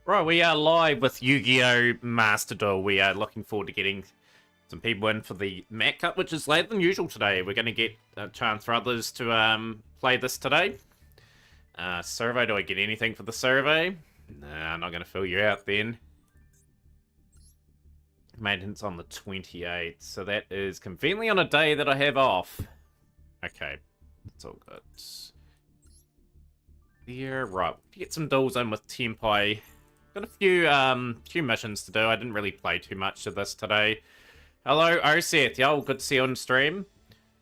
Right, we are live with Yu-Gi-Oh! Master Duel. We are looking forward to getting some people in for the Mat Cup, which is later than usual today. We're going to get a chance for others to play this today. Survey, do I get anything for the survey? Nah, I'm not going to fill you out then. Maintenance on the 28th, so that is conveniently on a day that I have off. Okay, that's all good. Yeah, right, get some duels in with Tenpai. Got a few missions to do. I didn't really play too much of this today. Hello, Oseth. Yo, good to see you on stream.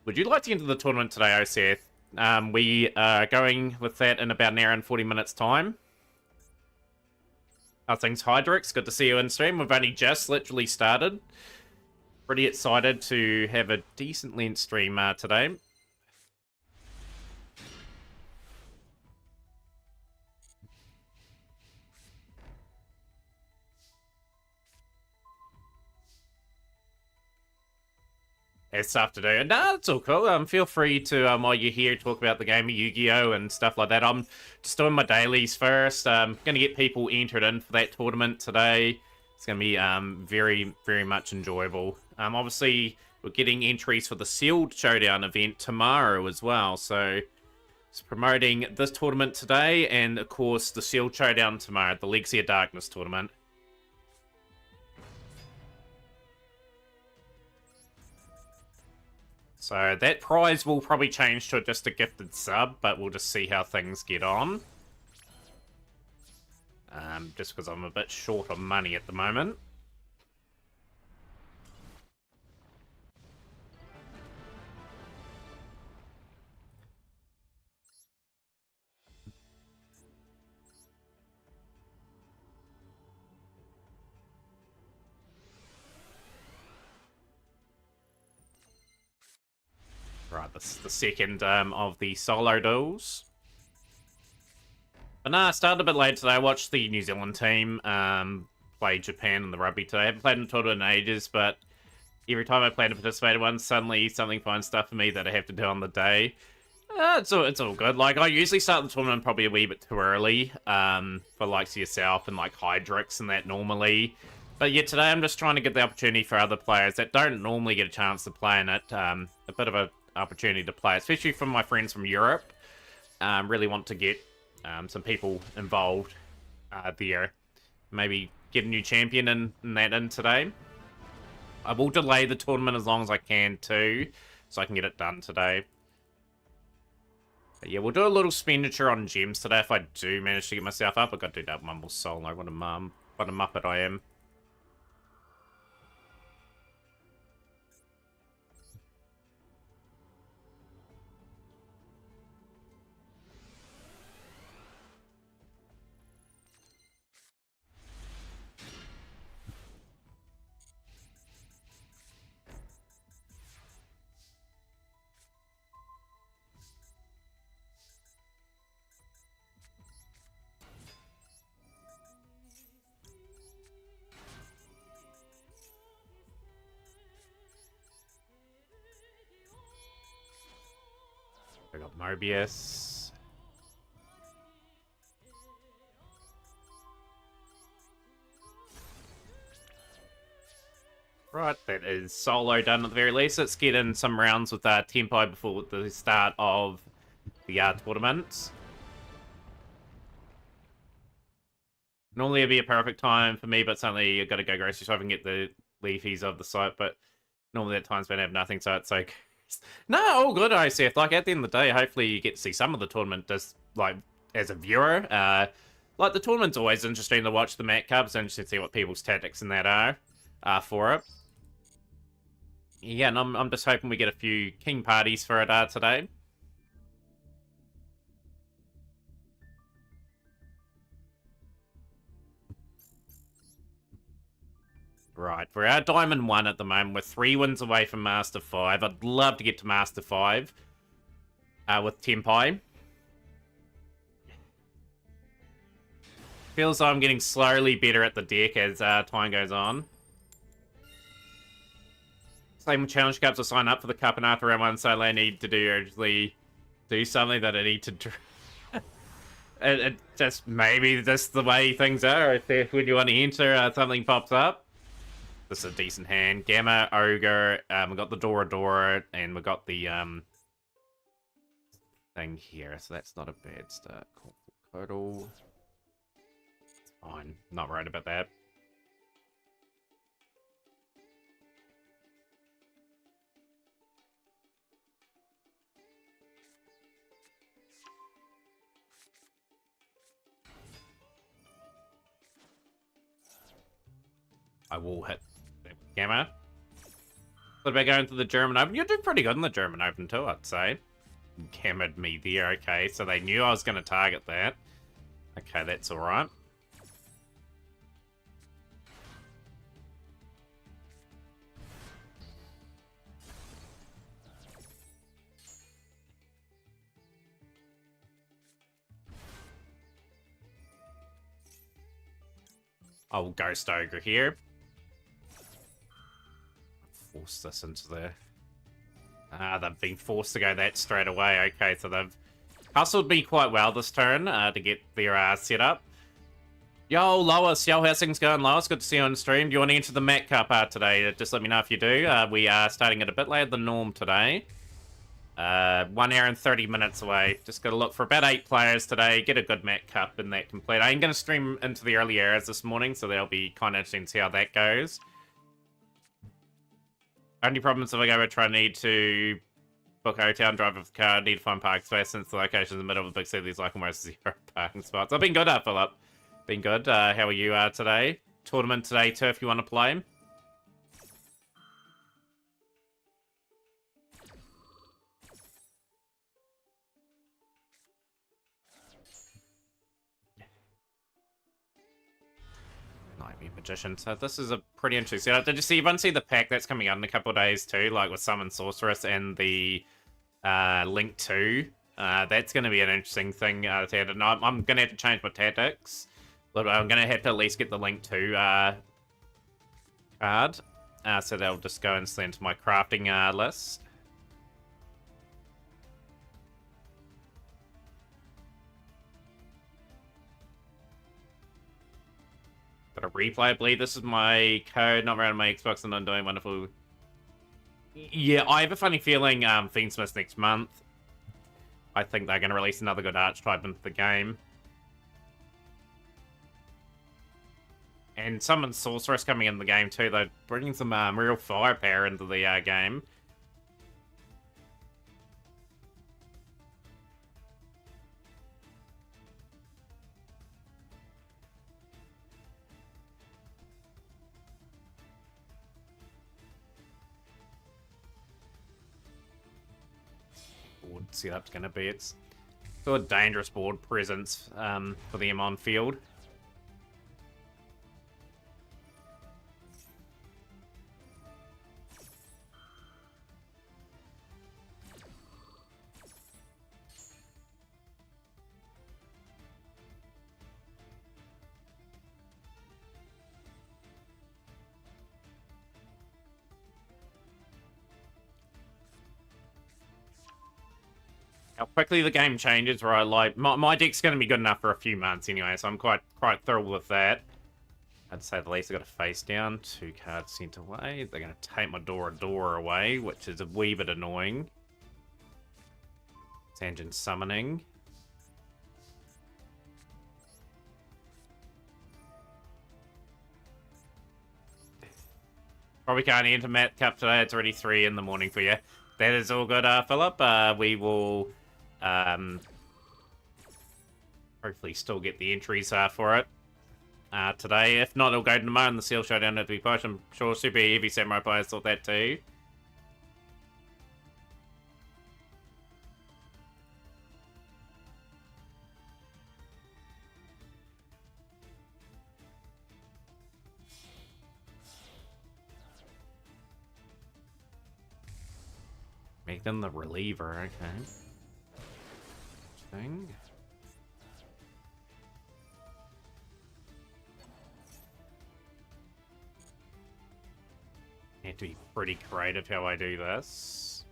Would you like to enter the tournament today, Oseth? We are going with that in about an hour and 40 minutes time. How things, Hydrix? Good to see you in stream. We've only just literally started. Pretty excited to have a decent length stream today. There's stuff to do. No, it's all cool. Feel free to, while you're here, talk about the game of Yu-Gi-Oh! And stuff like that. I'm just doing my dailies first. Going to get people entered in for that tournament today. It's going to be very, very much enjoyable. Obviously, we're getting entries for the Sealed Showdown event tomorrow as well. So, it's promoting this tournament today and, of course, the Sealed Showdown tomorrow, the Legacy of Darkness tournament. So that prize will probably change to just a gifted sub, but we'll just see how things get on. Just because I'm a bit short of money at the moment. Right, this is the second of the solo duels. But nah, I started a bit late today. I watched the New Zealand team play Japan in the rugby today. I haven't played in a tournament in ages, but every time I play in a participated one, suddenly something finds stuff for me that I have to do on the day. It's all good. Like, I usually start the tournament probably a wee bit too early for likes of yourself and like Hydrix and that normally. But yeah, today I'm just trying to get the opportunity for other players that don't normally get a chance to play in it. A bit of a opportunity to play, especially from my friends from Europe. Really want to get some people involved there. Maybe get a new champion in that in today. I will delay the tournament as long as I can too, so I can get it done today. But yeah, we'll do a little expenditure on gems today if I do manage to get myself up. I've got to do that Mumble solo. What a muppet I am. I got Mobius. Right, that is solo done at the very least. Let's get in some rounds with Tenpai before the start of the tournament. Normally it'd be a perfect time for me, but suddenly I've got to go grocery shop and get the leafies of the site, but normally that time's been have nothing, so it's like... No, all good, ICF. Like, at the end of the day, hopefully you get to see some of the tournament just, like, as a viewer. Like, the tournament's always interesting to watch the Mat Cup. It's interesting to see what people's tactics and that are for it. Yeah, and I'm just hoping we get a few king parties for it today. Right, we're at Diamond 1 at the moment. We're 3 wins away from Master 5. I'd love to get to Master 5 with Tenpai. Feels like I'm getting slowly better at the deck as time goes on. Same with Challenge Cups. I sign up for the Cup and after round 1, so I need to do urgently do something that I need to... It just maybe that's the way things are. If when you want to enter, something pops up. This is a decent hand. Gamma, Ogre, we got the Dora, and we got the thing here, so that's not a bad start. Total. It's fine. Not worried about that. I will hit Gamma. What about going to the German Open? You did pretty good in the German Open too, I'd say. Gammed me there, okay, so they knew I was going to target that. Okay, that's alright. I'll Ghost Ogre here. Force this into there. Ah, they've been forced to go that straight away. Okay, so they've hustled me quite well this turn to get their set up. Yo, Lois. Yo, how's things going, Lois? Good to see you on stream. Do you want to enter the Mac Cup today? Just let me know if you do. We are starting it a bit later than norm today. 1 hour and 30 minutes away. Just got to look for about 8 players today. Get a good Mac Cup in that complete. I'm going to stream into the early hours this morning, so that'll be kind of interesting to see how that goes. Only problem is if I go try need to book a hotel and drive with the car, I need to find parking space since the location in the middle of the big city. There's like almost 0 parking spots. I've been good, Philip. Been good. How are you today? Tournament today too, if you want to play. Nightmare Magician. So this is a pretty interesting setup. Did you see? Everyone see the pack that's coming out in a couple of days too, like with Summon Sorceress and the Link 2. That's going to be an interesting thing to add. And I'm going to have to change my tactics. But I'm going to have to at least get the Link 2 card. So they'll just go instantly into my crafting list. Got a replay, I believe this is my code, not around my Xbox, and I'm doing wonderful. Yeah, I have a funny feeling Fiendsmith next month. I think they're going to release another good archetype into the game. And Summon Sorceress coming in the game too, though, bringing some real firepower into the game. Board setup's going to be. It's still a dangerous board presence for them on field. How quickly the game changes, right? Like, my deck's going to be good enough for a few months anyway, so I'm quite thrilled with that. I'd say the least I got a face down, 2 cards sent away. They're going to take my Dora away, which is a wee bit annoying. Tangent summoning. Probably can't enter Mac Cup today. It's already 3 in the morning for you. That is all good, Philip. We will hopefully still get the entries for it today. If not, it'll go tomorrow in the Seal Showdown at be pushed. I'm sure Super Heavy Samurai players thought that too. Make them the reliever, okay. Thing. Need to be pretty creative how I do this.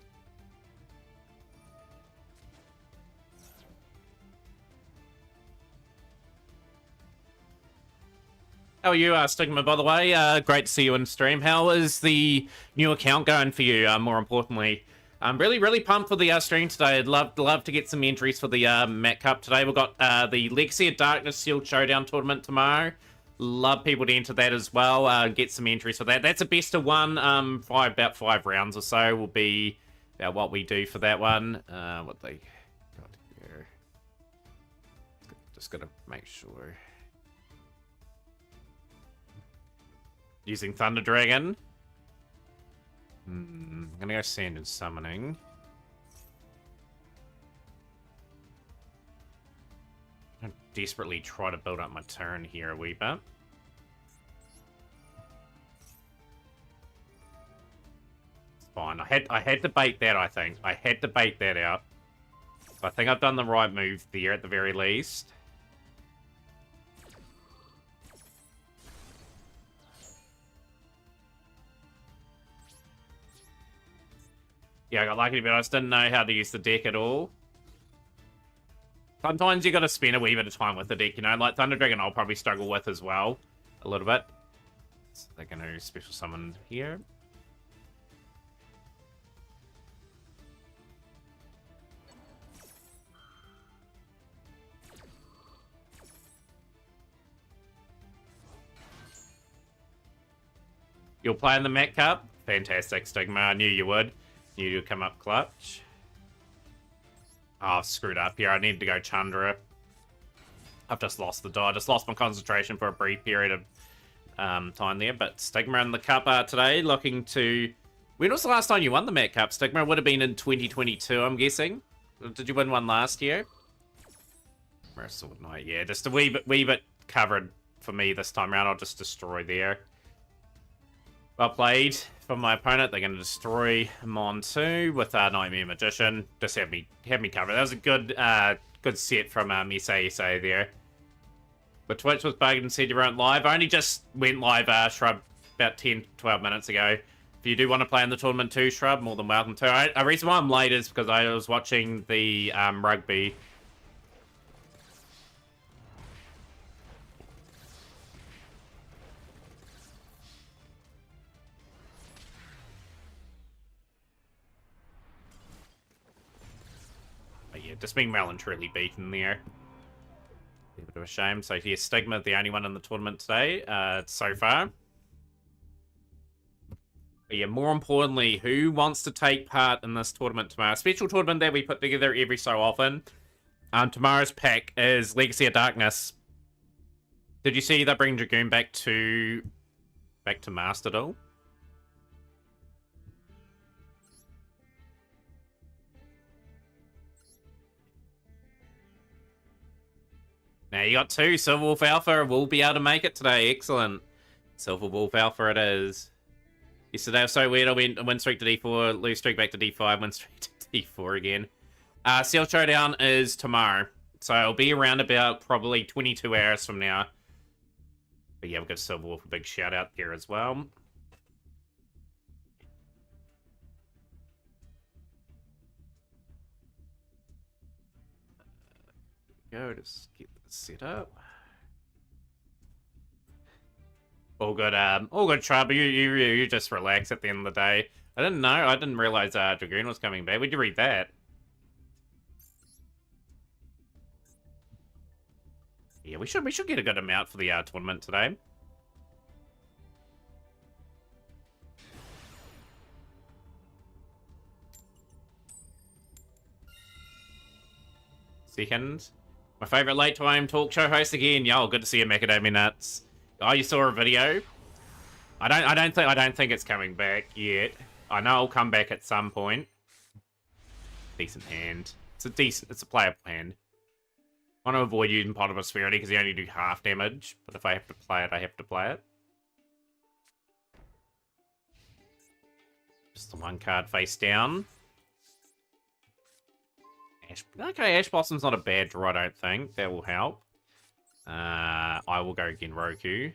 How are you, Stigma, by the way? Great to see you in stream. How is the new account going for you, more importantly? I'm really pumped for the stream today. I'd love to get some entries for the Met Cup today. We've got the Legacy of Darkness Sealed Showdown tournament tomorrow. Love people to enter that as well. Get some entries for that. That's a best of one. About 5 rounds or so will be about what we do for that one. What they got here. Just gotta make sure. Using Thunder Dragon. I'm gonna go Sand and Summoning. I desperately try to build up my turn here a wee bit. It's fine. I had to bait that, I think. I had to bait that out. I think I've done the right move there at the very least. Yeah, I got lucky, but I just didn't know how to use the deck at all. Sometimes you gotta spend a wee bit of time with the deck, you know? Like Thunder Dragon I'll probably struggle with as well. A little bit. So they're gonna special summon here. You'll play in the Met Cup? Fantastic, Stigma. I knew you would. Knew you'd come up clutch. Oh, I've screwed up here. I need to go Chandra. I've just lost the die. I just lost my concentration for a brief period of time there. But Stigma in the Cup today, looking to... When was the last time you won the Met Cup, Stigma? It would have been in 2022, I'm guessing. Did you win one last year? Sword Knight, yeah. Just a wee bit covered for me this time around. I'll just destroy there. Well played from my opponent. They're going to destroy Mon 2 with Nightmare Magician. Just have me covered. That was a good good set from Isai there. But Twitch was bugged and said you weren't live. I only just went live, Shrub, about 10-12 minutes ago. If you do want to play in the tournament too, Shrub, more than welcome to. The reason why I'm late is because I was watching the rugby. But yeah, just being well and truly beaten there. A bit of a shame. So yeah, Stigma, the only one in the tournament today, so far. But yeah, more importantly, who wants to take part in this tournament tomorrow? A special tournament that we put together every so often. Tomorrow's pack is Legacy of Darkness. Did you see they bring Dragoon back to Master Duel? Now you got 2. Silver Wolf Alpha will be able to make it today. Excellent. Silver Wolf Alpha it is. Yesterday was so weird. I went win streak to D4, lose streak back to D5, win streak to D4 again. Seal Showdown is tomorrow. So it'll be around about probably 22 hours from now. But yeah, we've got Silver Wolf, a big shout out there as well. Go, just get this set up. All good, Trouble. You just relax at the end of the day. I didn't know. I didn't realize Dragoon was coming back. Where'd you read that? Yeah, we should get a good amount for the tournament today. Second. My favorite late time talk show host again. Yo, good to see you, Macadamia Nuts. Oh, you saw a video? I don't think it's coming back yet. I know it'll come back at some point. Decent hand. It's a playable hand. I want to avoid using Pot of Prosperity because you only do half damage. But if I have to play it, I have to play it. Just the 1 card face down. Okay, Ash Blossom's not a bad draw, I don't think. That will help. I will go Genroku.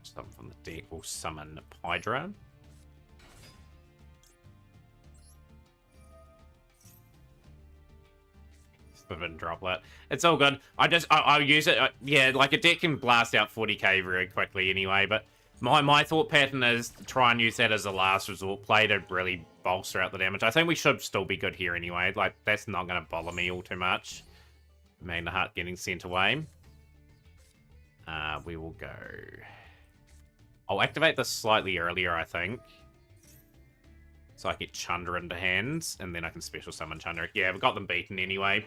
Something from the deck will summon Hydra. Spin Droplet. It's all good. I'll use it. Yeah, like a deck can blast out 40k very quickly anyway, but my thought pattern is to try and use that as a last resort play to really bolster out the damage. I think we should still be good here anyway. Like, that's not going to bother me all too much. Magna Heart getting sent away. We will go... I'll activate this slightly earlier, I think. So I get Chandra into hands, and then I can special summon Chandra. Yeah, we've got them beaten anyway.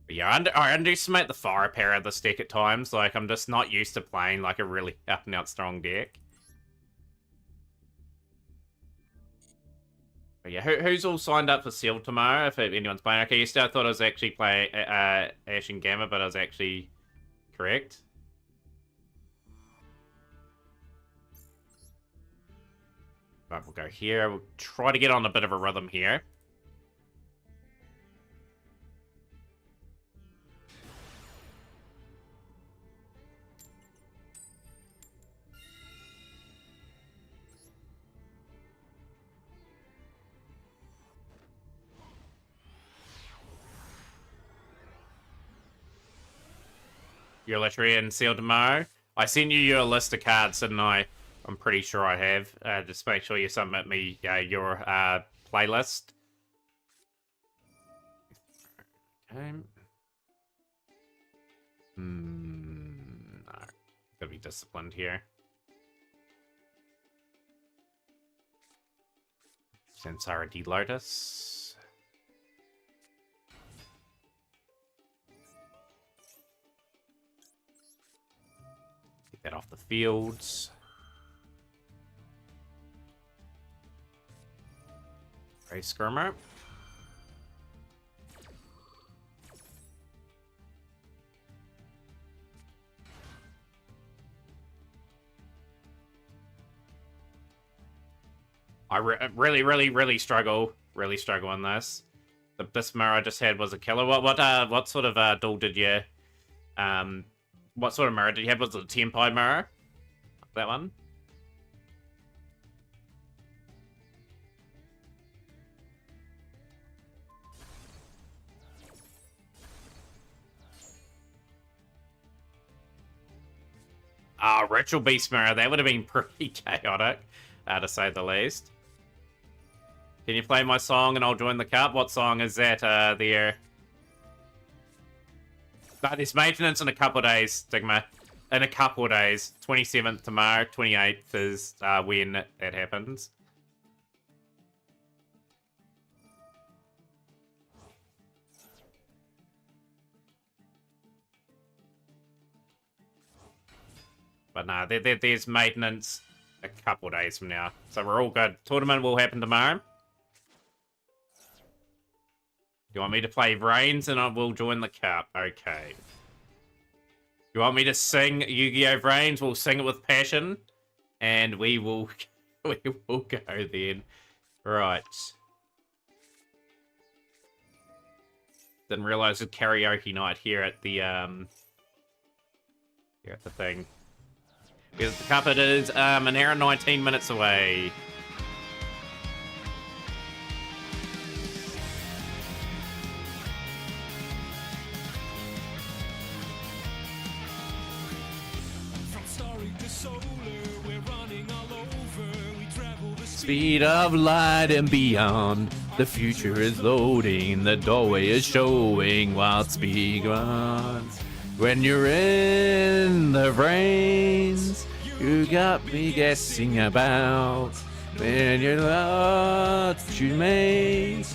But yeah, I underestimate the firepower of this deck at times. Like, I'm just not used to playing like a really out-and-out strong deck. But yeah, who's all signed up for Seal tomorrow, if anyone's playing? Okay, yesterday I thought I was actually playing Ash and Gamma, but I was actually correct. Right, we'll go here. We'll try to get on a bit of a rhythm here. Your literary and Seal tomorrow. I sent you your list of cards, didn't I? I'm pretty sure I have. Just make sure you submit me your playlist. Okay. No. Gotta be disciplined here. Samsara D Lotus. Get that off the fields. Ray Skirmer. I really struggle in this. This mirror I just had was a killer. What sort of duel did you what sort of mirror did you have? Was it a Tempai mirror? That one? Ritual Beast mirror. That would have been pretty chaotic, to say the least. Can you play my song and I'll join the cup? What song is that there? But there's maintenance in a couple of days, Stigma. In a couple of days. 27th tomorrow, 28th is when that happens. But no, there's maintenance a couple of days from now. So we're all good. Tournament will happen tomorrow. You want me to play Reigns and I will join the cup? Okay. You want me to sing Yu-Gi-Oh! Reigns? We'll sing it with passion. And we will go then. Right. Didn't realize it's karaoke night here at the thing. Because the cup it is an hour and 19 minutes away. Speed of light and beyond. The future is loading. The doorway is showing what's begun. When you're in the brains, you got me guessing about when you're what you make.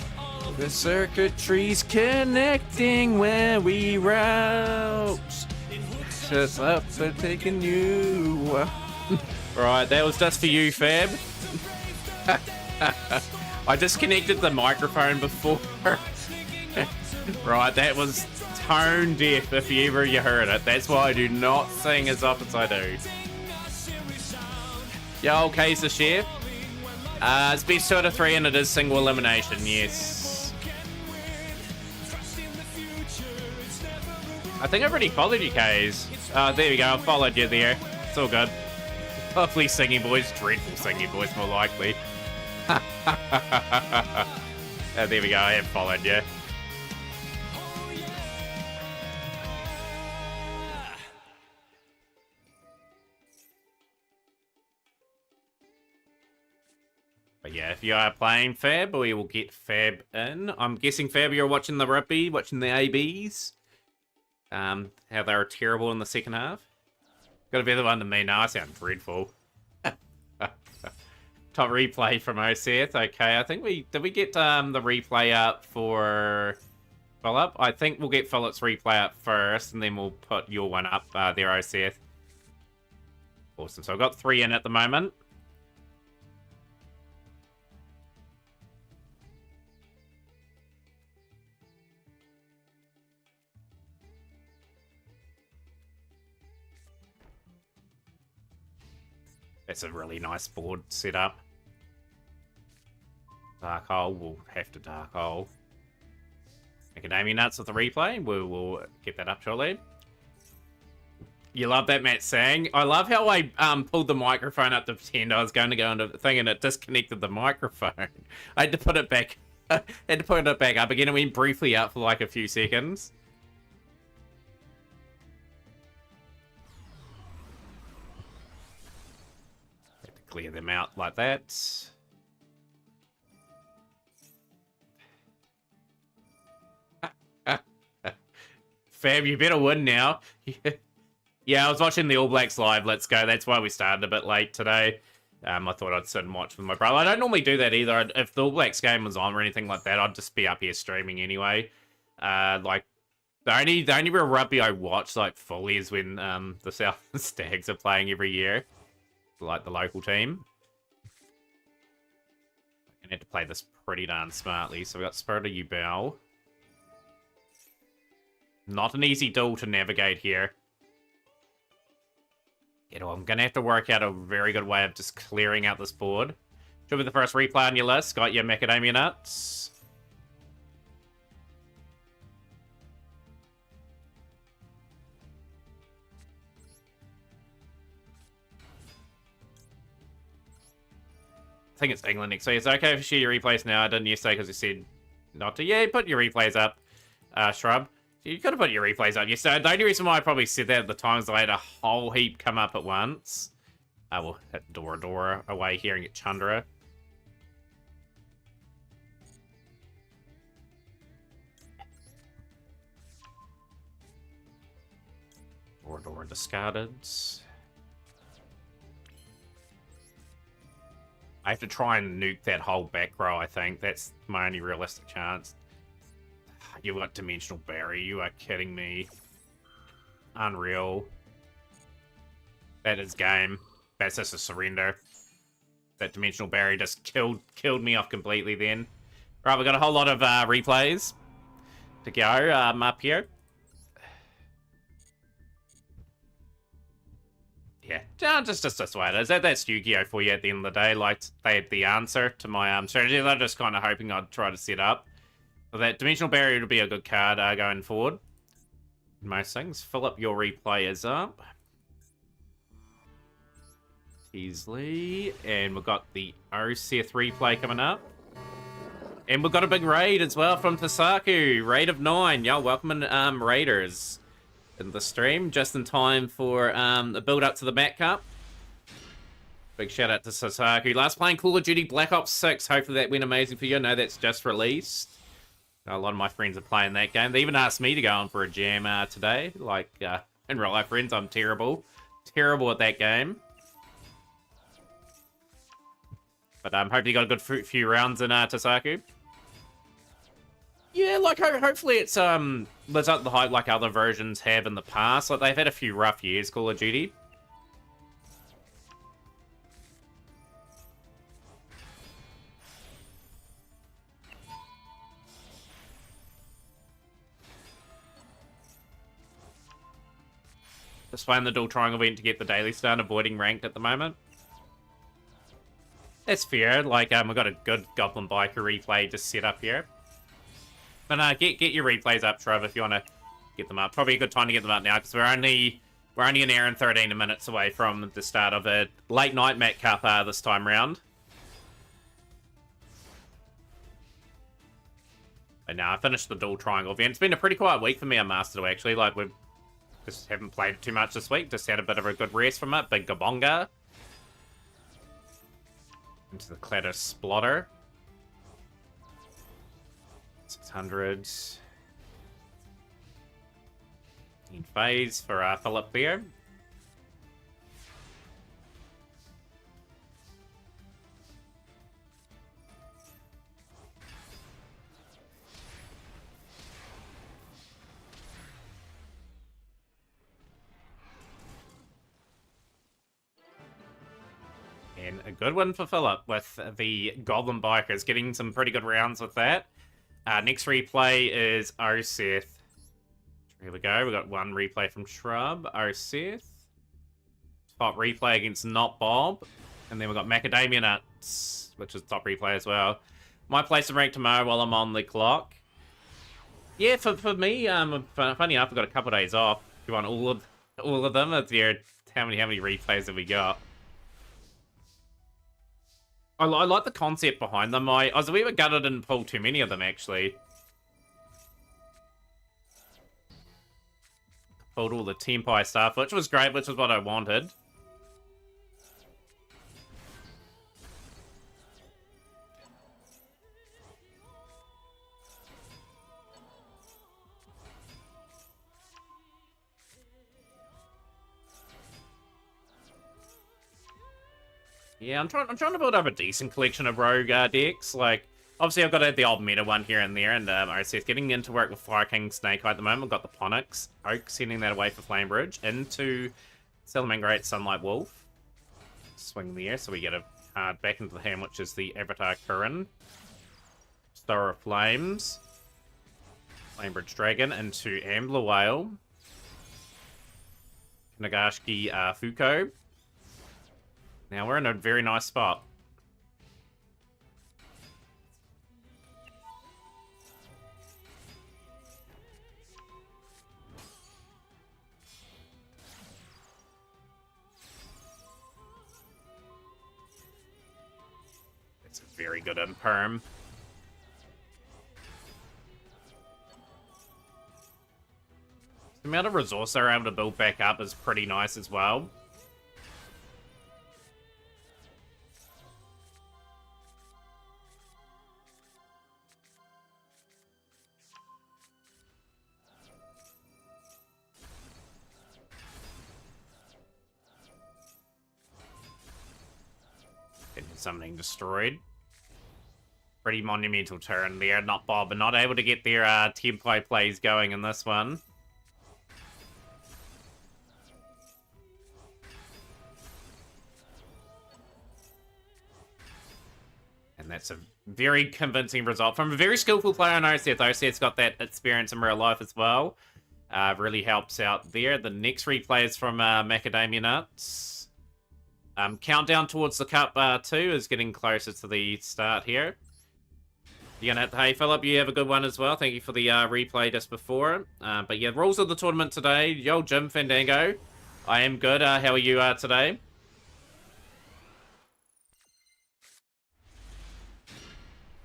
The circuitry's connecting when we route. Just up and taking you. Right, that was just for you, Fab. I disconnected the microphone before. Right, that was tone deaf if ever you heard it. That's why I do not sing as often as I do. Yo, Kaiser Chef. It's best 2 out of 3 and it is single elimination, yes. I think I've already followed you, Kays. There we go, I followed you there. It's all good. Lovely singing voice, dreadful singing voice, more likely. There we go, I have followed you. But yeah, if you are playing Fab, we will get Fab in. I'm guessing, Fab, you're watching the rugby, watching the ABs. How they were terrible in the second half. Got a better one than me now. I sound dreadful. Top replay from Oseth. Okay, I think did we get the replay up for Philip? I think we'll get Philip's replay up first, and then we'll put your one up there, Oseth. Awesome. So I've got 3 in at the moment. That's a really nice board setup. Dark Hole, we'll have to Dark Hole. Macadamia Nuts with the replay. We will get that up shortly. You love that, Matt Sang. I love how I pulled the microphone up to pretend I was going to go into the thing and it disconnected the microphone. I had to put it back. I had to put it back up again. It went briefly up for like a few seconds. Have to clear them out like that. Fab, you better win now. Yeah, I was watching the All Blacks live. Let's go. That's why we started a bit late today. I thought I'd sit and watch with my brother. I don't normally do that either. If the All Blacks game was on or anything like that, I'd just be up here streaming anyway. Like the only real rugby I watch like fully is when the South Stags are playing every year, like the local team. I need to play this pretty darn smartly. So we got Spirit of Ubel. Not an easy duel to navigate here. You know, I'm going to have to work out a very good way of just clearing out this board. Should be the first replay on your list. Got your Macadamia Nuts. I think it's England next week. It's okay if you share your replays now. I didn't yesterday because you said not to. Yeah, put your replays up, Shrub. You could have put your replays up yesterday. The only reason why I probably said that at the time is I had a whole heap come up at once. I will hit Dora away here and get Chandra. Dora discarded. I have to try and nuke that whole back row, I think. That's my only realistic chance. You got Dimensional Barrier. You are kidding me. Unreal. That is game. That's just a surrender. That Dimensional Barrier just killed me off completely then. Right, we've got a whole lot of replays to go up here. Yeah, just this way. That's Yu-Gi-Oh! For you at the end of the day. Like, they had the answer to my strategy. They're just kind of hoping I'd try to set up. So that Dimensional Barrier would be a good card going forward. Most things. Fill up your replayers up. Teasley. And we've got the Oseth replay coming up. And we've got a big raid as well from Tasaku. Raid of 9. Y'all welcoming raiders in the stream. Just in time for the build up to the Mac Cup. Big shout out to Tasaku. Last playing Call of Duty Black Ops 6. Hopefully that went amazing for you. I know that's just released. A lot of my friends are playing that game. They even asked me to go on for a jam today. Like, in real life, friends, I'm terrible. Terrible at that game. But hopefully you got a good few rounds in Tasaku. Yeah, like, hopefully it's lives up to the hype like other versions have in the past. Like, they've had a few rough years, Call of Duty. Just playing the dual triangle event to get the daily start, avoiding ranked at the moment. That's fair. Like, we've got a good Goblin Biker replay just set up here. But get your replays up, Trev, if you want to get them up. Probably a good time to get them up now, because we're only an hour and 13 minutes away from the start of a late night Mac Cup this time round. But now I finished the dual triangle event. It's been a pretty quiet week for me on Master Duel, actually. Like, we've just haven't played it too much this week. Just had a bit of a good rest from it. Big Gabonga. Into the Clatter Splotter. 600. In phase for Philip there. And a good one for Philip with the Goblin Bikers, getting some pretty good rounds with that. Next replay is Oseth. Here we go. We got one replay from Shrub. Oseth. Top replay against Not Bob. And then we got Macadamia Nuts, which is top replay as well. Might play some rank tomorrow while I'm on the clock. Yeah, for me, funny enough, I've got a couple of days off. If you want all of them, it's there. How many replays have we got? I like the concept behind them. I was a wee bit gutted and didn't pull too many of them, actually. Pulled all the Tempai stuff, which was great, which is what I wanted. Yeah, I'm trying to build up a decent collection of rogue decks. Like, obviously I've got the old meta one here and there, and Oseth getting into work with Fire King Snake at the moment. I've got the Ponix Oak, sending that away for Flamebridge into Salamangreat Sunlight Wolf. Swing there, so we get a card back into the hand, which is the Avatar Curran. Star of Flames. Flamebridge Dragon into Ambler Whale. Nagashiki Fuko. Now we're in a very nice spot. It's a very good Imperm. The amount of resource they're able to build back up is pretty nice as well. Something destroyed. Pretty monumental turn there. Not Bob, but not able to get their Tempai plays going in this one. And that's a very convincing result from a very skillful player on Oseth. Oseth's got that experience in real life as well. Really helps out there. The next replay is from Macadamia Nuts. Countdown towards the Cup 2 is getting closer to the start here. You're gonna have to, hey Philip, you have a good one as well. Thank you for the replay just before. But yeah, rules of the tournament today. Yo, Jim Fandango. I am good. How are you today?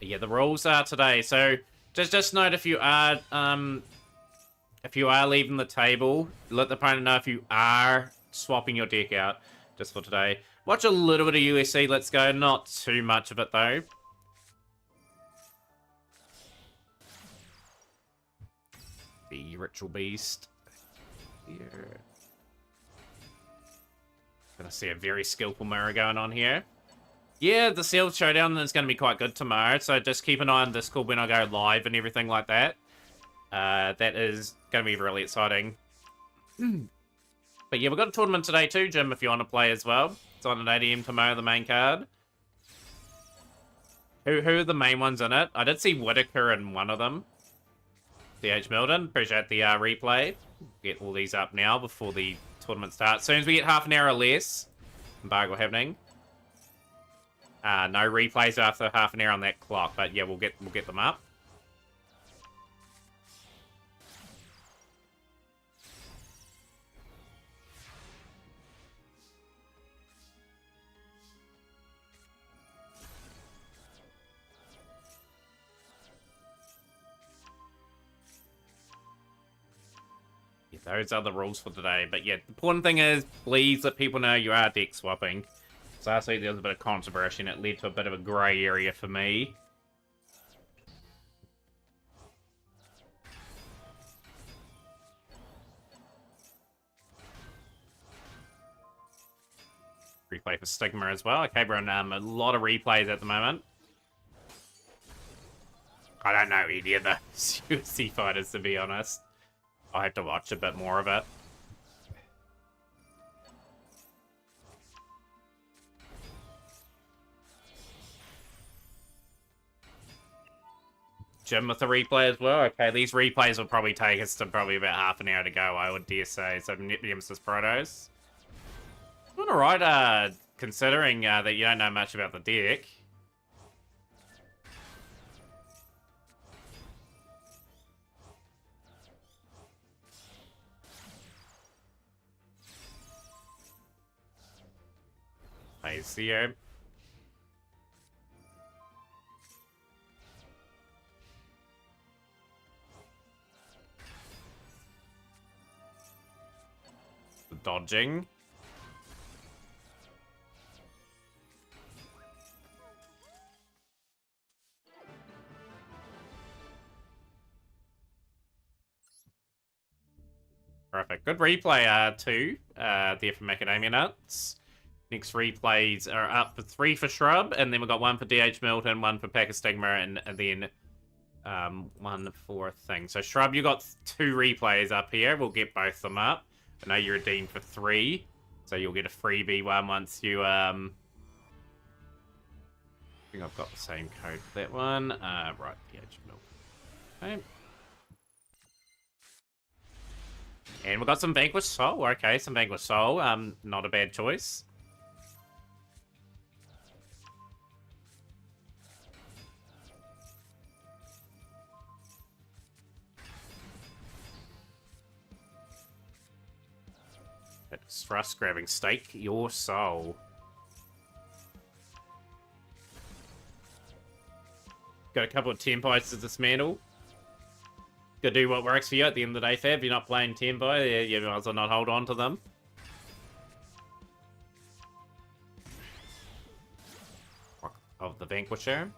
Yeah, the rules are today. So just note if you are leaving the table, let the opponent know if you are swapping your deck out. Just for today. Watch a little bit of USC, let's go. Not too much of it, though. The Ritual Beast. Here. Gonna see a very skillful mirror going on here. Yeah, the Sealed Showdown is gonna be quite good tomorrow, so just keep an eye on Discord when I go live and everything like that. That is gonna be really exciting. But yeah, we've got a tournament today too, Jim, if you want to play as well. It's on at 8 AM tomorrow, the main card. Who are the main ones in it? I did see Whitaker in one of them. CH Milton, appreciate the replay. Get all these up now before the tournament starts. As soon as we get half an hour or less, embargo happening. No replays after half an hour on that clock, but yeah, we'll get them up. those are the rules for today. But yeah, the important thing is, please let people know you are deck swapping. So last week there was a bit of controversy and it led to a bit of a grey area for me. Replay for Stigma as well. Okay, we're on a lot of replays at the moment. I don't know any of the UFC fighters, to be honest. I have to watch a bit more of it. Jim with the replay as well. Okay, these replays will probably take us to probably about half an hour to go, I would dare say. So, Nemesis Protos. Doing alright, considering that you don't know much about the deck. Hey, Zio. The dodging. Perfect. Good replay, too, there from Macadamia Nuts. Next replays are up for 3 for Shrub, and then we've got 1 for DH Milton, 1 for Pack of Stigma, and then 1 for Thing. So Shrub, you got 2 replays up here. We'll get both of them up. I know you're redeemed for 3, so you'll get a freebie one once you, I think I've got the same code for that one. Right, DH Milton. Okay. And we've got some Vanquished Soul. Okay, some Vanquished Soul. Not a bad choice. That's Thrust grabbing. Stake your soul. Got a couple of tempos to dismantle. Gotta do what works for you at the end of the day, Fab. If you're not playing tempo, you might as well not hold on to them. Of the Vanquisher.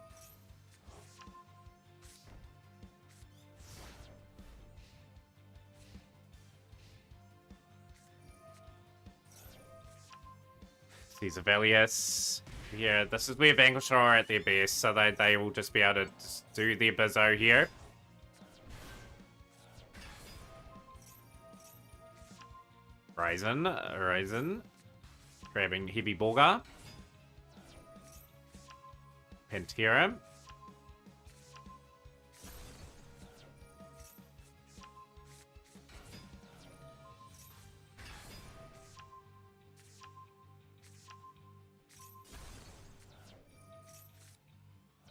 Caesar Valius. Yeah, this is where Vanquisher are at their best, so they will just be able to do their bizzo here. Raisin. Grabbing Heavy Borga. Pantera.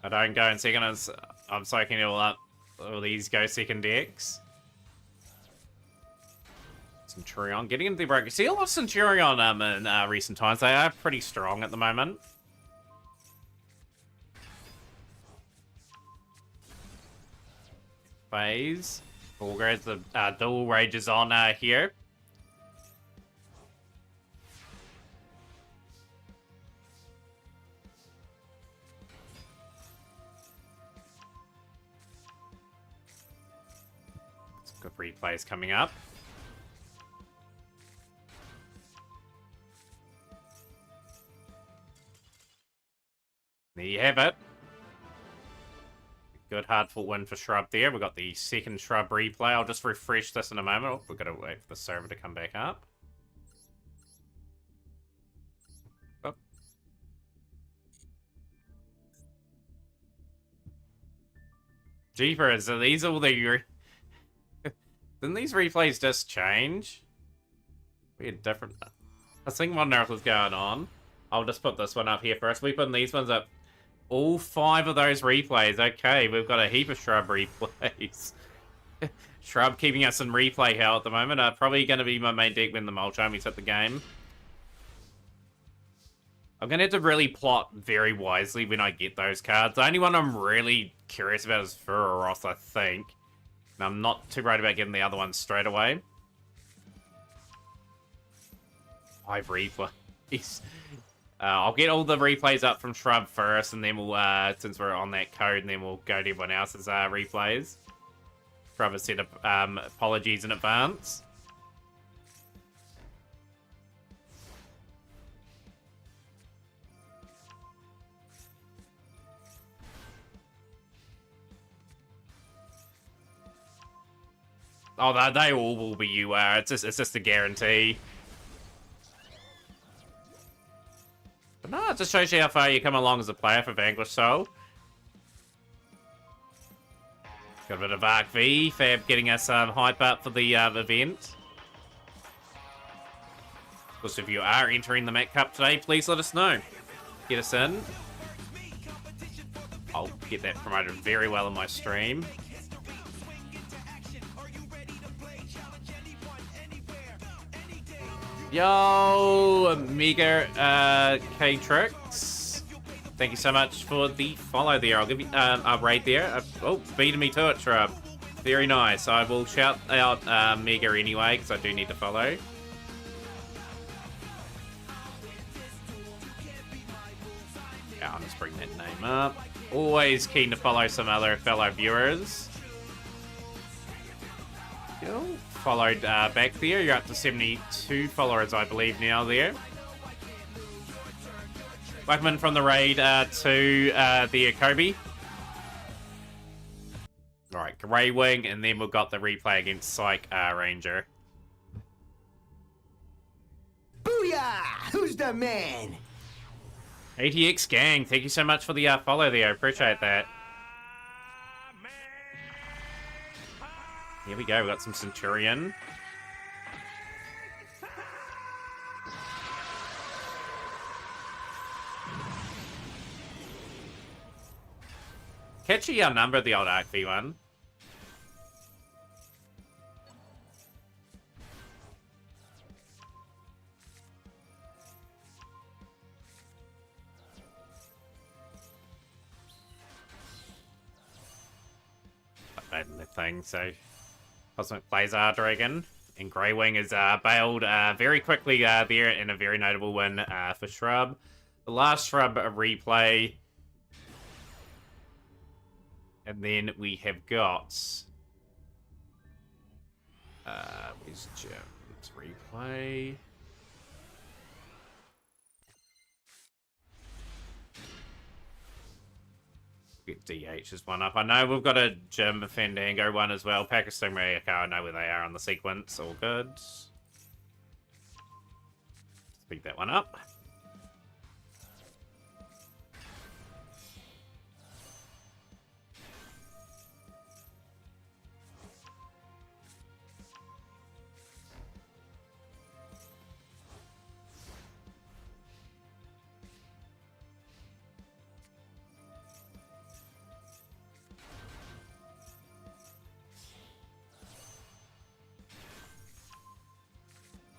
I don't go in second as I'm soaking it all up. All these go second decks. Centurion getting into the break. See a lot of Centurion in recent times. They are pretty strong at the moment. Phase. Bulgar has the dual rages on here. Some good replays coming up. There you have it. Good hard-fought win for Shrub there. We've got the second Shrub replay. I'll just refresh this in a moment. We've got to wait for the server to come back up. Oh. Jeepers, are these all the... Didn't these replays just change? Weird, different... I was thinking what on earth was going on. I'll just put this one up here first. We put these ones up. All 5 of those replays. Okay, we've got a heap of Shrub replays. Shrub keeping us in replay hell at the moment. Probably going to be my main deck when the Mulch-Armies hit the game. I'm going to have to really plot very wisely when I get those cards. The only one I'm really curious about is Furoros, I think. And I'm not too worried about getting the other one straight away. 5 replays. I'll get all the replays up from Shrub first, and then we'll, since we're on that code, and then we'll go to everyone else's replays. Shrub has said apologies in advance. Oh, they all will be you. It's just a guarantee. But no, it just shows you how far you come along as a player for Vanquish Soul. Got a bit of Arc V, Fab getting us hype up for the event. Of course, if you are entering the Mac Cup today, please let us know. Get us in. I'll get that promoted very well in my stream. Yo, Mega K-Trix. Thank you so much for the follow there. I'll give you a raid there. Oh, beating me to it, Shrub. Very nice. I will shout out Mega anyway, because I do need to follow. Yeah, I'll just bring that name up. Always keen to follow some other fellow viewers. Yo. Followed back there. You're up to 72 followers, I believe, now there. Welcome in from the raid to the Kobe. Alright, Grey Wing, and then we've got the replay against Psych Ranger. Booyah! Who's the man? ATX Gang, thank you so much for the follow there. I appreciate that. Here we go, we got some Centurion. Catchy number, the old Arc V one. Updating the thing, so Cosmic Blazar Dragon and Grey Wing is bailed very quickly there in a very notable win for Shrub. The last Shrub replay. And then we have got... where's Jim's replay? Get DH's one up. I know we've got a Jim Fandango one as well. Pack of Stingray, okay, I know where they are on the sequence. All good. Speed that one up.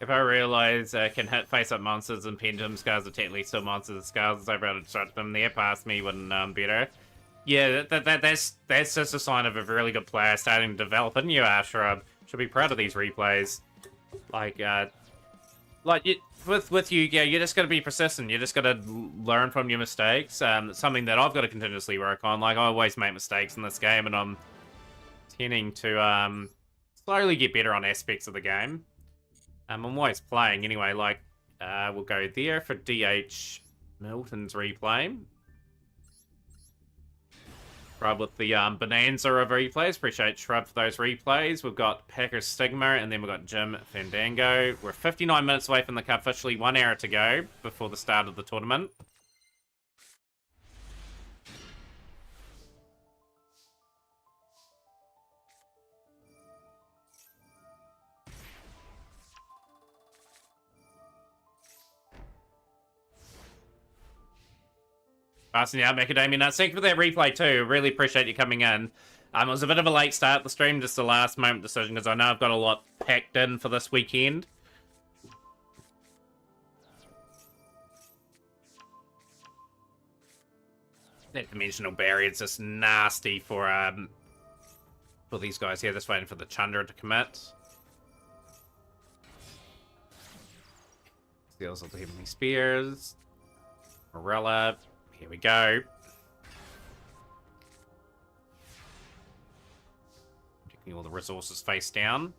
If I realize I can hit face-up monsters and pendulum scars are technically still monsters and scars, I'd rather distract them there past me wouldn't better. Yeah, that's just a sign of a really good player starting to develop in you, Shrub. Should be proud of these replays. With you, yeah, you just got to be persistent. You just got to learn from your mistakes. Something that I've got to continuously work on. Like, I always make mistakes in this game, and I'm tending to slowly get better on aspects of the game. I'm always playing anyway. Like, we'll go there for DH Milton's replay. Shrub with the Bonanza of replays. Appreciate Shrub for those replays. We've got Packer's Stigma, and then we've got Jim Fandango. We're 59 minutes away from the cup. Officially 1 hour to go before the start of the tournament. Passing out Macadamia Nuts. Thank you for that replay too. Really appreciate you coming in. It was a bit of a late start the stream, just a last moment decision, because I know I've got a lot packed in for this weekend. That dimensional barrier is just nasty for these guys here. Just waiting for the Chandra to commit. Deals with the Heavenly Spears. Morella. Here we go. Taking all the resources face down.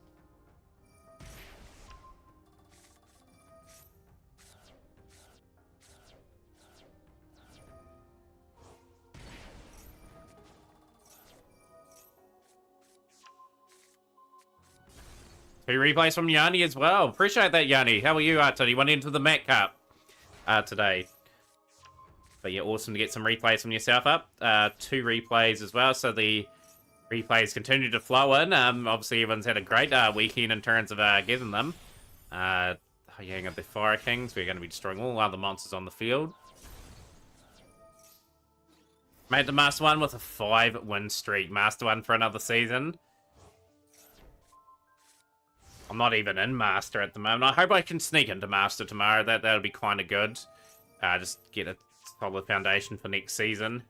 Two replays from Yanni as well. Appreciate that, Yanni. How are you, Artun? You went into the Met Cup today. But yeah, awesome to get some replays from yourself up. Two replays as well, so the replays continue to flow in. Obviously, everyone's had a great weekend in terms of getting them. Yang of the Fire Kings. We're going to be destroying all other monsters on the field. Made the Master 1 with a 5-win streak. Master 1 for another season. I'm not even in Master at the moment. I hope I can sneak into Master tomorrow. That'll be kind of good. Just get a solid foundation for next season.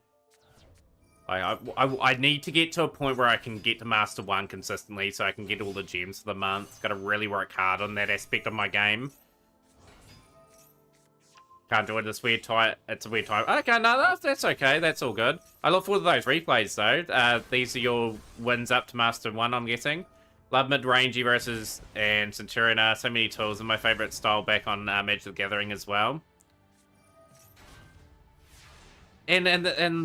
I need to get to a point where I can get to Master 1 consistently so I can get all the gems for the month. Got to really work hard on that aspect of my game. Can't do it this weird time. It's a weird time. Okay, no, that's okay. That's all good. I look forward to those replays, though. These are your wins up to Master 1, I'm guessing. Love mid-rangey versus and Centurion. So many tools, and my favorite style back on Magic the Gathering as well. And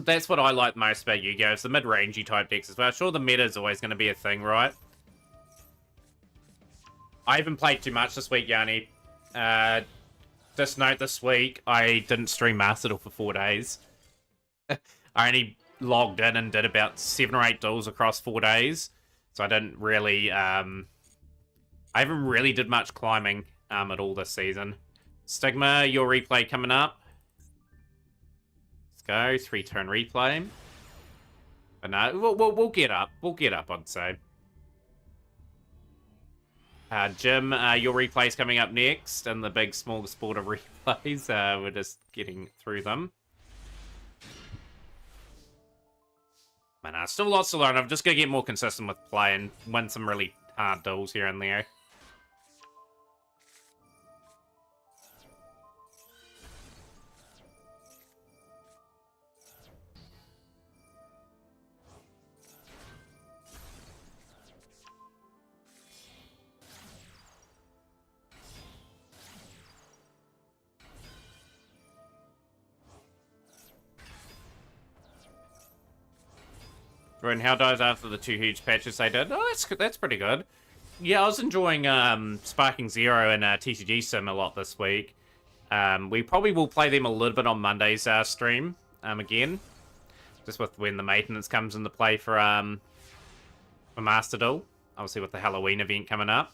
that's what I like most about Yu-Gi-Oh! It's the mid-rangey type decks as well. Sure, the meta is always going to be a thing, right? I haven't played too much this week, Yanni. Just note this week, I didn't stream Master Duel for 4 days. I only logged in and did about 7 or 8 duels across 4 days. So I didn't really, I haven't really did much climbing at all this season. Stigma, your replay coming up. Let's go, 3-turn replay. But no, we'll get up. We'll get up, I'd say. Jim, your replay's coming up next, and the big smorgasbord of replays. We're just getting through them. But still lots to learn. I'm just going to get more consistent with play and win some really hard duels here and there. And how dies after the 2 huge patches they did? Oh, that's pretty good. Yeah, I was enjoying Sparking Zero and TCG Sim a lot this week. We probably will play them a little bit on Monday's stream again, just with when the maintenance comes into play for Master Duel. Obviously, with the Halloween event coming up.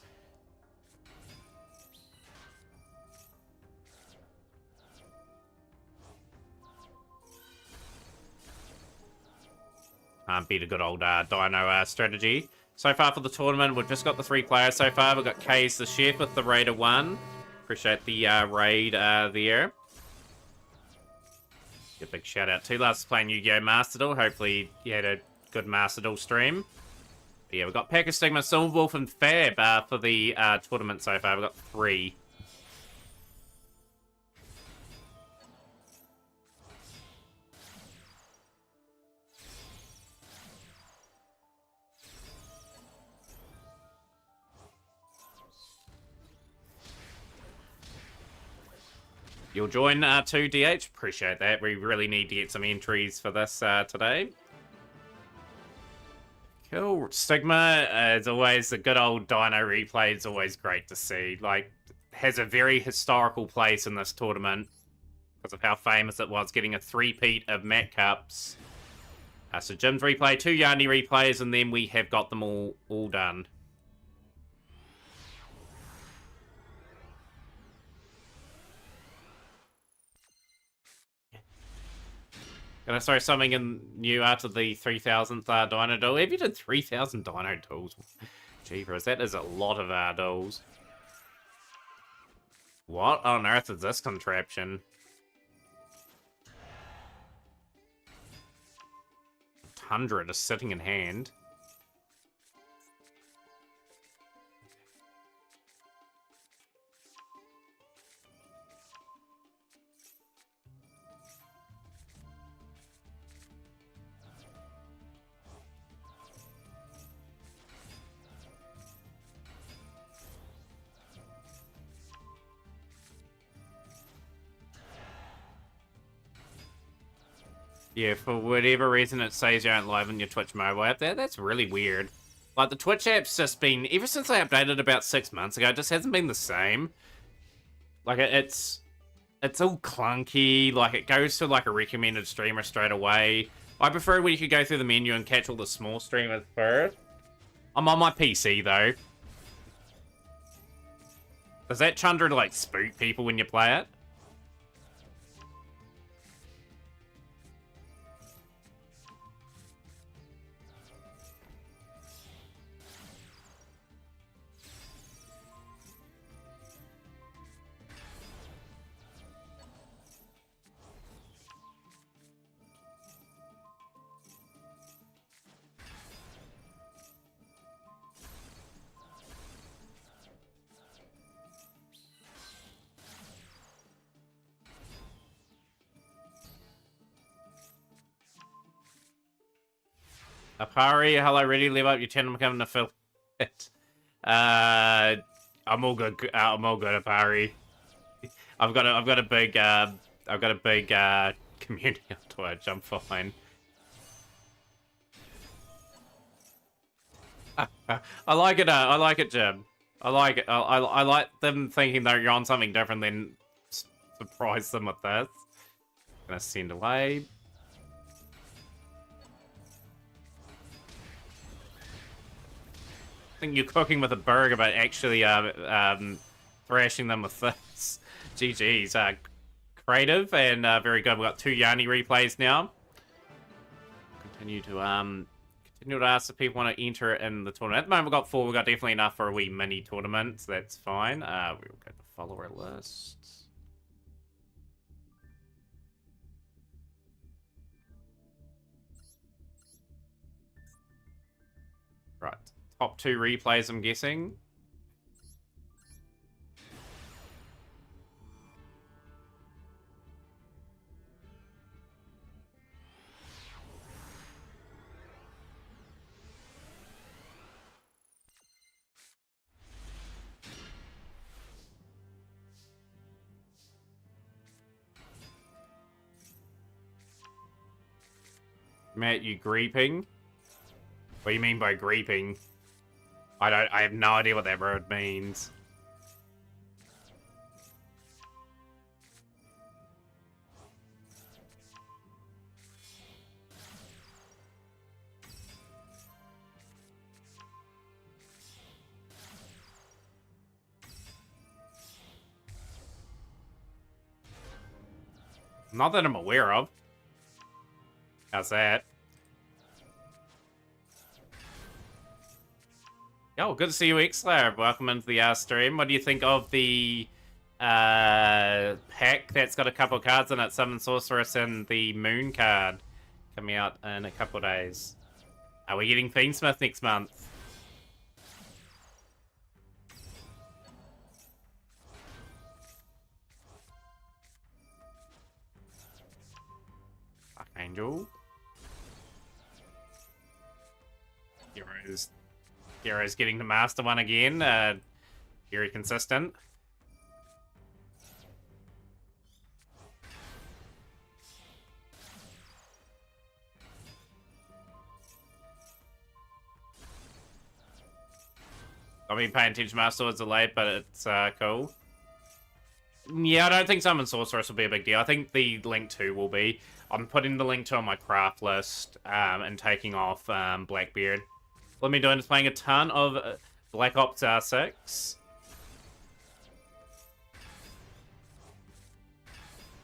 Beat a good old Dino strategy. So far for the tournament, we've just got the 3 players so far. We've got Kaze the Chef with the Raider 1. Appreciate the raid there. Give a big shout out to Lars playing Yu-Gi-Oh! Master Duel. Hopefully you had a good Master Duel stream. But yeah, we've got Packer, Stigma, Silverwolf, and Fab for the tournament so far. We've got 3. You'll join 2DH. Appreciate that. We really need to get some entries for this today. Cool. Stigma, as always, the good old Dino replay is always great to see. Like, has a very historical place in this tournament because of how famous it was, getting a 3-peat of Mat Cups. So Jim's replay, 2 Yanni replays, and then we have got them all done. Gonna throw something in new after the 3000th Dino Duel. Have you did 3000 Dino Duels? Jeepers, that is a lot of duels. What on earth is this contraption? 100 is sitting in hand. Yeah, for whatever reason it says you aren't live on your Twitch mobile app. That's really weird. Like, the Twitch app's just been, ever since I updated about 6 months ago, it just hasn't been the same. Like, it's all clunky. Like, it goes to, like, a recommended streamer straight away. I prefer when you could go through the menu and catch all the small streamers first. I'm on my PC, though. Does that Chandra, like, spook people when you play it? Apari, hello, ready to live up your channel, becoming an affiliate. I'm all good. I'm all good, Apari. I've got a big community on Twitch. I'm fine. I like it. I like it, Jim. I like it. I like them thinking that you're on something different, then surprise them with this. Gonna send away. I think you're cooking with a burger, but actually thrashing them with this. GG's. Creative and very good. We've got 2 Yanni replays now. Continue to ask if people want to enter in the tournament. At the moment, we've got 4. We've got definitely enough for a wee mini tournament, so that's fine. We'll go to follower list. Right. Top 2 replays, I'm guessing. Matt, you greeping? What do you mean by greeping? I have no idea what that word means. Not that I'm aware of. How's that? Oh, good to see you, Xlar. Welcome into the stream. What do you think of the pack that's got a couple cards in it? Summon Sorceress and the Moon card coming out in a couple days. Are we getting Fiendsmith next month? Archangel. Heroes getting the master one again. Very consistent. I've been paying attention to Master Swords of late, but it's cool. Yeah, I don't think Summon Sorceress will be a big deal. I think the Link 2 will be. I'm putting the Link 2 on my craft list and taking off Blackbeard. What I'm doing is playing a ton of Black Ops R6.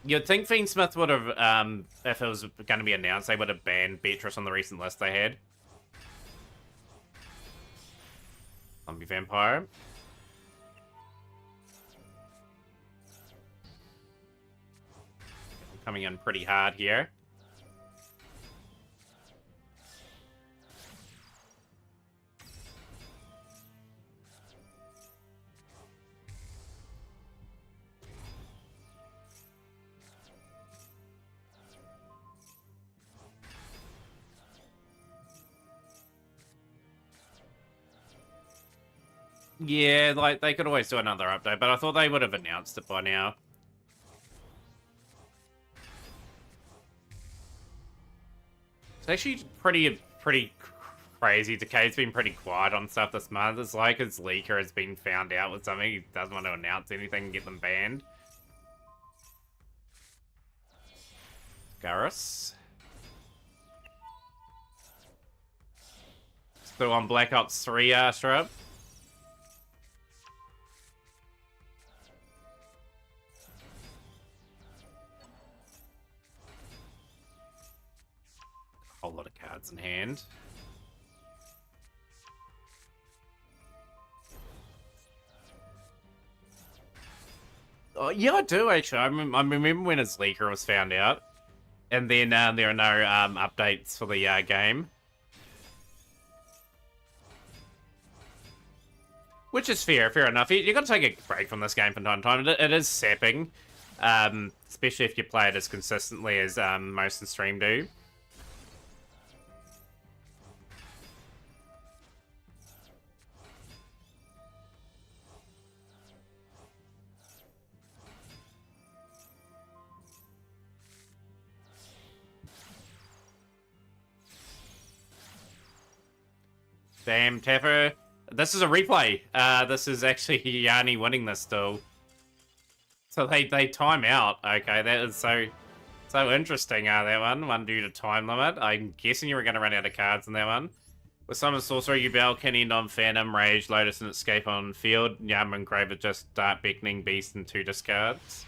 You'd think Fiendsmith would have, if it was going to be announced, they would have banned Beatrice on the recent list they had. Zombie Vampire. Coming in pretty hard here. Yeah, like, they could always do another update, but I thought they would have announced it by now. It's actually pretty crazy. Decay's been pretty quiet on stuff this month. It's like his leaker has been found out with something. He doesn't want to announce anything and get them banned. Garrus. Still on Black Ops 3, Strip. Whole lot of cards in hand. Oh, yeah, I do actually. I remember when his leaker was found out, and then there are no updates for the game, which is fair enough. You got to take a break from this game from time to time. It is sapping, especially if you play it as consistently as most in stream do. Damn, Tapper. This is a replay. This is actually Yanni winning this still. So they time out. Okay, that is so interesting, that one. One due to time limit. I'm guessing you were going to run out of cards in that one. With Summon Sorcerer, Yubel can end on Phantom, Rage, Lotus, and Escape on field. Yam and Graver just start Beckoning Beast and 2 discards.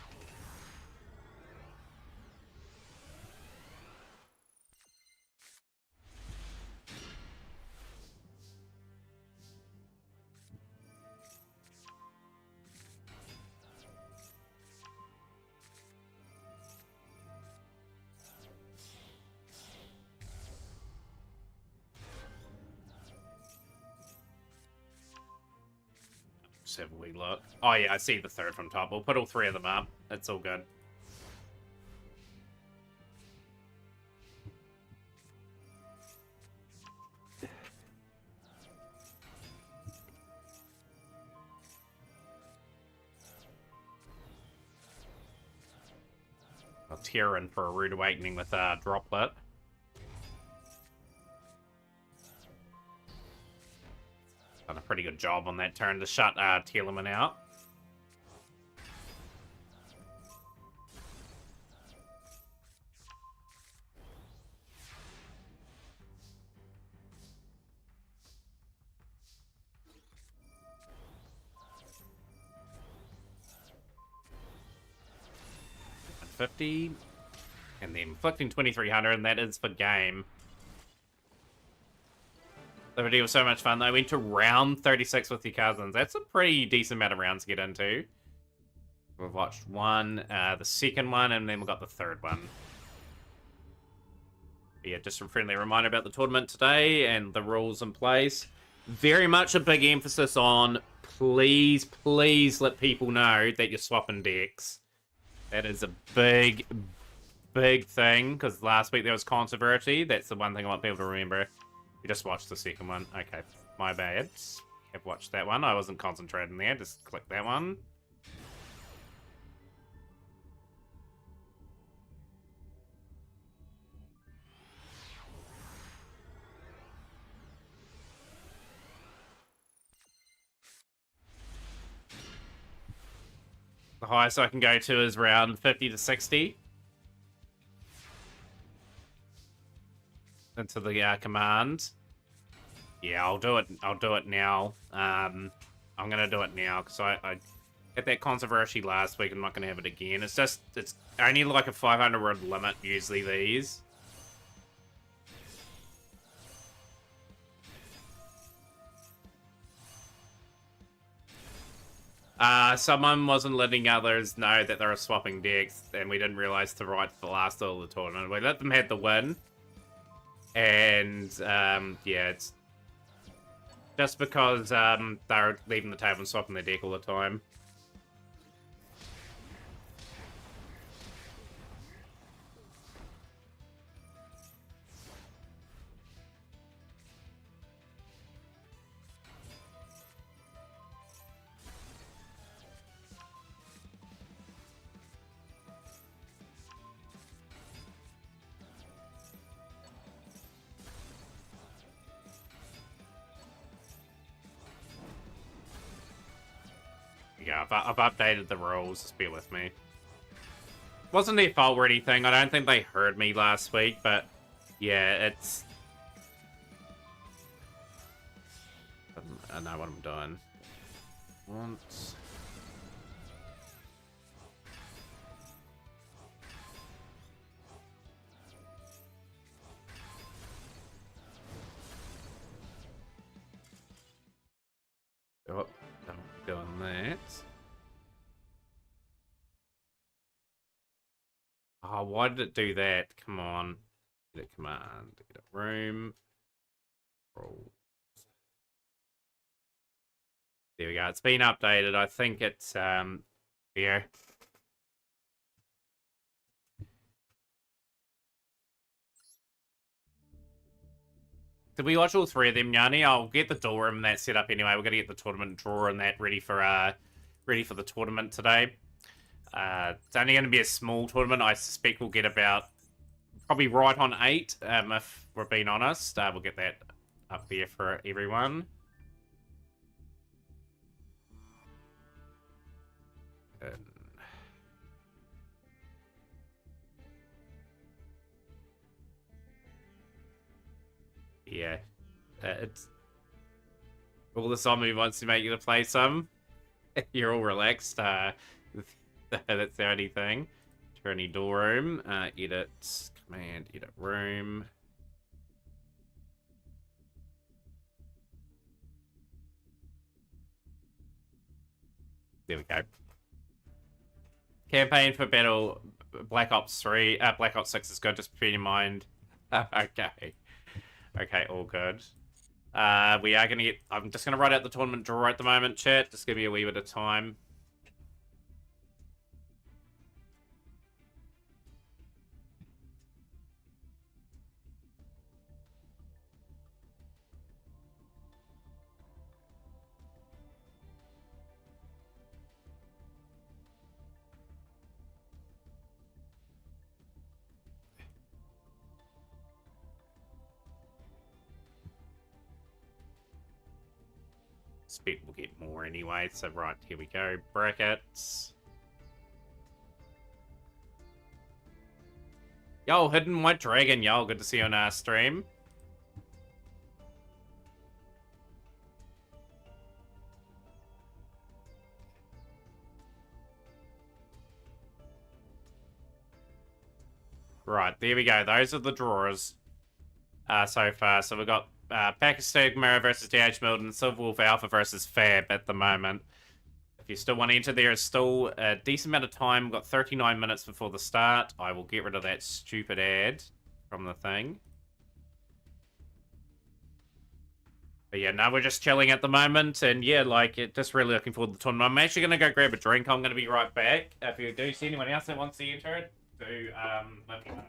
Just have a wee look. Oh yeah, I see the third from top. We'll put all 3 of them up. It's all good. I'll tear in for a Rude Awakening with Droplet. Done a pretty good job on that turn to shut Tearlaman out. $150. And then inflicting 2300, and that is for game. The video was so much fun. I went to round 36 with your cousins. That's a pretty decent amount of rounds to get into. We've watched one, the second one, and then we got the third one. But yeah, just a friendly reminder about the tournament today and the rules in place. Very much a big emphasis on please let people know that you're swapping decks. That is a big thing, because last week there was controversy. That's the one thing I want people to remember. You just watched the second one. Okay, my bad. Have watched that one. I wasn't concentrating there. Just click that one. The highest I can go to is around 50 to 60. Into the command. Yeah, I'll do it now. I'm gonna do it now because I had that controversy last week. I'm not gonna have it again. It's only like a 500 word limit usually these. Someone wasn't letting others know that they were swapping decks, and we didn't realize to write the last of the tournament. We let them have the win. And, yeah, it's just because, they're leaving the table and swapping their deck all the time. Yeah, I've updated the rules. Just bear with me. Wasn't their fault or anything. I don't think they heard me last week, but yeah, it's... I know what I'm doing. Once... Oh, I'm doing that. Oh, why did it do that? Come on. Get a command. Get a room. Roll. There we go. It's been updated. I think it's here. Did we watch all three of them, Yanni? I'll get the door room that set up anyway. We're gonna get the tournament drawer and that ready for the tournament today. It's only gonna be a small tournament. I suspect we'll get about probably right on 8, if we're being honest. We'll get that up there for everyone. Yeah, it's all the zombie wants to make you to play some. You're all relaxed. That's the only thing. Turn door room. Edit command. Edit room. There we go. Campaign for battle. Black Ops 3. Black Ops 6 is good. Just bear in mind. Okay. Okay, all good. We are going to get... I'm just going to write out the tournament draw at the moment, chat. Just give me a wee bit of time. Spec will get more anyway, so right, here we go. Brackets. Yo, Hidden White Dragon, yo, good to see you on our stream. Right, there we go. Those are the drawers so far. So we've got Pack of Stigma versus DH Milton, Silverwolf Alpha versus Fab at the moment. If you still want to enter, there is still a decent amount of time. We've got 39 minutes before the start. I will get rid of that stupid ad from the thing. But yeah, no, we're just chilling at the moment. And yeah, like, just really looking forward to the tournament. I'm actually going to go grab a drink. I'm going to be right back. If you do see anyone else that wants to enter it, do let me know.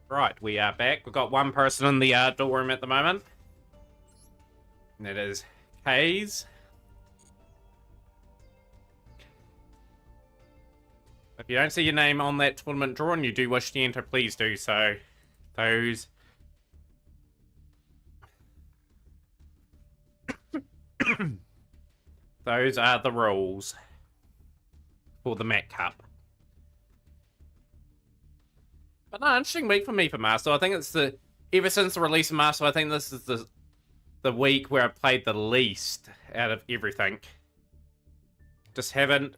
Right, we are back. We've got one person in the door room at the moment. And it is K's. If you don't see your name on that tournament draw and you do wish to enter, please do so. Those those are the rules for the Mac Cup. But no, interesting week for me for Master. I think it's ever since the release of Master, I think this is the week where I've played the least out of everything. Just haven't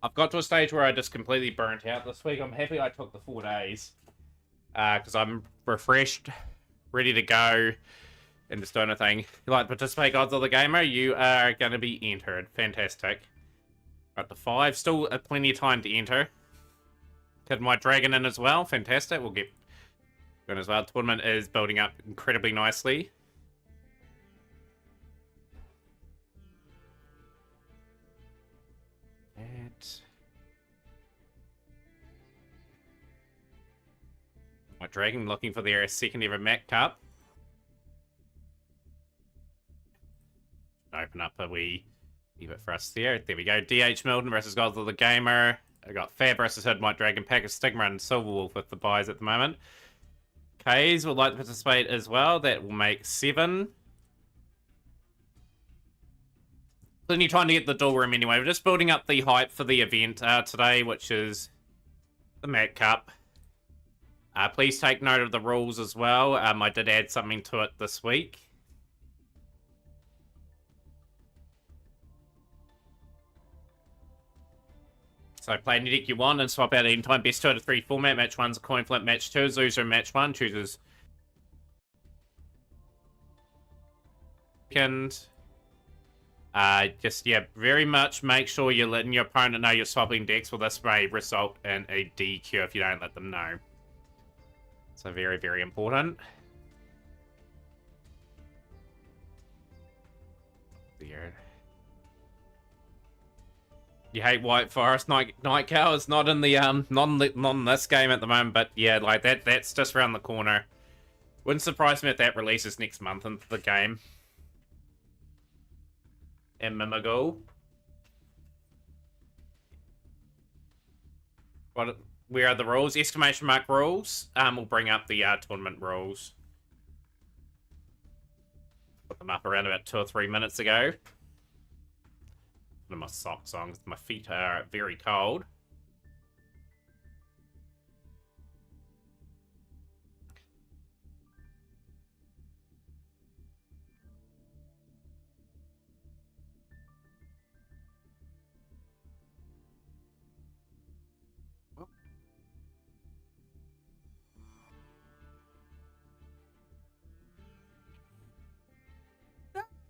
I've got to a stage where I just completely burnt out this week. I'm happy I took the 4 days. Because I'm refreshed, ready to go, and just doing a thing. If you like to participate, Gods of the Gamer, you are going to be entered. Fantastic. Got to 5. Still plenty of time to enter. Hidden White Dragon in as well. Fantastic. We'll get going as well. The tournament is building up incredibly nicely. White Dragon looking for their second ever Mac Cup. Open up a wee bit for us there. There we go. DH Milton versus Gods of the Gamer. I got Fab versus Hidden White Dragon, Pack of Stigma, and Silverwolf with the buys at the moment. K's would like to participate as well. That will make 7. Plenty of time to get the dual room anyway. We're just building up the hype for the event today, which is the Mac Cup. Please take note of the rules as well. I did add something to it this week. So play any deck you want and swap out at any time. Best 2 out of 3 format. Match 1's a coin flip. Match 2 is loser. Match 1 chooses second. Just, yeah, very much make sure you're letting your opponent know you're swapping decks, or this may result in a DQ if you don't let them know. So very, very important. There. You hate White Forest. Night Cow is not in the not in this game at the moment, but yeah, like that's just around the corner. Wouldn't surprise me if that releases next month into the game. And Mimigo. Where are the rules? Exclamation mark rules. We'll bring up the tournament rules. Put them up around about 2 or 3 minutes ago. Put my socks on. My feet are very cold.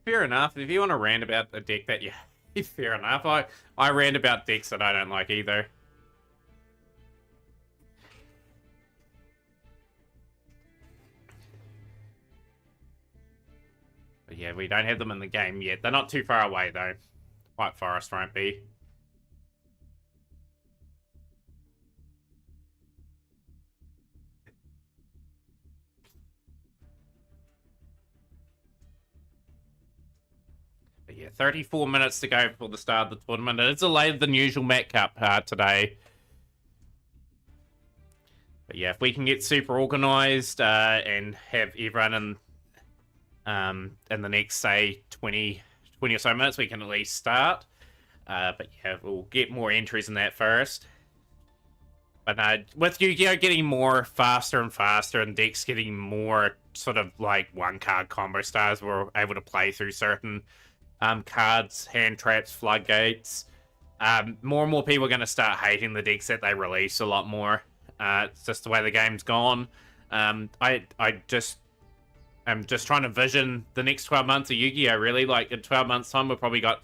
Fair enough. If you want to rant about a deck that fair enough. I rant about decks that I don't like either. But yeah, we don't have them in the game yet. They're not too far away though. White Forest won't be. But yeah, 34 minutes to go before the start of the tournament. It's later than usual Mac Cup today. But yeah, if we can get super organized and have everyone in the next, say, 20 or so minutes, we can at least start. But yeah, we'll get more entries in that first. But with Yu-Gi-Oh! Getting more faster and faster and decks getting more sort of like one-card combo stars, we're able to play through certain cards, hand traps, floodgates. More and more people are going to start hating the decks that they release a lot more. It's just the way the game's gone. I'm just trying to vision the next 12 months of Yu-Gi-Oh! Really, like in 12 months' time, we've probably got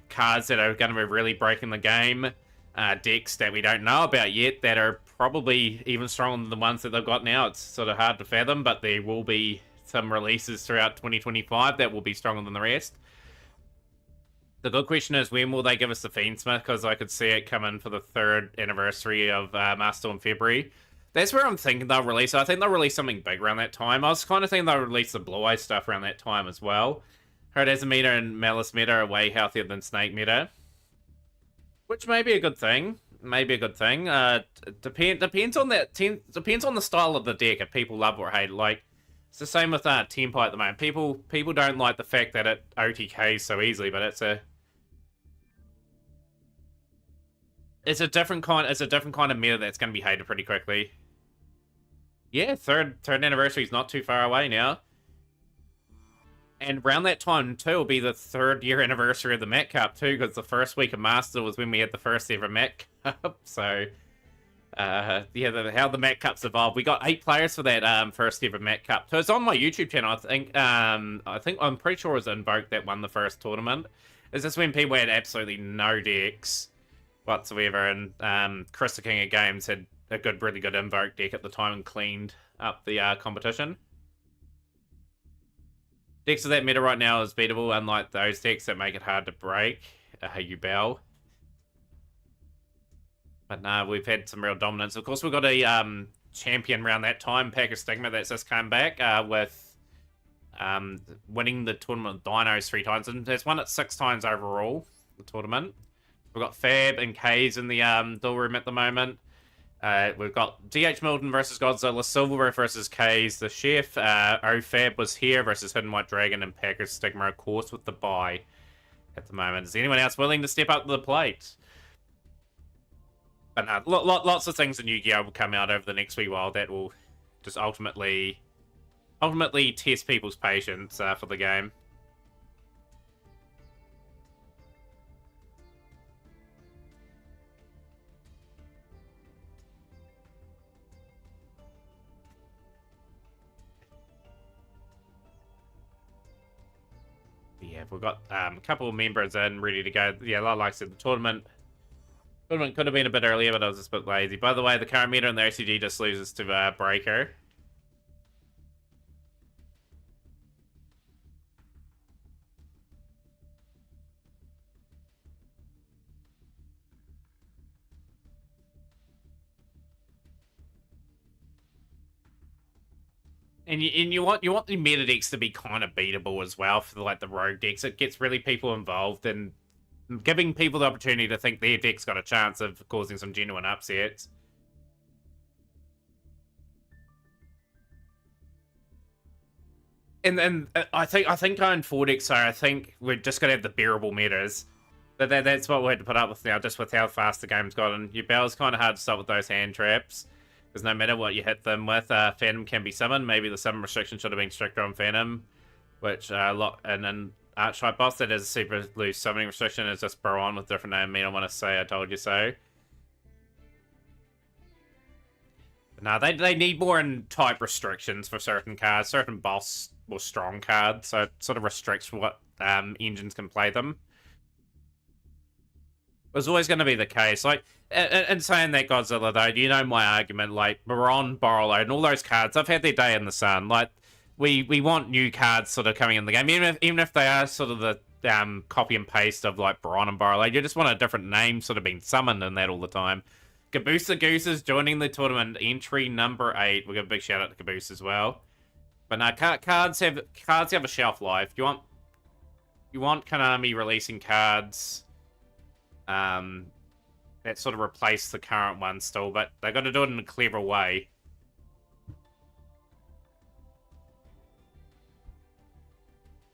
cards that are going to be really breaking the game. Decks that we don't know about yet that are probably even stronger than the ones that they've got now. It's sort of hard to fathom, but there will be some releases throughout 2025 that will be stronger than the rest. The good question is, when will they give us the Fiendsmith? Because I could see it coming for the 3rd anniversary of Master in February. That's where I'm thinking they'll release. I think they'll release something big around that time. I was kind of thinking they'll release the Blue Eye stuff around that time as well. Herdaza meta and Malice meta are way healthier than Snake meta, which may be a good thing. Maybe a good thing. Depends on depends on the style of the deck. If people love or hate it, like it's the same with Tempo at the moment. People don't like the fact that it OTKs so easily, but it's a different kind of meta that's going to be hated pretty quickly. Yeah, third anniversary is not too far away now. And around that time, too, will be the 3rd year anniversary of the Met Cup, too, because the first week of Master was when we had the first ever Met Cup. So, yeah, how the Met Cups evolved. We got 8 players for that first ever Met Cup. So it's on my YouTube channel, I think. I'm pretty sure it was Invoke that won the first tournament. It's just when people had absolutely no decks whatsoever, and Chris the King of Games had a really good Invoke deck at the time and cleaned up the competition. Decks of that meta right now is beatable, unlike those decks that make it hard to break. You bell. But nah, we've had some real dominance. Of course, we've got a champion around that time, Packer Stigma, that's just come back with winning the tournament of Dinos 3 times, and has won it 6 times overall, the tournament. We've got Fab and K's in the duel room at the moment. We've got DH Milton versus Godzilla, Silverware versus K's, the Chef, OFab was here versus Hidden White Dragon, and Packer Stigma, of course, with the bye at the moment. Is anyone else willing to step up to the plate? But lots of things in Yu-Gi-Oh! Will come out over the next wee while that will just ultimately test people's patience for the game. Yeah, we've got a couple of members in, ready to go. Yeah, like I said, the tournament could have been a bit earlier, but I was just a bit lazy. By the way, the current meta in the OCG just loses to Breaker. And you want the meta decks to be kind of beatable as well for like the rogue decks. It gets really people involved and giving people the opportunity to think their deck's got a chance of causing some genuine upsets. And I think going 4 decks, so I think we're just gonna have the bearable metas. That's what we had to put up with now, just with how fast the game's gotten. Your Bell's kind of hard to stop with those hand traps. Because no matter what you hit them with, Phantom can be summoned. Maybe the summon restriction should have been stricter on Phantom. Which, and then Archetype Boss that has a super loose summoning restriction is just Baron with different name. I mean, I want to say I told you so. No, they need more in type restrictions for certain cards. Certain boss or strong cards. So it sort of restricts what engines can play them. Was always going to be the case. Like, and saying that, Godzilla, though, you know my argument, like, Baron, Borrello, and all those cards, I've had their day in the sun. Like, we want new cards sort of coming in the game, even if they are sort of the copy and paste of, like, Baron and Borrello. You just want a different name sort of being summoned in that all the time. Caboose the Goose is joining the tournament, entry number 8. We'll give a big shout out to Caboose as well. But no, cards have a shelf life. You want Konami releasing cards that sort of replace the current one still, but they got to do it in a clever way.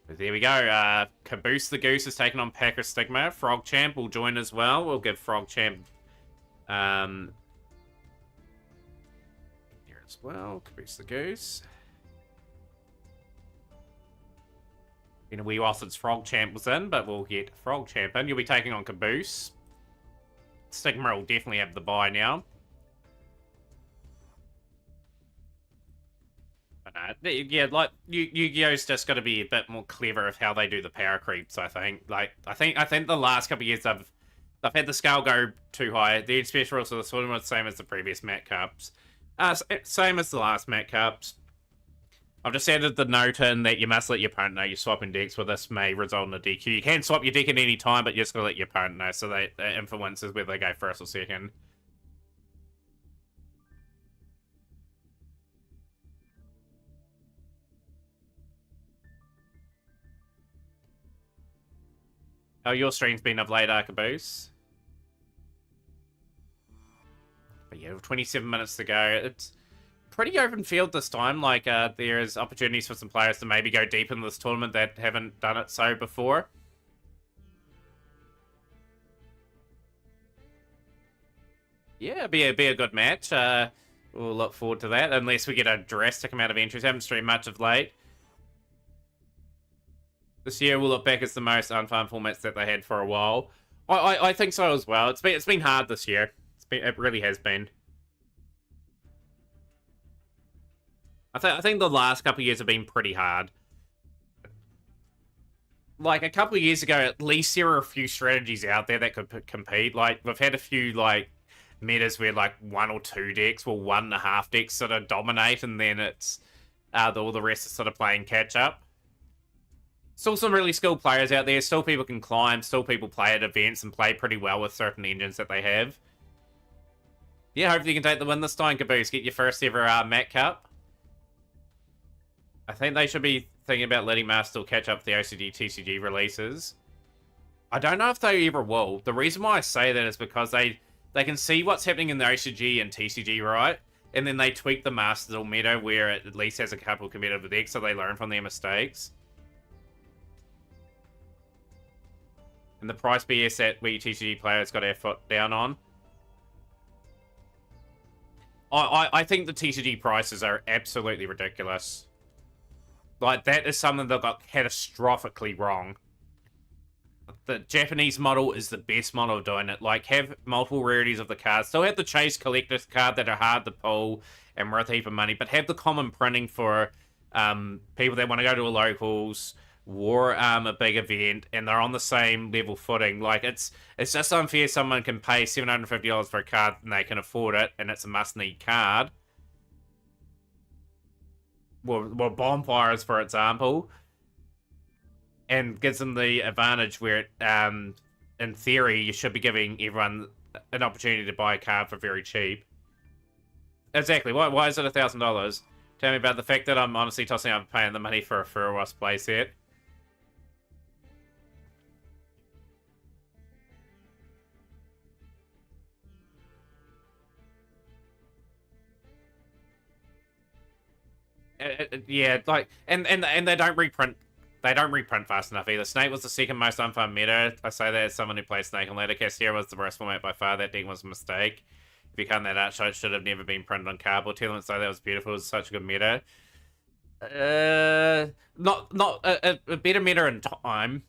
But there we go. Caboose the Goose is taking on Packer Stigma. Frog Champ will join as well. We'll give Frog Champ here as well. Caboose the Goose. In a wee while since Frog Champ was in, but we'll get Frog Champ in. You'll be taking on Caboose. Stigma will definitely have the bye now. But yeah, like Yu-Gi-Oh's just got to be a bit more clever of how they do the power creeps. I think, I think the last couple of years they've had the scale go too high. The special rules of the tournament same as the previous Mat Cups, same as the last Mat Cups. I've just added the note in that you must let your opponent know you're swapping decks, where this may result in a DQ. You can swap your deck at any time, but you just gotta let your opponent know so that influences whether they go first or second. How your stream's been of late, Arcaboose? But yeah, with 27 minutes to go, it's pretty open field this time. Like, there's opportunities for some players to maybe go deep into this tournament that haven't done it so before. Yeah, be a good match. We'll look forward to that, unless we get a drastic amount of entries. Haven't streamed much of late. This year we'll look back as the most unfun formats that they had for a while. I think so as well. It's been hard this year. It really has been. I think the last couple of years have been pretty hard. Like, a couple of years ago, at least there were a few strategies out there that could compete. Like, we've had a few, like, metas where, like, 1 or 2 decks, well, 1.5 decks sort of dominate, and then it's all the rest is sort of playing catch-up. Still some really skilled players out there. Still people can climb. Still people play at events and play pretty well with certain engines that they have. Yeah, hopefully you can take the win this time, Caboose. Get your first ever Mat Cup. I think they should be thinking about letting Master catch up with the OCG TCG releases. I don't know if they ever will. The reason why I say that is because they can see what's happening in the OCG and TCG, right? And then they tweak the Master Duel meta where it at least has a couple of competitive decks so they learn from their mistakes. And the price BS that we TCG players got their foot down on. I think the TCG prices are absolutely ridiculous. Like, that is something that got catastrophically wrong. The Japanese model is the best model of doing it. Like, have multiple rarities of the cards. Still have the Chase Collector's card that are hard to pull and worth a heap of money, but have the common printing for people that want to go to a locals, war a big event, and they're on the same level footing. Like, it's just unfair someone can pay $750 for a card and they can afford it, and it's a must-need card. Well, Bonfires, for example, and gives them the advantage where, in theory, you should be giving everyone an opportunity to buy a card for very cheap. Exactly. Why is it $1,000? Tell me about the fact that I'm honestly tossing up paying the money for a Furwas playset. Yeah, like, and they don't reprint. They don't reprint fast enough either. Snake was the second most unfun meta. I say that as someone who plays Snake on Ladder. Cassia was the worst format by far. That deck was a mistake. If you count that out, it should have never been printed on cardboard. Telements, so that was beautiful. It was such a good meta. Not a better meta in time.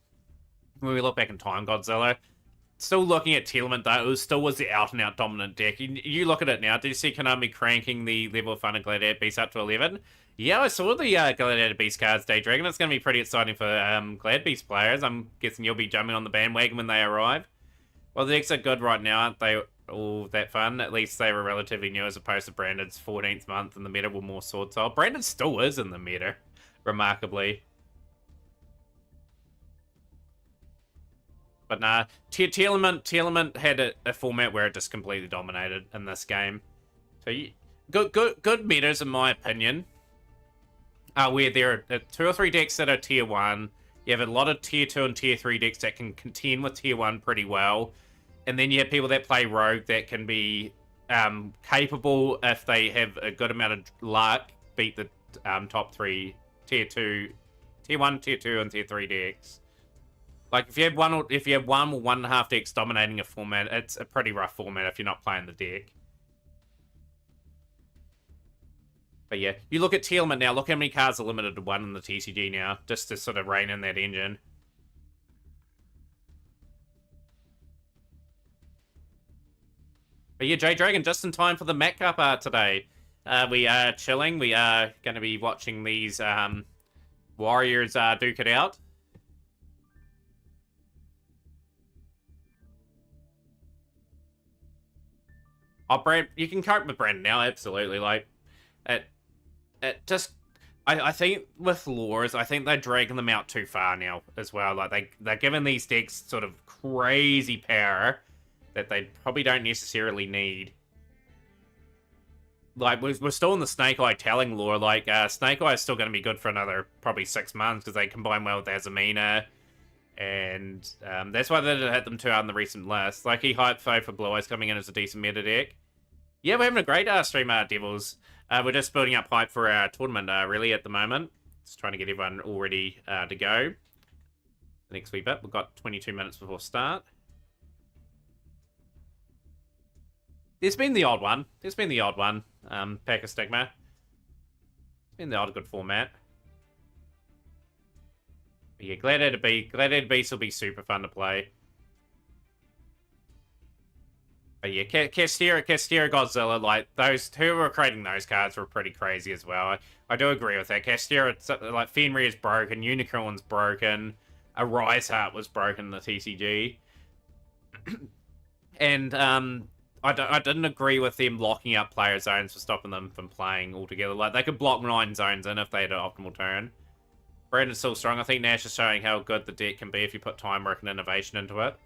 When we look back in time, Godzilla. Still looking at Telement, though, it still was the out-and-out dominant deck. You look at it now. Did you see Konami cranking the level of fun of Gladiator Beast up to 11? Yeah, I saw the Gladiator Beast cards, Day Dragon. It's going to be pretty exciting for Glad Beast players. I'm guessing you'll be jumping on the bandwagon when they arrive. Well, the decks are good right now, aren't they? All that fun. At least they were relatively new as opposed to Branded's 14th month in the meta with more sword style. Branded still is in the meta, remarkably. But nah, Telement had a format where it just completely dominated in this game. So good metas in my opinion. Where there are 2 or 3 decks that are tier 1. You have a lot of tier 2 and tier 3 decks that can contend with tier 1 pretty well. And then you have people that play Rogue that can be capable, if they have a good amount of luck, beat the top 3 tier 1, tier 2, and tier 3 decks. Like, if you have 1 or 1.5 decks dominating a format, it's a pretty rough format if you're not playing the deck. But yeah, you look at Telement now, look how many cards are limited to 1 in the TCG now, just to sort of rein in that engine. But yeah, J Dragon, just in time for the Mat Cup today. We are chilling, we are going to be watching these Warriors duke it out. Oh, you can cope with Brandon now, absolutely. Like, it just, I think with lures, I think they're dragging them out too far now as well. Like, they're giving these decks sort of crazy power that they probably don't necessarily need. Like, we're still in the Snake Eye telling lore. Like, Snake Eye is still going to be good for another probably 6 months because they combine well with Azamina. And that's why they didn't hit them too hard in the recent list. Like, he hyped Foe for Blue Eyes coming in as a decent meta deck. Yeah, we're having a great stream, Devils. We're just building up hype for our tournament, really, at the moment. Just trying to get everyone all ready to go. The next wee bit. We've got 22 minutes before start. There's been the odd one. Pack of Stigma. It's been the odd good format. But yeah, Gladiator Beast will be super fun to play. But yeah, Castera Godzilla, like, those, who were creating those cards were pretty crazy as well. I do agree with that. Castera, like, Fenrir is broken, Unicorn's broken, a Rise Heart was broken in the TCG. And, I didn't agree with them locking up player zones for stopping them from playing altogether. Like, they could block 9 zones in if they had an optimal turn. Brandon's still strong. I think Nash is showing how good the deck can be if you put time, work, and innovation into it.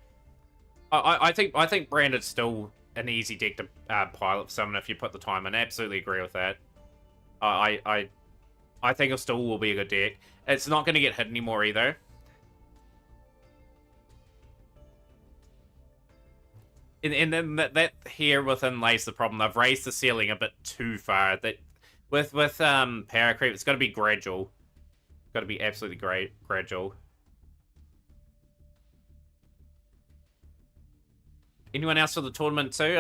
I think Brandon's still an easy deck to pilot for someone if you put the time in. I absolutely agree with that. I think it still will be a good deck. It's not going to get hit anymore either. And then that here within lays the problem. They've raised the ceiling a bit too far. That with power creep, it's got to be gradual. Got to be absolutely gradual. Anyone else for the tournament too?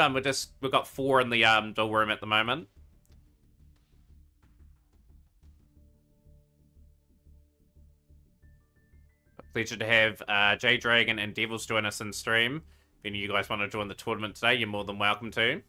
We've got 4 in the duel room at the moment. A pleasure to have J Dragon and Devils join us in stream. If any of you guys want to join the tournament today, you're more than welcome to.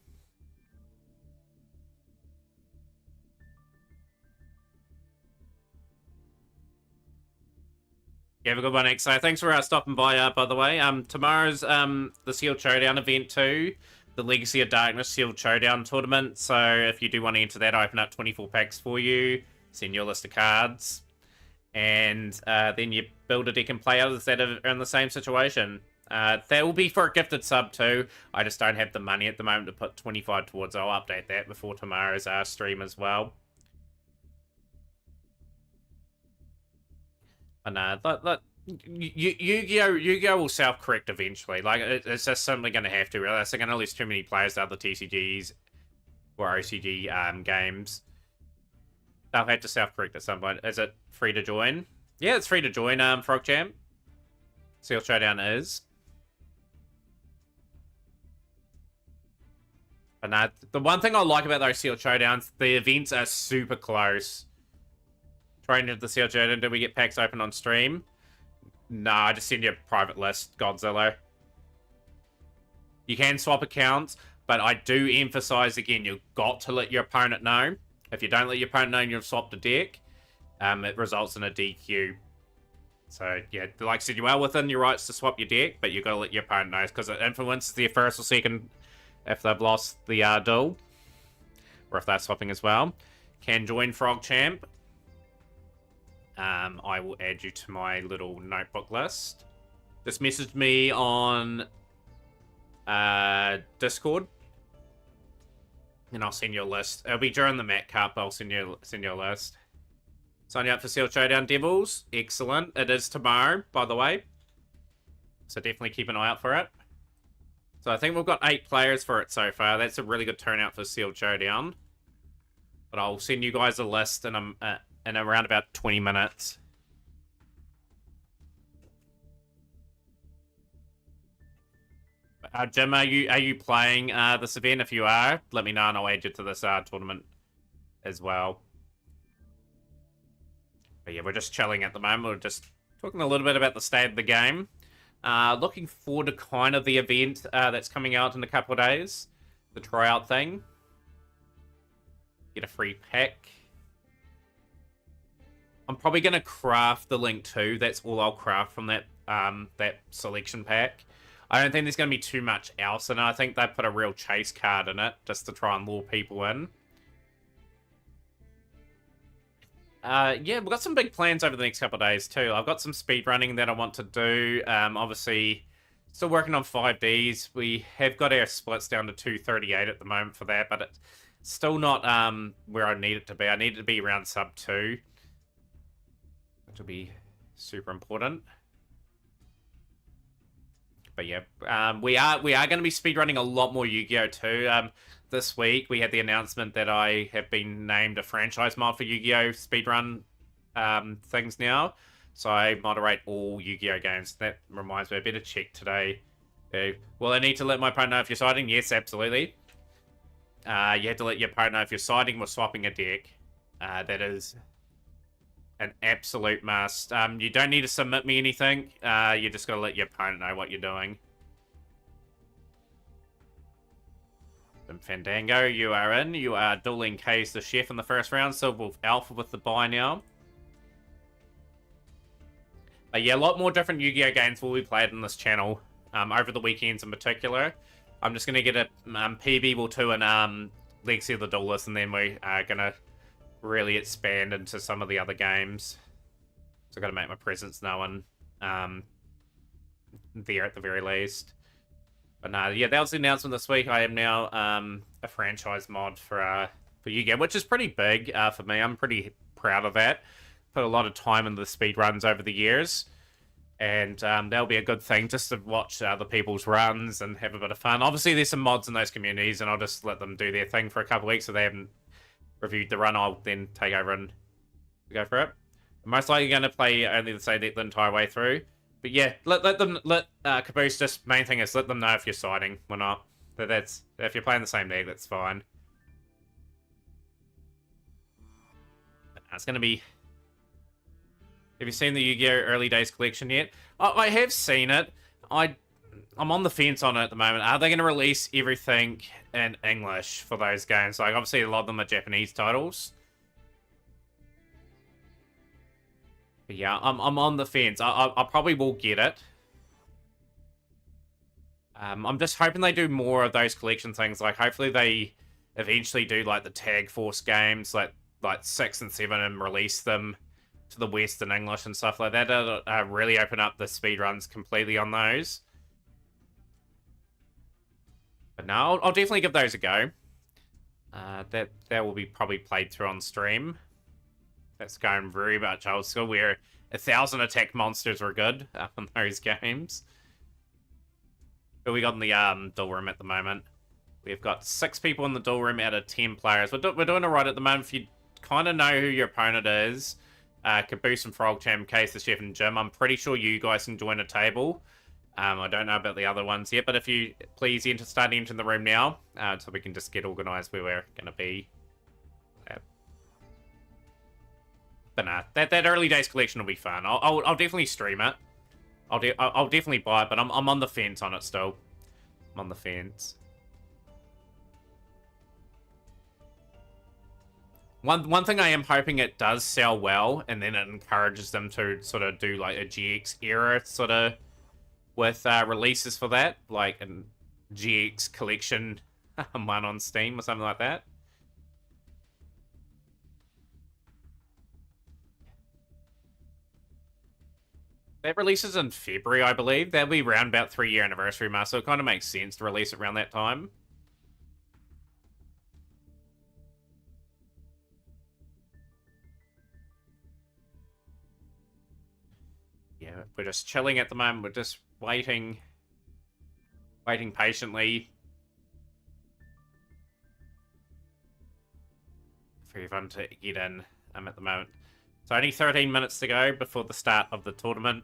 Yeah, have a good one, XO. Thanks for stopping by the way. Tomorrow's the Sealed Showdown event too. The Legacy of Darkness Sealed Showdown tournament. So if you do want to enter that, I open up 24 packs for you. Send you a list of cards. And then you build a deck and play others that are in the same situation. That will be for a gifted sub too. I just don't have the money at the moment to put 25 towards. I'll update that before tomorrow's stream as well. And Yu-Gi-Oh will self-correct eventually. Like, it's just simply going to have to. They're going to lose too many players to other TCGs or OCG games. They'll have to self-correct at some point. Is it free to join? Yeah, it's free to join, FrogChamp. Seal Showdown is. But the one thing I like about those Seal Showdowns, the events are super close. Trying into the Seal Showdown, did we get packs open on stream? No, I just send you a private list, Godzilla. You can swap accounts, but I do emphasize again, you've got to let your opponent know. If you don't let your opponent know you've swapped a deck, it results in a DQ. So, yeah, like I said, you are within your rights to swap your deck, but you've got to let your opponent know, because it influences their first or second if they've lost the duel, or if they're swapping as well. Can join FrogChamp. I will add you to my little notebook list. Just message me on Discord, and I'll send you a list. It'll be during the Mat Cup. I'll send you a list. Sign you up for Sealed Showdown, Devils. Excellent. It is tomorrow, by the way. So definitely keep an eye out for it. So I think we've got 8 players for it so far. That's a really good turnout for Sealed Showdown. But I'll send you guys a list in around about 20 minutes. Jim, are you playing this event? If you are, let me know and I'll add you to this tournament as well. But yeah, we're just chilling at the moment. We're just talking a little bit about the state of the game. Looking forward to kind of the event that's coming out in a couple of days. The tryout thing. Get a free pack. I'm probably going to craft the Link 2. That's all I'll craft from that that selection pack. I don't think there's going to be too much else in it. I think they put a real chase card in it just to try and lure people in. Yeah, we've got some big plans over the next couple of days too. I've got some speed running that I want to do. Obviously, still working on 5Ds. We have got our splits down to 238 at the moment for that, but it's still not where I need it to be. I need it to be around sub 2. Which will be super important. But yeah, we are going to be speedrunning a lot more Yu-Gi-Oh! Too. This week we had the announcement that I have been named a franchise mod for Yu-Gi-Oh! Speedrun things now. So I moderate all Yu-Gi-Oh! Games. That reminds me, I better check today. Well, I need to let my opponent know if you're siding. Yes, absolutely. You had to let your opponent know if you're siding or swapping a deck. That is an absolute must. You don't need to submit me anything. You just gotta let your opponent know what you're doing. And Fandango, you are in. You are dueling K's the Chef in the first round. Silver Alpha with the bye now. But yeah, a lot more different Yu-Gi-Oh! Games will be played in this channel. Over the weekends in particular. I'm just gonna get a PB Will 2 and Legacy of the Duelist, and then we are gonna really expand into some of the other games. So I've got to make my presence known there at the very least. But no, yeah, that was the announcement this week. I am now a franchise mod for Yu-Gi-Oh!, which is pretty big for me. I'm pretty proud of that. Put a lot of time into the speed runs over the years. And that'll be a good thing just to watch other people's runs and have a bit of fun. Obviously, there's some mods in those communities, and I'll just let them do their thing for a couple of weeks. So they haven't reviewed the run, I'll then take over and go for it. I'm most likely going to play only the same deck the entire way through. But yeah, let Caboose, just main thing is let them know if you're siding or not. That's if you're playing the same deck, that's fine. It's going to be... Have you seen the Yu-Gi-Oh! Early Days collection yet? I have seen it. I'm on the fence on it at the moment. Are they going to release everything in English for those games? Like, obviously, a lot of them are Japanese titles. But yeah, I'm on the fence. I probably will get it. I'm just hoping they do more of those collection things. Like, hopefully they eventually do, like, the Tag Force games, like 6 and 7, and release them to the West in English and stuff like that. That'll really open up the speedruns completely on those. But no, I'll definitely give those a go. That will be probably played through on stream. That's going very much old school, where 1,000 attack monsters were good in those games. But we got in the duel room at the moment. We've got 6 people in the duel room out of 10 players. We're doing alright at the moment. If you kind of know who your opponent is, Caboose and Frogchamp, Case the Chef, and Jim, I'm pretty sure you guys can join a table. I don't know about the other ones yet, but if you please start entering the room now, so we can just get organised where we're going to be. But nah, that early days collection will be fun. I'll definitely stream it. I'll definitely buy it, but I'm on the fence on it still. I'm on the fence. One thing I am hoping it does sell well, and then it encourages them to sort of do like a GX era sort of with releases for that, like a GX collection one on Steam or something like that. That releases in February, I believe. That'll be around about 3-year anniversary mark, so it kind of makes sense to release it around that time. Yeah, we're just chilling at the moment. We're just waiting patiently for everyone to get in at the moment. So only 13 minutes to go before the start of the tournament.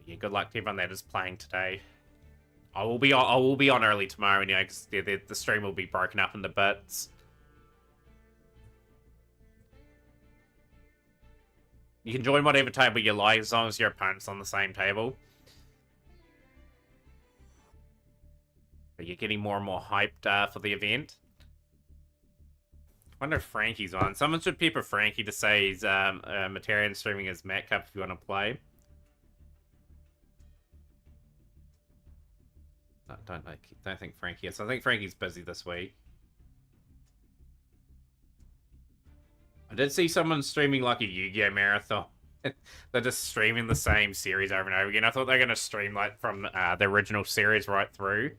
Yeah, good luck to everyone that is playing today. I will be on early tomorrow anyway, because the stream will be broken up into bits. You can join whatever table you like, as long as your opponent's on the same table. But you're getting more and more hyped for the event. I wonder if Frankie's on. Someone should pepper Frankie to say he's Materian streaming his Mac Cup if you want to play. Don't think Frankie is. I think Frankie's busy this week. I did see someone streaming like a Yu-Gi-Oh! Marathon. They're just streaming the same series over and over again. I thought they were going to stream like from the original series right through.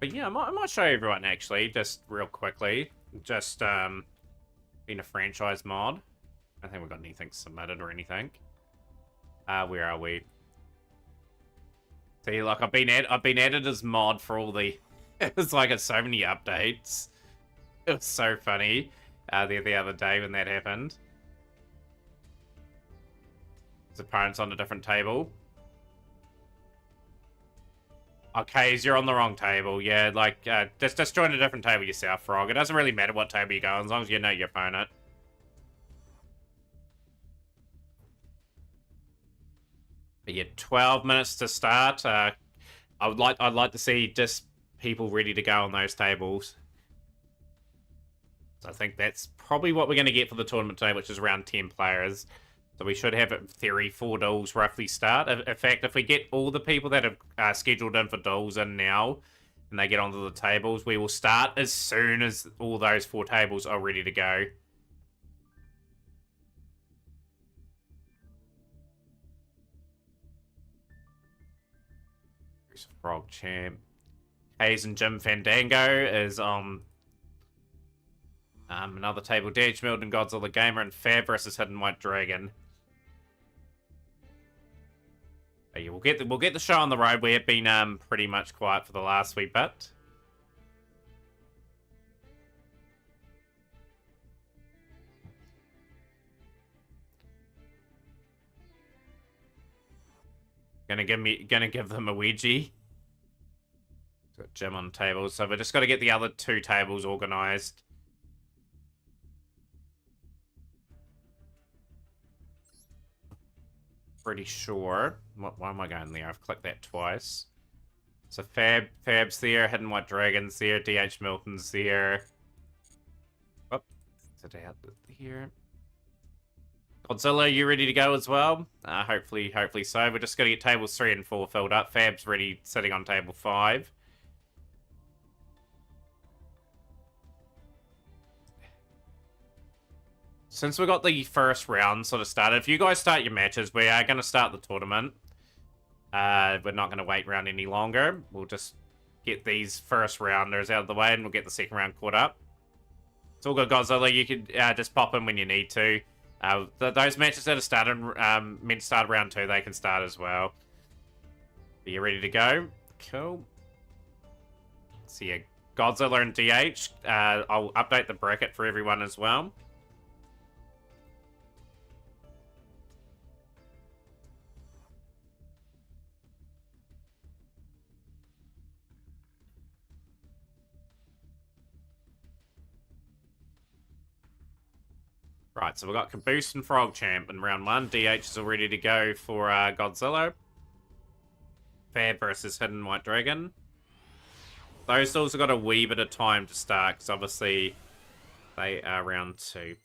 But yeah, I might show everyone actually, just real quickly. just been a franchise mod. I don't think we've got anything submitted or anything. Where are we? See, like I've been added as mod for all the. It was like so many updates. It was so funny. The other day when that happened. His opponent's on a different table. Okay, you're on the wrong table. Yeah, like, just join a different table yourself, Frog. It doesn't really matter what table you go on, as long as you know your opponent. But yeah, 12 minutes to start. I'd like to see just people ready to go on those tables. So I think that's probably what we're going to get for the tournament today, which is around 10 players. So we should have, in theory, 4 duels roughly start. In fact, if we get all the people that have scheduled in for duels in now, and they get onto the tables, we will start as soon as all those 4 tables are ready to go. There's Frog Champ. Hayes and Jim Fandango is on another table. DH Milton, Godzilla Gamer, and Fab versus Hidden White Dragon. But yeah, we'll get the show on the road. We have been pretty much quiet for the last wee bit. Gonna give them a wedgie. Got Jim on tables, so we've just got to get the other 2 tables organised. Pretty sure. Why am I going there? I've clicked that twice. So Fab's there, Hidden White Dragon's there, DH Milton's there. Oh, is it out here? Godzilla, you ready to go as well? Hopefully so. We're just gonna get tables 3 and 4 filled up. Fab's ready, sitting on table 5. Since we got the first round sort of started, if you guys start your matches, we are going to start the tournament. We're not going to wait around any longer. We'll just get these first rounders out of the way and we'll get the second round caught up. It's all good, Godzilla. You can just pop in when you need to. Those matches that are started, meant to start round 2, they can start as well. Are you ready to go? Cool. So yeah, Godzilla and DH. I'll update the bracket for everyone as well. Right, so we've got Caboose and Frog Champ in round 1. DH is all ready to go for Godzilla. Fab versus Hidden White Dragon. Those duels have got a wee bit of time to start, because obviously they are round 2. Here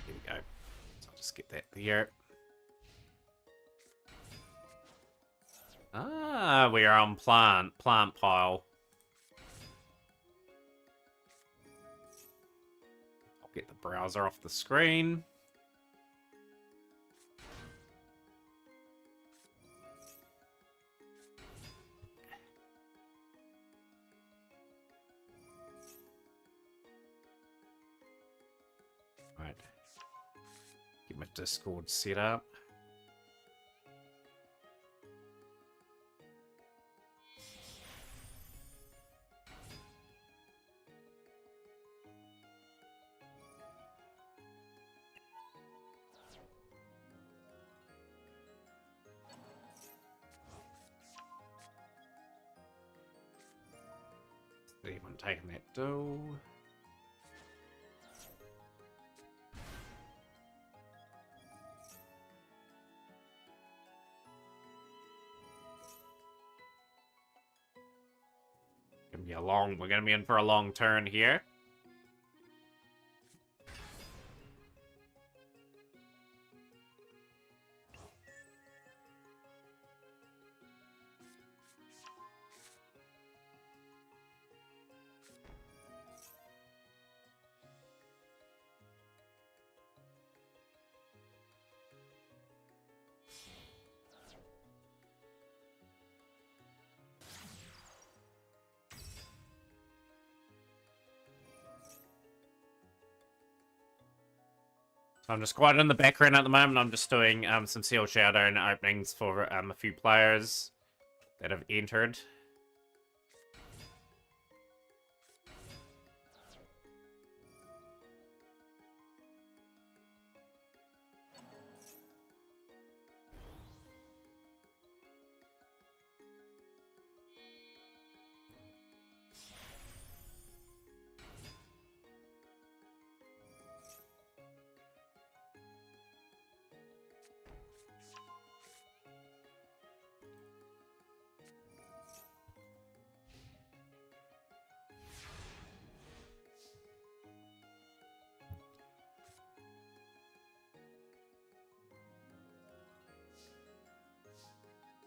we go. So I'll just get that there. We are on plant pile. Get the browser off the screen. Right. Get my Discord set up. Anyone taking that dough? We're gonna be in for a long turn here. I'm just quiet in the background at the moment. I'm just doing some Sealed Showdown openings for a few players that have entered.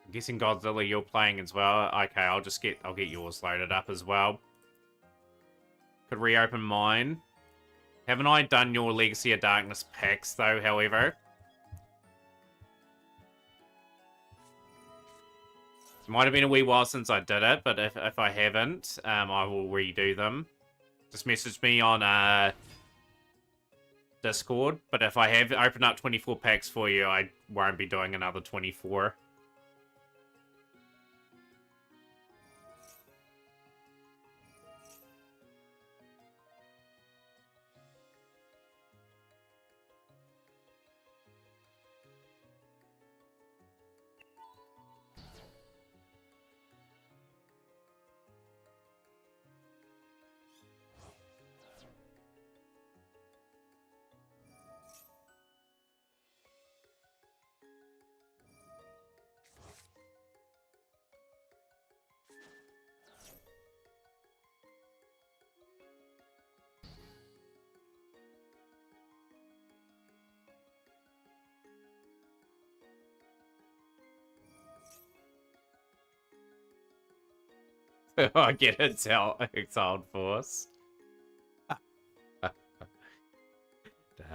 I'm guessing Godzilla you're playing as well. Okay, I'll get yours loaded up as well. Could reopen mine. Haven't I done your Legacy of Darkness packs though, however? It might have been a wee while since I did it, but if I haven't, I will redo them. Just message me on Discord, but if I have opened up 24 packs for you, I won't be doing another 24. I get it, Exiled Force.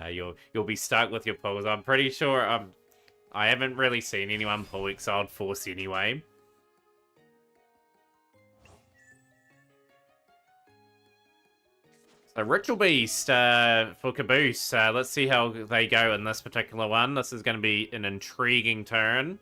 You'll be stuck with your pulls. I'm pretty sure I haven't really seen anyone pull Exiled Force anyway. So Ritual Beast for Caboose. Let's see how they go in this particular one. This is going to be an intriguing turn.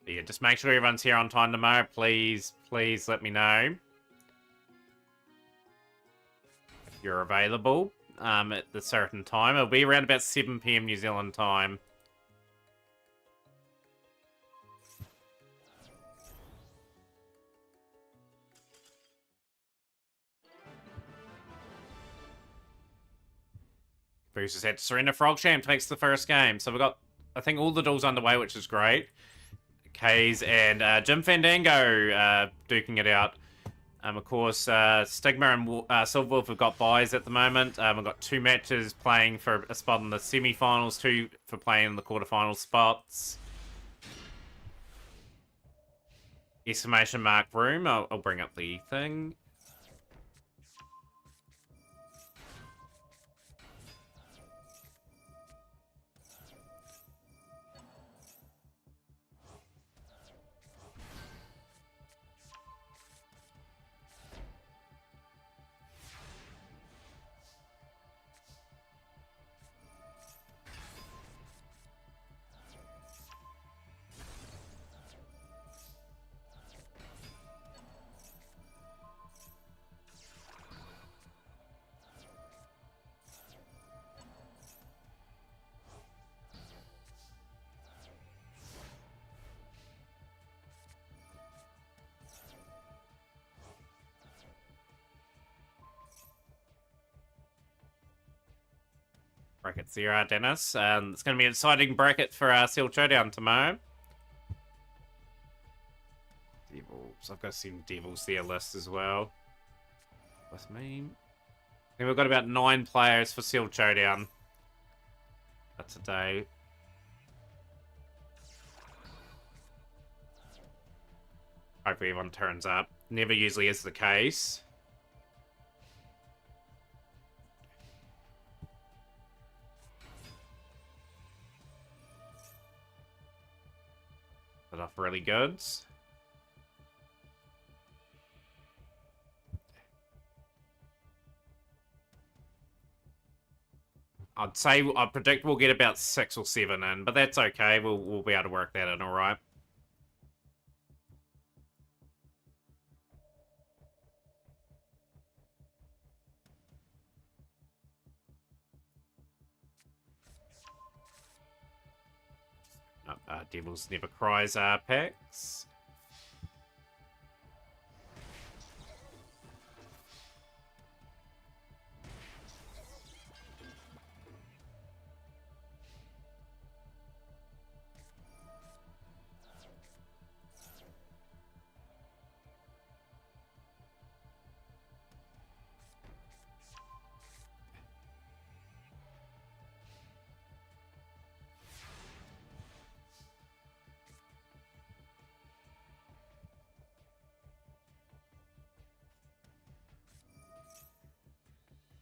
But yeah, just make sure everyone's here on time tomorrow. Please let me know if you're available at the certain time. It'll be around about 7 PM New Zealand time. Bruce has had to surrender. Frogshamp takes the first game. So we've got, I think, all the duels underway, which is great. Kays and Jim Fandango duking it out. Of course, Stigma and Silverwolf have got buys at the moment. We've got 2 matches playing for a spot in the semi-finals, 2 for playing in the quarterfinal spots. Exclamation mark room. I'll bring up the thing. Bracket 0, Dennis. It's going to be an exciting bracket for Sealed Showdown tomorrow. Devils. I've got to see Devils there list as well. With me. I think we've got about 9 players for Sealed Showdown today. Hopefully everyone turns up. Never usually is the case. Put off really good. I'd predict we'll get about 6 or 7 in, but that's okay. We'll be able to work that in, all right. Devils Never Cries packs.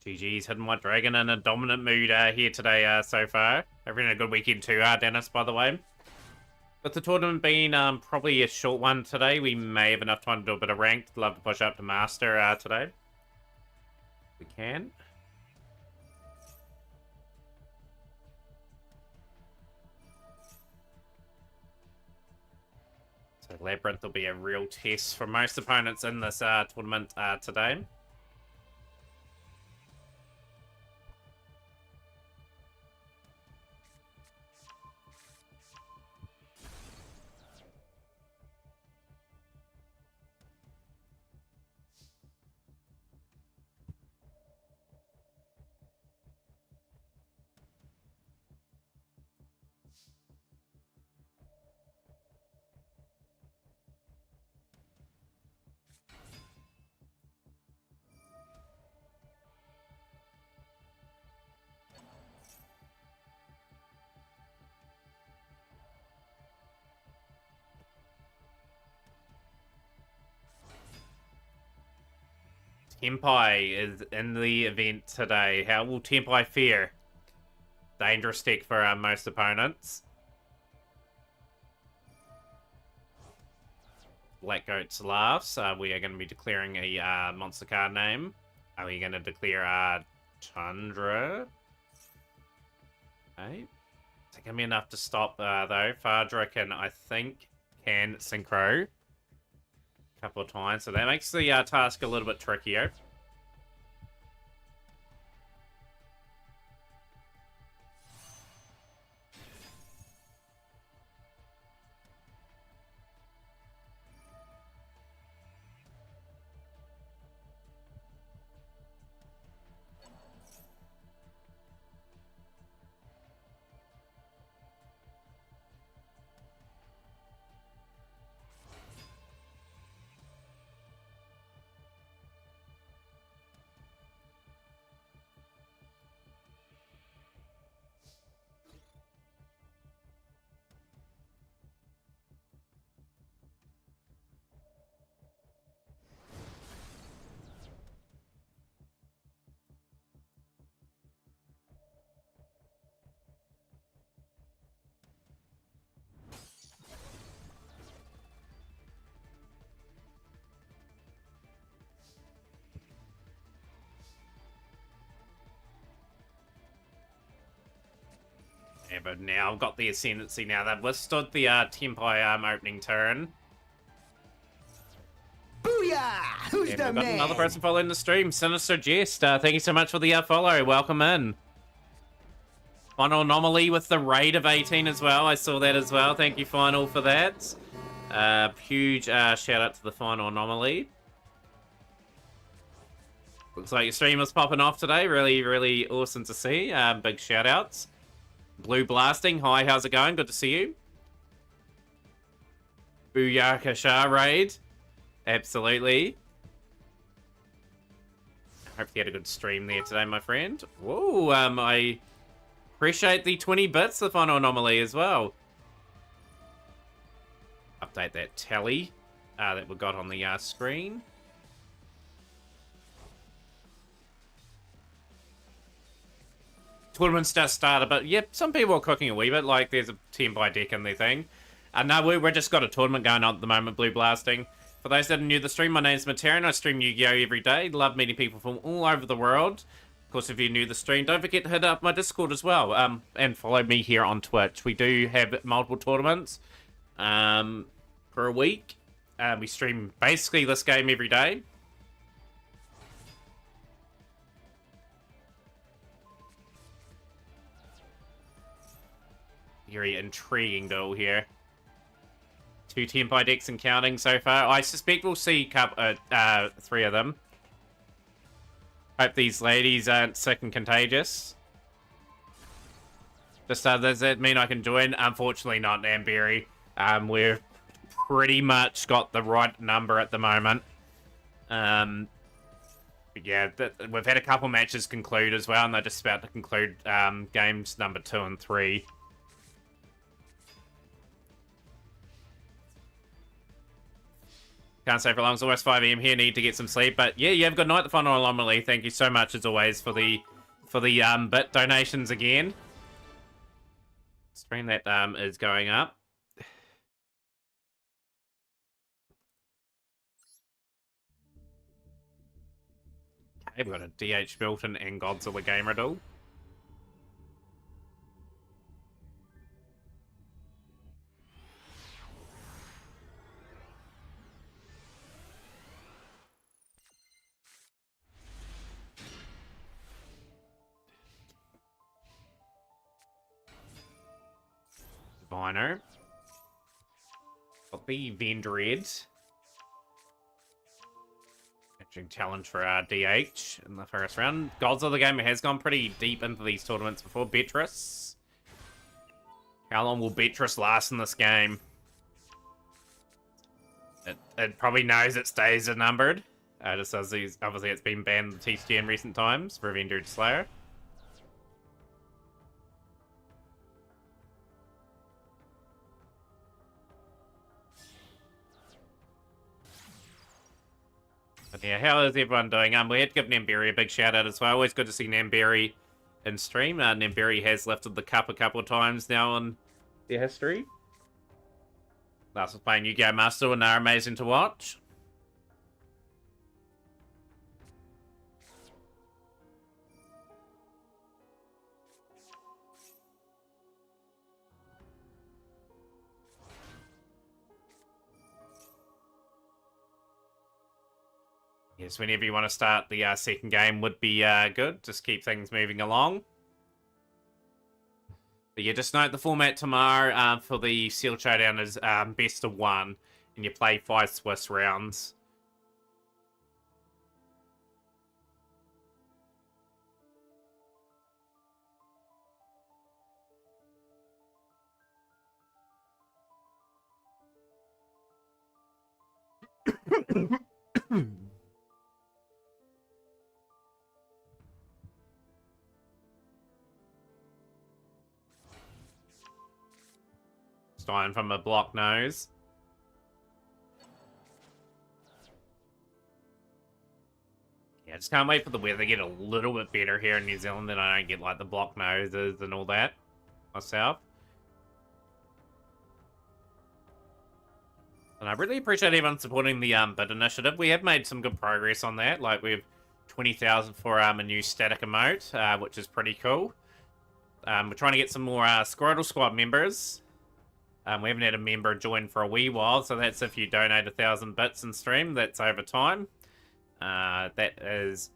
GG's Hidden White Dragon in a dominant mood here today so far. Having a good weekend too, Dennis, by the way. With the tournament being probably a short one today, we may have enough time to do a bit of ranked. Love to push up to Master today. We can. So Labyrinth will be a real test for most opponents in this tournament today. Tempai is in the event today. How will Tempai fare? Dangerous deck for most opponents. Black Goats laughs. We are going to be declaring a monster card name. Are we going to declare Tundra? Okay. Is it going to be enough to stop though? Fardra can, I think, can synchro couple of times, so that makes the task a little bit trickier. Yeah, but now I've got the Ascendancy now. They've withstood the Tempai opening turn. Booyah! Who's And the we've got man? another person following the stream, Sinister Jest. Thank you so much for the follow. Welcome in. Final Anomaly with the raid of 18 as well. I saw that as well. Thank you, Final, for that. Huge shout out to the Final Anomaly. Looks like your stream was popping off today. Really, really awesome to see. Big shout outs. Blue Blasting, hi, how's it going? Good to see you. Booyaka Shah raid. Absolutely. Hope you had a good stream there today, my friend. Whoa, I appreciate the 20 bits, the Final Anomaly as well. Update that tally. that we got on the screen. Tournaments just started, but yep, some people are cooking a wee bit, like there's a 10 by deck in their thing. No, we're just got a tournament going on at the moment, Blue Blasting. For those that are new to the stream, my name's Materan. I stream Yu-Gi-Oh! Every day. Love meeting people from all over the world. Of course, if you're new to the stream, don't forget to hit up my Discord as well. And follow me here on Twitch. We do have multiple tournaments per week. We stream basically this game every day. Very intriguing duel here. 2 10 by decks and counting so far. I suspect we'll see 3 of them. Hope these ladies aren't sick and contagious. Just does that mean I can join? Unfortunately not, Namberry. We've pretty much got the right number at the moment. But yeah, we've had a couple matches conclude as well, and they're just about to conclude games number 2 and 3. Can't stay for long. It's almost 5 AM here. Need to get some sleep. But yeah, you have a good night, the Final Anomaly. Thank you so much, as always, for the bit donations again. Stream that is going up. Okay, we've got a DH Milton and Godzilla Gamer duel. Diviner. Got the Vendread. Catching challenge for our DH in the first round. Godzilla Gamer has gone pretty deep into these tournaments before. Beatrice. How long will Beatrice last in this game? It probably knows its days are numbered. Just as obviously it's been banned in the TCG in recent times for Vendread Slayer. But yeah, how is everyone doing? We had to give Namberry a big shout out as well. Always good to see Namberry in stream. Namberry has lifted the cup a couple of times now in their history. Last was playing Yu-Gi-Oh! Master, and they're amazing to watch. Yes, whenever you want to start the second game would be good. Just keep things moving along. But yeah, just note the format tomorrow for the Sealed Showdown is best of 1. And you play 5 Swiss rounds. Dying from a block nose. Yeah, just can't wait for the weather to get a little bit better here in New Zealand, and I don't get like the block noses and all that myself. And I really appreciate everyone supporting the bid initiative. We have made some good progress on that. Like we have 20,000 for a new static emote, which is pretty cool. We're trying to get some more Squirtle Squad members. We haven't had a member join for a wee while, so that's if you donate 1,000 bits in stream. That's over time. That is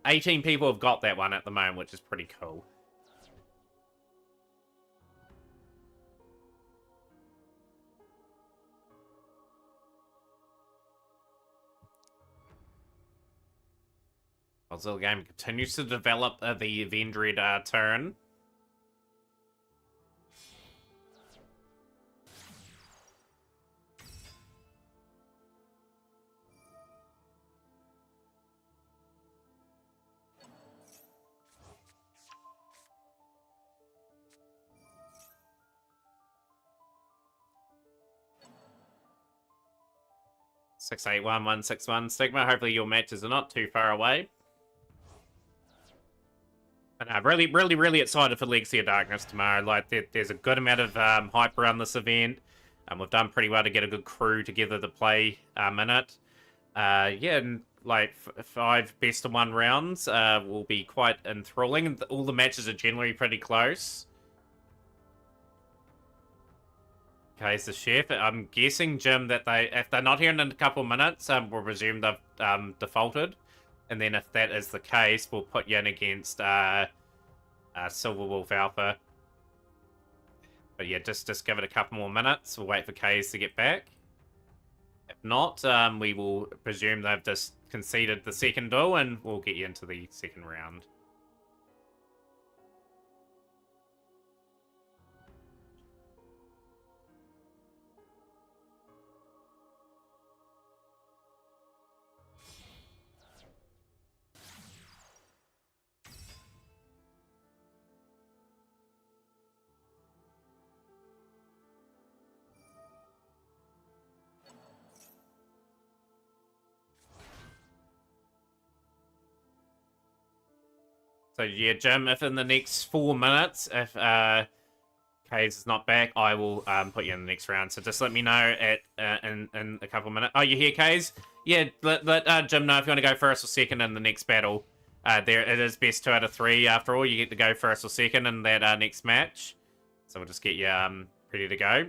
18 people have got that one at the moment, which is pretty cool. Godzilla game continues to develop the Vendread turn. 681, 161. Stigma, hopefully your matches are not too far away. And I'm really excited for Legacy of Darkness tomorrow. Like, there's a good amount of hype around this event. We've done pretty well to get a good crew together to play in it. Yeah, and like 5 best-of-1 rounds will be quite enthralling. All the matches are generally pretty close. Okay, it's the chef. I'm guessing, Jim, that if they're not here in a couple of minutes, we'll resume they've defaulted. And then if that is the case, we'll put you in against Silver Wolf Alpha. But yeah, just give it a couple more minutes. We'll wait for Kays to get back. If not, we will presume they've just conceded the second duel, and we'll get you into the second round. So yeah, Jim, if in the next 4 minutes, if Kays is not back, I will put you in the next round. So just let me know at in a couple of minutes. Oh, you here, Kays? Yeah, let Jim know if you want to go first or second in the next battle. There it is best 2 out of 3. After all, you get to go first or second in that next match. So we'll just get you ready to go.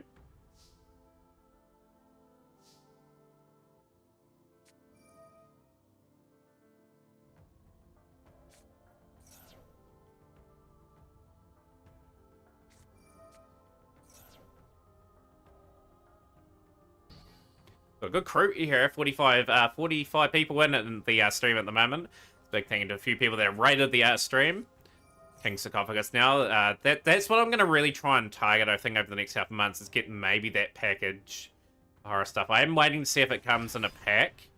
Got a good crew here, 45 people in the stream at the moment. Big thank you to a few people that rated the stream. King Sarcophagus now. That's what I'm going to really try and target, I think, over the next couple of months, is getting maybe that package horror stuff. I am waiting to see if it comes in a pack,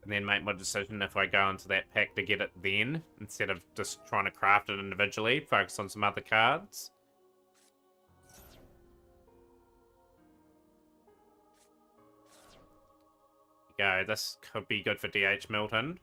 and then make my decision if I go into that pack to get it then, instead of just trying to craft it individually, focus on some other cards. Go. This could be good for DH Milton.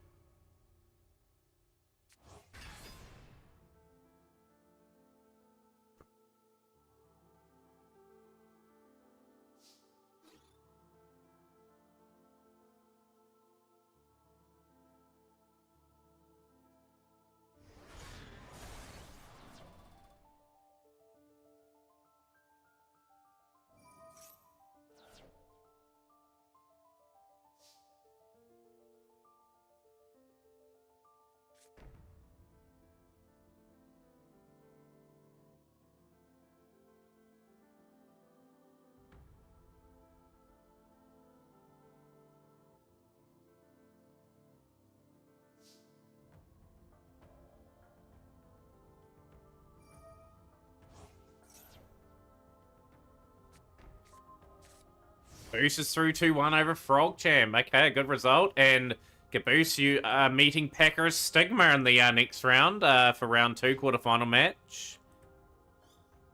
Caboose is through 2-1 over Frog Champ. Okay, good result. And Caboose, you are meeting Packers Stigma in the next round for round 2 quarterfinal match.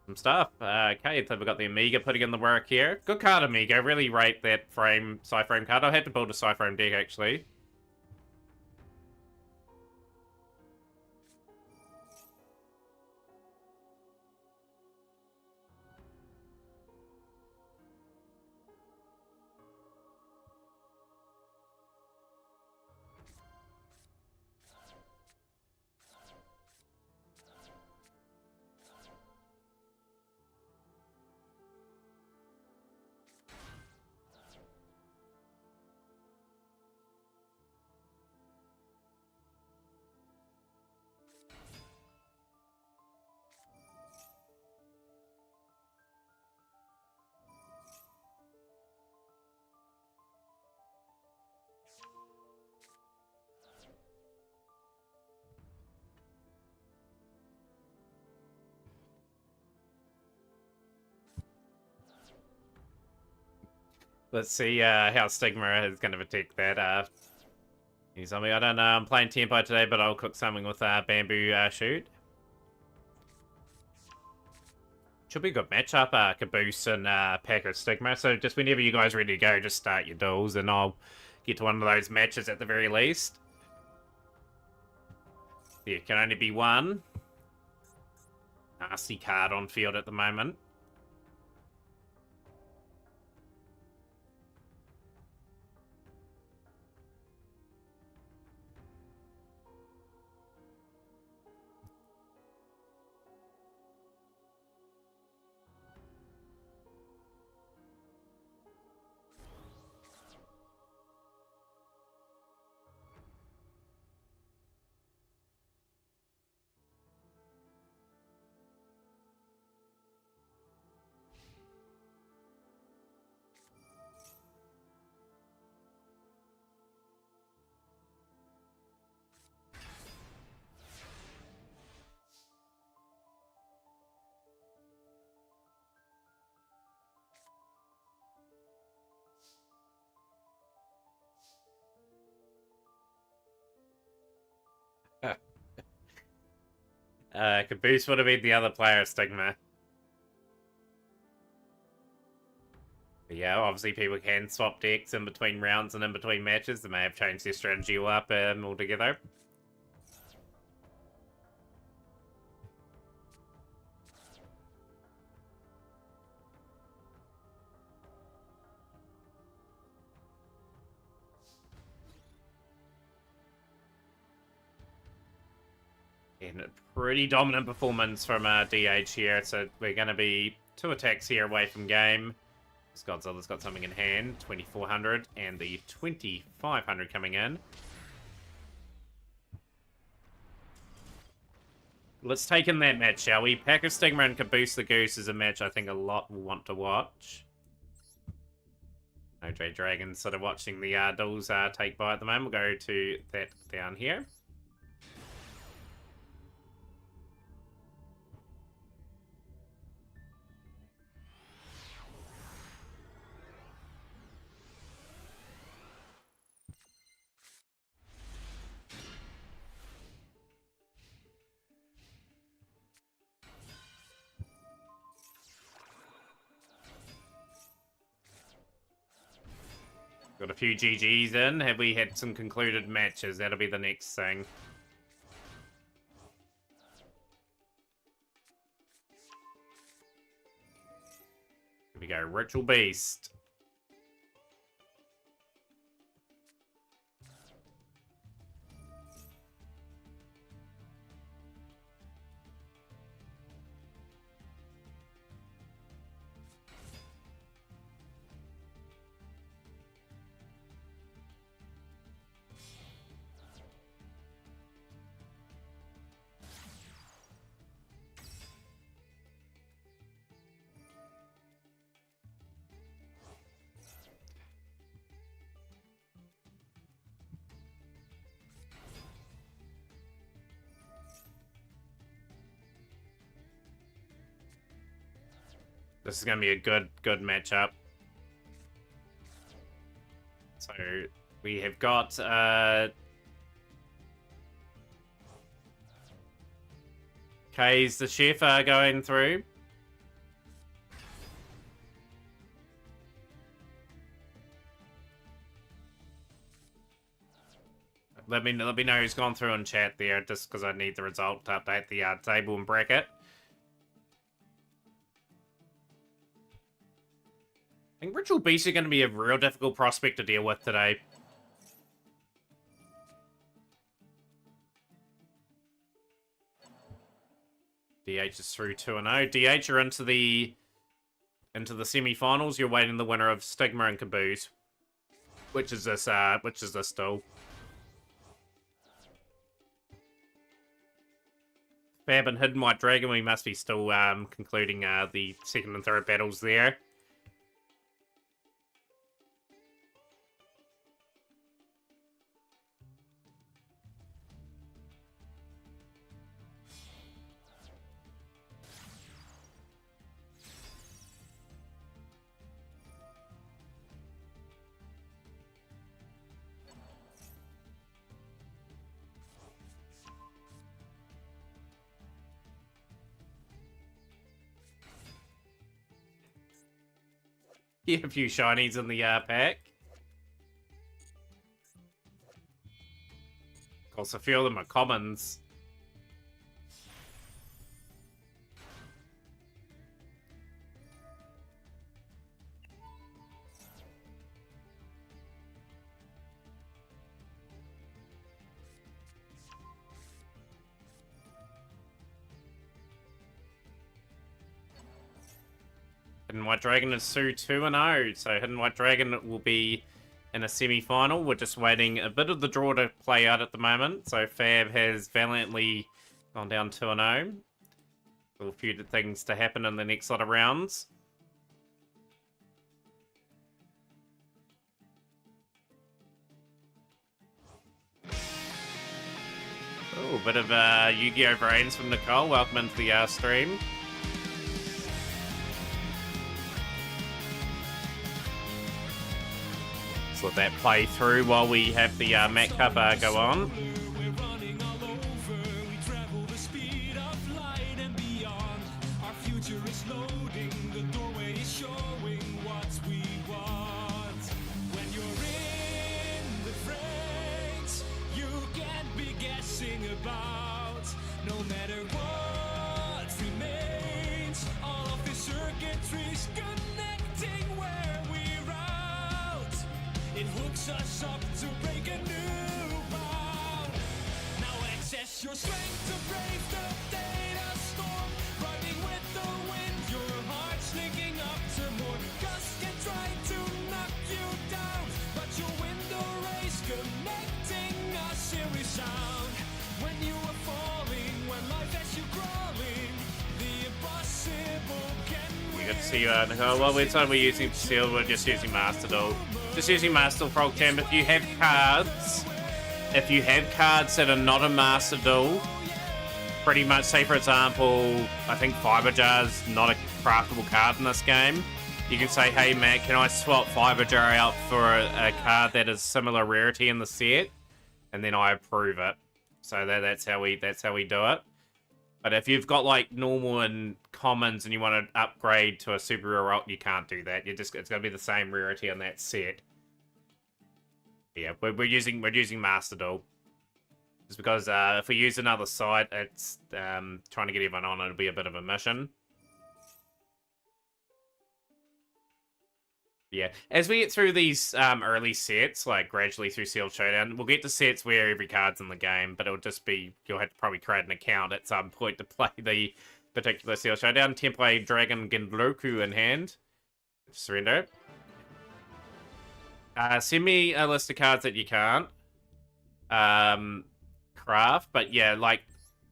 Some stuff. Okay, so we've got the Amiga putting in the work here. Good card, Amiga. Really rate that Psyframe card. I'll have to build a Psyframe deck, actually. Let's see how Stigma is going to protect that. Something I don't know. I'm playing Tempo today, but I'll cook something with Bamboo Shoot. Should be a good matchup, Caboose and Packer Stigma. So just whenever you guys are ready to go, just start your duels, and I'll get to one of those matches at the very least. There can only be one. Nasty card on field at the moment. Caboose would have been the other player, Stigma. But yeah, obviously people can swap decks in between rounds and in between matches. They may have changed their strategy up altogether. And a pretty dominant performance from DH here. So we're going to be 2 attacks here away from game. Godzilla's got something in hand, 2400, and the 2500 coming in. Let's take in that match, shall we? Pack of Stigma and Caboose the Goose is a match I think a lot will want to watch. OJ Dragon sort of watching the duels take by at the moment. We'll go to that down here. Got a few GGs in. Have we had some concluded matches? That'll be the next thing. Here we go. Ritual Beast. This is going to be a good matchup. So we have got K's the chef going through. Let me know who's gone through in chat there, just because I need the result to update the table and bracket. I think Ritual Beasts are going to be a real difficult prospect to deal with today. DH is through 2-0. DH are into the semi-finals. You're waiting the winner of Stigma and Caboose. Which is this duel. Fab and Hidden White Dragon, we must be still concluding the second and third battles there. Yeah, a few shinies in the pack. Of course, a few of them are commons. Hidden White Dragon is Sue 2-0, so Hidden White Dragon will be in a semi-final. We're just waiting a bit of the draw to play out at the moment. So Fab has valiantly gone down 2-0. A few things to happen in the next lot of rounds. Oh, a bit of Yu-Gi-Oh! Brains from Nicole. Welcome into the stream. Let that play through while we have the Mac Cup go on. No matter what remains, all of the circuitry's connecting where we're out. It hooks us up to break a new bound. Now access your strength to brave the data storm. Riding with the wind, your heart's linking up to more. Gust can try to knock you down, but you'll win the race, connecting a series sound. When you are falling, when life has you crawling, the impossible can win. Good to see you, Nicole. Well, we're time we're using Seal, we're just using Master Duel. Just using Master Duel Frog Champ. If you have cards that are not a Master Duel, pretty much, say for example, I think Fiber Jar's not a craftable card in this game. You can say, hey Matt, can I swap Fiber Jar out for a card that is similar rarity in the set? And then I approve it. So that's how we do it. But if you've got like normal and commons and you want to upgrade to a super rare alt, you can't do that. It's gonna be the same rarity on that set. Yeah, we're using Master Duel. Just because if we use another site, it's trying to get everyone on, it'll be a bit of a mission. Yeah, as we get through these early sets, like gradually through Sealed Showdown, we'll get to sets where every card's in the game, but it'll just be, you'll have to probably create an account at some point to play the particular Sealed Showdown. Template Dragon Genroku in hand. Surrender. Send me a list of cards that you can't craft, but yeah, like,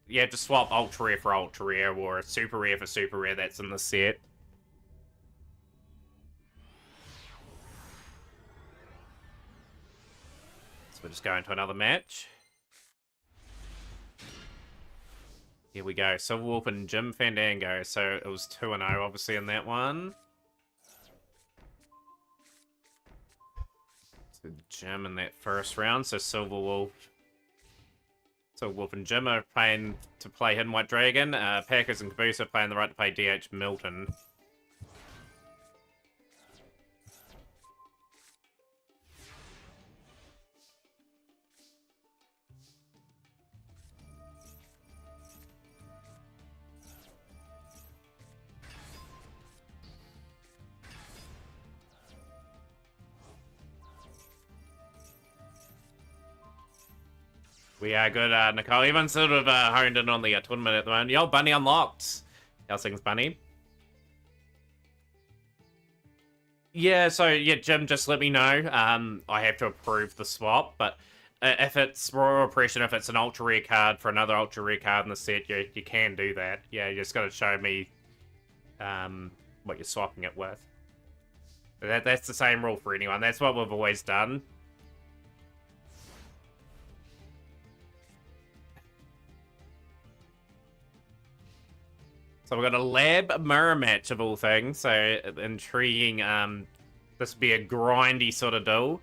you have to swap Ultra Rare for Ultra Rare, or Super Rare for Super Rare that's in the set. We're just going to another match. Here we go. Silverwolf and Jim Fandango. So it was 2-0 obviously in that one. So Jim in that first round. So Silverwolf and Jim are playing to play Hidden White Dragon. Packers and Caboose are playing the right to play DH Milton. We are good, Nicole. Everyone's sort of honed in on the tournament at the moment. Yo, Bunny unlocked. How's things, Bunny? Yeah, so, yeah, Jim, just let me know. I have to approve the swap, but if it's Royal Oppression, if it's an Ultra Rare card for another Ultra Rare card in the set, you can do that. Yeah, you just got to show me what you're swapping it with. That's the same rule for anyone. That's what we've always done. So we've got a lab mirror match of all things, so intriguing. This would be a grindy sort of duel.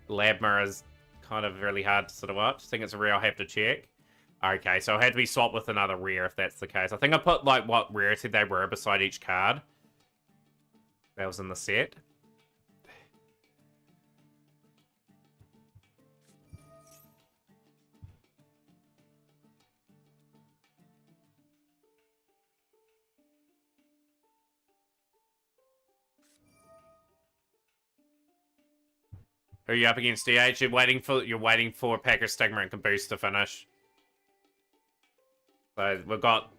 Lab mirror is kind of really hard to sort of watch. I think it's a rare I'll have to check. Okay, so it had to be swapped with another rare if that's the case. I think I put like what rarity they were beside each card. That was in the set. Who are you up against, DH? You're waiting for Packer Stigma and Caboose to finish. So we've got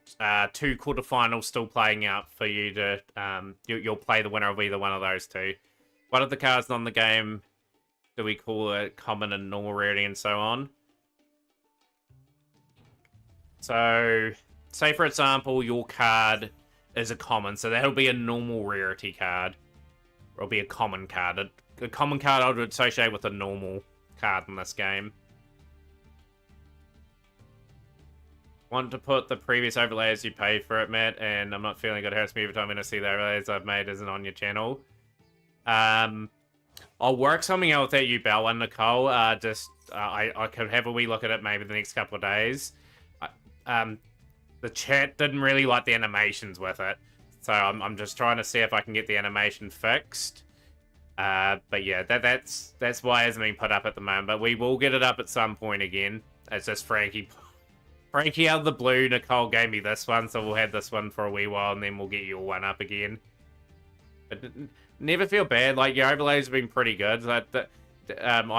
2 quarterfinals still playing out for you to you'll play the winner of either one of those two. What are the cards on the game? Do we call it common and normal rarity and so on? So, say for example, your card is a common, so that'll be a normal rarity card. Or it'll be a common card. A common card I would associate with a normal card in this game. Want to put the previous overlays you paid for it, Matt, and I'm not feeling good. It hurts me every time I see the overlays I've made isn't on your channel. I'll work something out with that Yubel one, Nicole. I could have a wee look at it maybe the next couple of days. The chat didn't really like the animations with it, so I'm just trying to see if I can get the animation fixed. But yeah, that's why it hasn't been put up at the moment. But we will get it up at some point again. It's just Frankie out of the blue. Nicole gave me this one, so we'll have this one for a wee while, and then we'll get your one up again. But never feel bad. Like, your overlays have been pretty good. I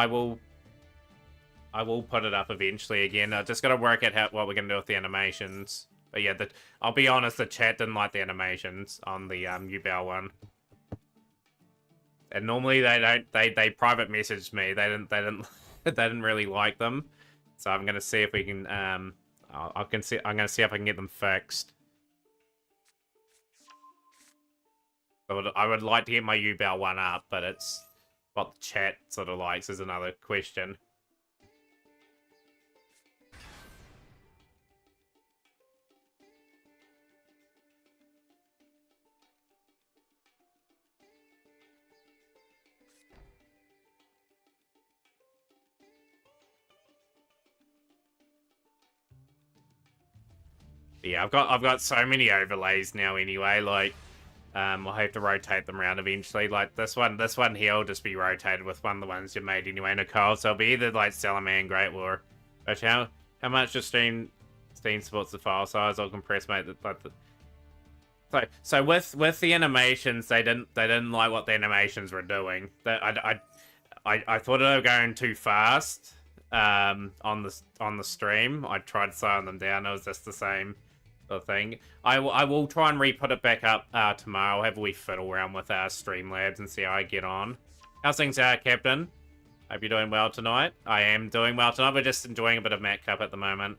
will put it up eventually again. I just got to work out what we're going to do with the animations. But yeah, I'll be honest, the chat didn't like the animations on the Yubel one. And normally they private messaged me. They didn't really like them. So I'm going to see if we can I'm going to see if I can get them fixed. I would like to get my Yubel one up, but it's what the chat sort of likes is another question. Yeah, I've got so many overlays now anyway, like I'll have to rotate them around eventually. Like this one here will just be rotated with one of the ones you made anyway, Nicole. So it'll be either like Salaman, Great War. But how much does Steam supports the file size or compress, mate? So with the animations, they didn't like what the animations were doing. I thought they were going too fast on the stream. I tried slowing them down. It was just the same sort of thing. I will try and re-put it back up tomorrow. I'll have a wee fiddle around with our Streamlabs and see how I get on. How's things, Captain? Hope you're doing well tonight. I am doing well tonight. We're just enjoying a bit of Matt Cup at the moment.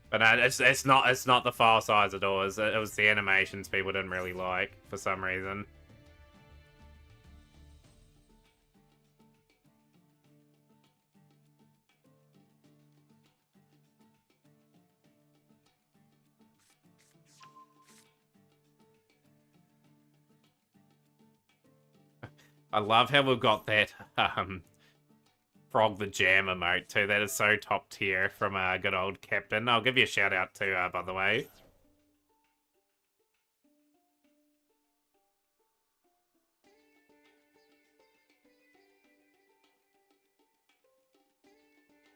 But no, it's not the file size at all. It was the animations people didn't really like for some reason. I love how we've got that Frog the Jam emote too. That is so top tier from good old Captain. I'll give you a shout out too, by the way.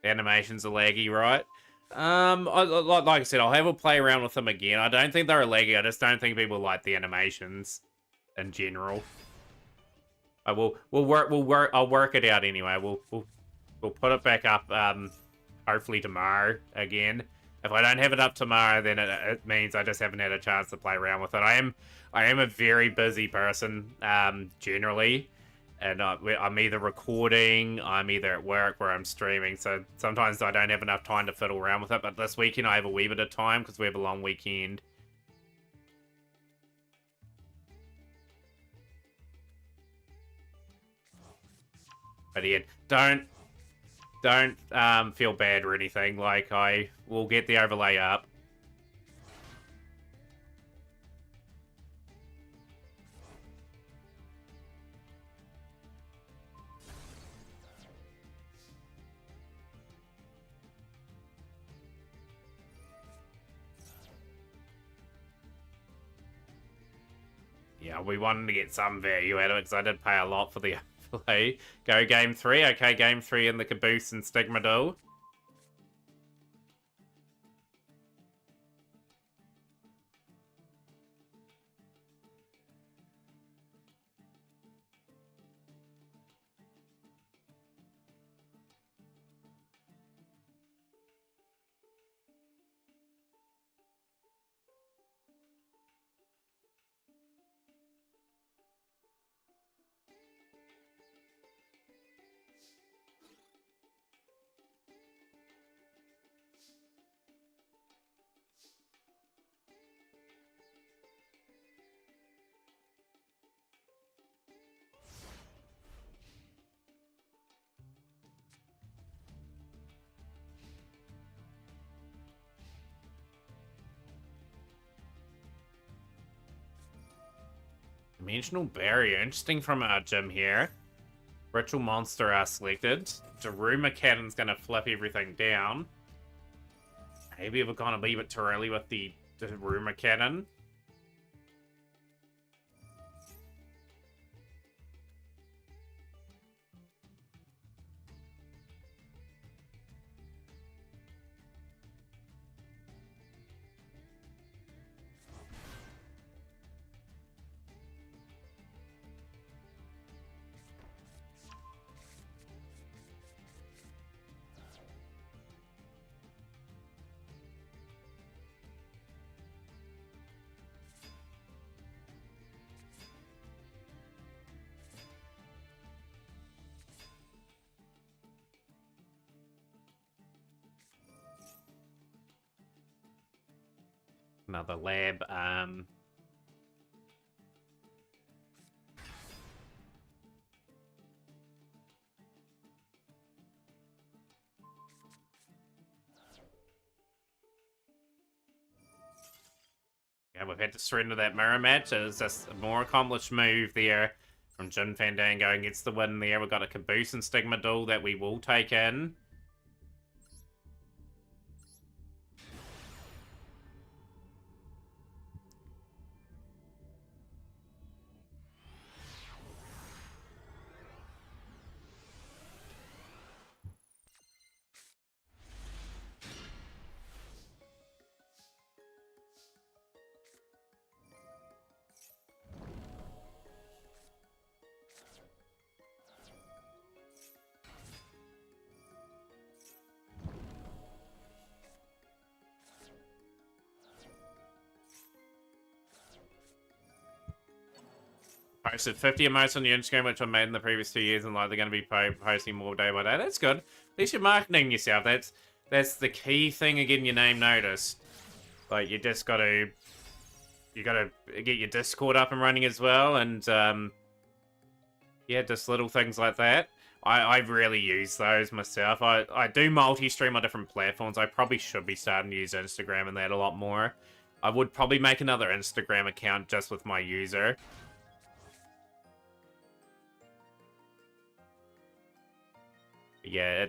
The animations are laggy, right? Like I said, I'll have a play around with them again. I don't think they're laggy. I just don't think people like the animations in general. I'll work it out anyway. We'll put it back up hopefully tomorrow again. If I don't have it up tomorrow, then it means I just haven't had a chance to play around with it. I am a very busy person generally, and I'm either recording, I'm either at work where I'm streaming, so sometimes I don't have enough time to fiddle around with it. But this weekend I have a wee bit of time because we have a long weekend. But yeah, don't feel bad or anything. Like, I will get the overlay up. Yeah, we wanted to get some value out of it because I did pay a lot for the overlay. Go game 3. Okay, game 3 in the Caboose and Stigma duel. Dimensional Barrier. Interesting from our gym here. Ritual Monster are selected. Daruma Cannon's gonna flip everything down. Maybe we're gonna leave it too early with the Daruma Cannon. Another lab. Yeah, we've had to surrender that mirror match. It's just a more accomplished move there from Jin Fandango and gets the win there. We've got a Caboose and Stigma duel that we will take in. Posted 50 emotes on the Instagram, which I made in the previous 2 years, and like they're going to be posting more day by day. That's good. At least you're marketing yourself. That's the key thing of getting your name noticed. Like you gotta get your Discord up and running as well, and yeah, just little things like that. I really use those myself. I do multi-stream on different platforms. I probably should be starting to use Instagram and that a lot more. I would probably make another Instagram account just with my user. Yeah,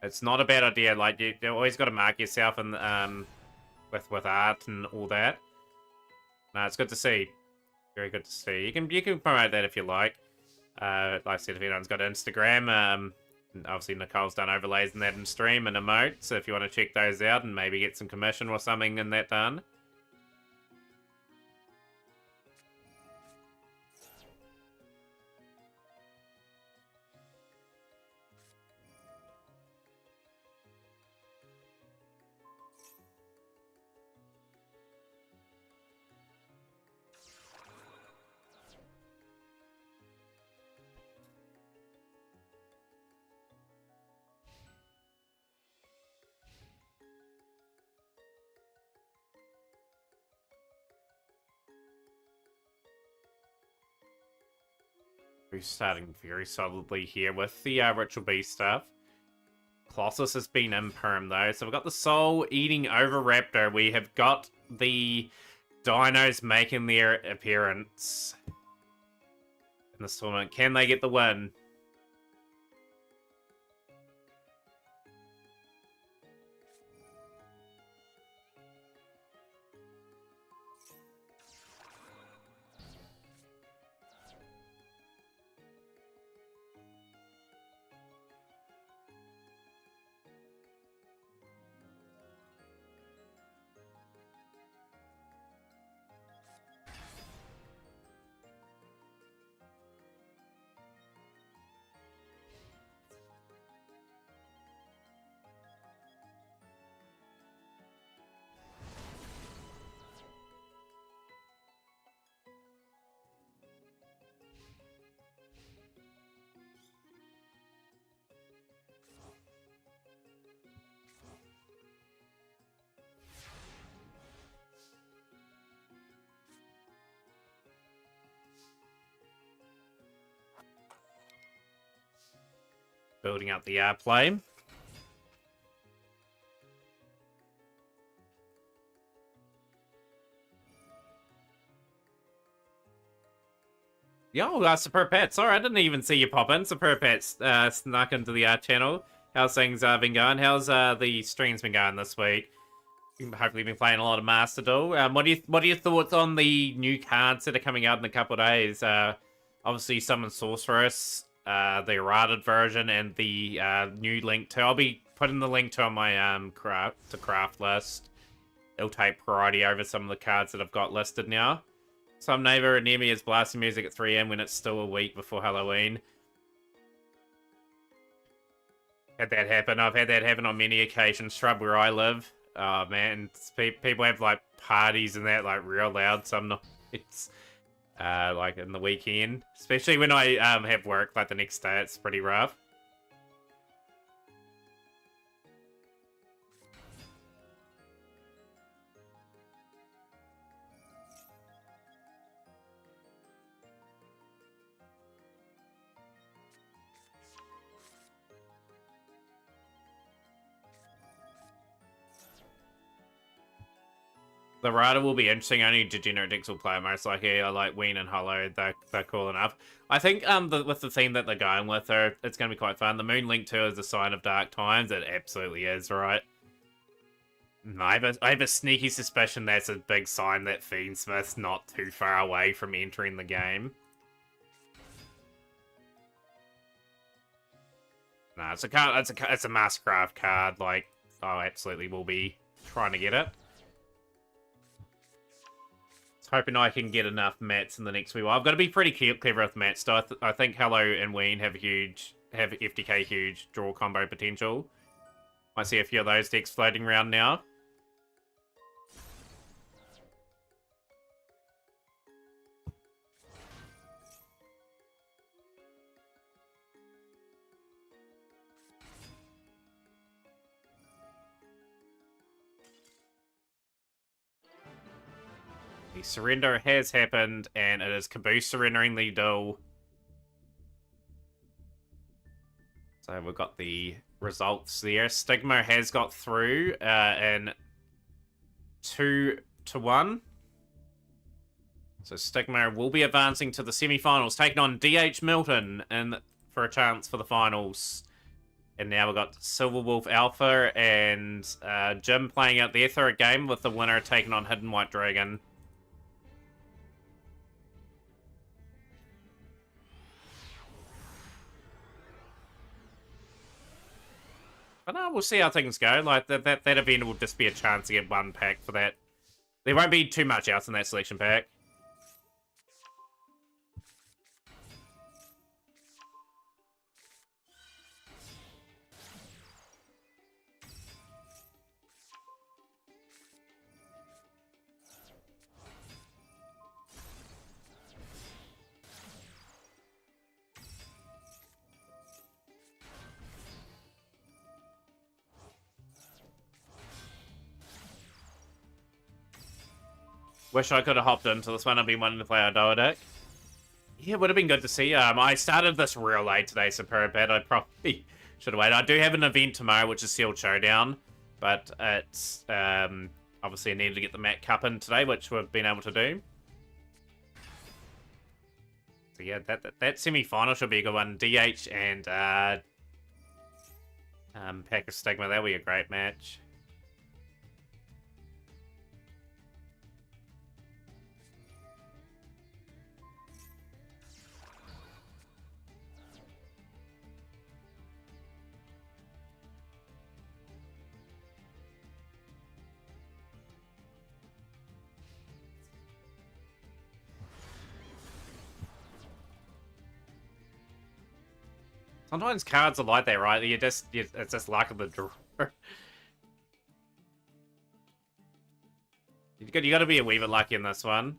it's not a bad idea. Like you always got to mark yourself and with art and all that. No, it's good to see. Very good to see. You can promote that if you like. Like I said, if anyone's got Instagram, obviously Nicole's done overlays in that in stream and emotes. So if you want to check those out and maybe get some commission or something in that done. We're starting very solidly here with the Ritual Beast stuff. Colossus has been in perm though, so we've got the Soul eating over Raptor. We have got the Dinos making their appearance in this tournament. Can they get the win? Building up the play. Yo, Super Pet. Sorry, I didn't even see you pop in. Super Pet snuck into the channel. How's things been going? How's the streams been going this week? You've hopefully been playing a lot of Master Duel. What are your thoughts on the new cards that are coming out in a couple of days? Obviously, Summon Sorceress, the errated version, and the new Link 2. I'll be putting the Link 2 on my craft list. It'll take priority over some of the cards that I've got listed now. Some neighbor near me is blasting music at 3 AM when it's still a week before Halloween. Had that happen. I've had that happen on many occasions. Shrub where I live. Oh man, people have like parties and that like real loud some nights. Like in the weekend. Especially when I have work like the next day, it's pretty rough. The Rada will be interesting. Only Degenerate decks will play most likely. I like Ween and Hollow. They're cool enough. I think with the theme that they're going with, it's going to be quite fun. The Moon Link 2 is a sign of dark times. It absolutely is, right? I have a sneaky suspicion that's a big sign that Fiendsmith's not too far away from entering the game. Nah, it's a card. It's a Mastercraft card. Like, I absolutely will be trying to get it. Hoping I can get enough mats in the next wee while. I've got to be pretty clever with mats, though. I think Hello and Ween have FTK huge draw combo potential. Might see a few of those decks floating around now. The surrender has happened, and it is Caboose surrendering the duel. So we've got the results there. Stigma has got through in 2-1. So Stigma will be advancing to the semi-finals, taking on DH Milton for a chance for the finals. And now we've got Silver Wolf Alpha and Jim playing out their third game with the winner taking on Hidden White Dragon. But no, we'll see how things go. Like, that event will just be a chance to get one pack for that. There won't be too much else in that selection pack. Wish I could have hopped into this one. I've been wanting to play Ardua deck. Yeah, it would have been good to see. I started this real late today, so bad. I probably should have waited. I do have an event tomorrow, which is Sealed Showdown, but it's obviously I needed to get the Mat Cup in today, which we've been able to do. So yeah, that semi-final should be a good one. DH and Pack of Stigma, that'll be a great match. Sometimes cards are like that, right? It's just luck of the draw. You got to be a wee bit lucky in this one.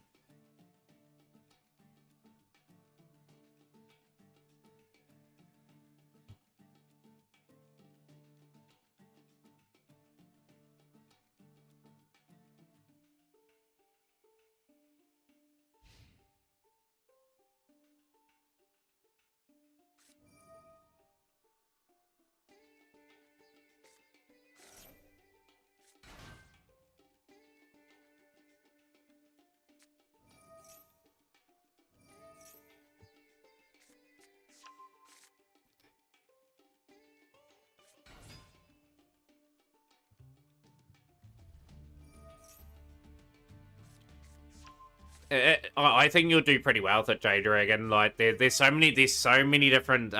I think you'll do pretty well with it, J Dragon. Like there's so many different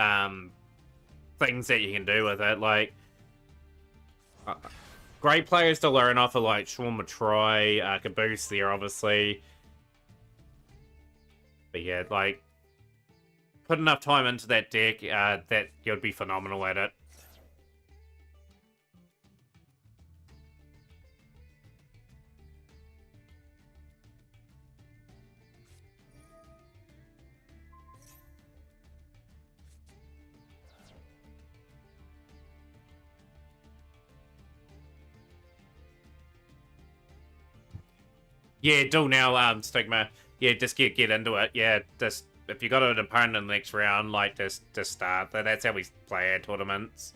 things that you can do with it. Like great players to learn off of, like Shawn Troy, Caboose there, obviously. But yeah, like put enough time into that deck that you'll be phenomenal at it. Yeah, do now, Stigma. Yeah, just get into it. Yeah, just if you got an opponent in the next round, like just start. That's how we play our tournaments.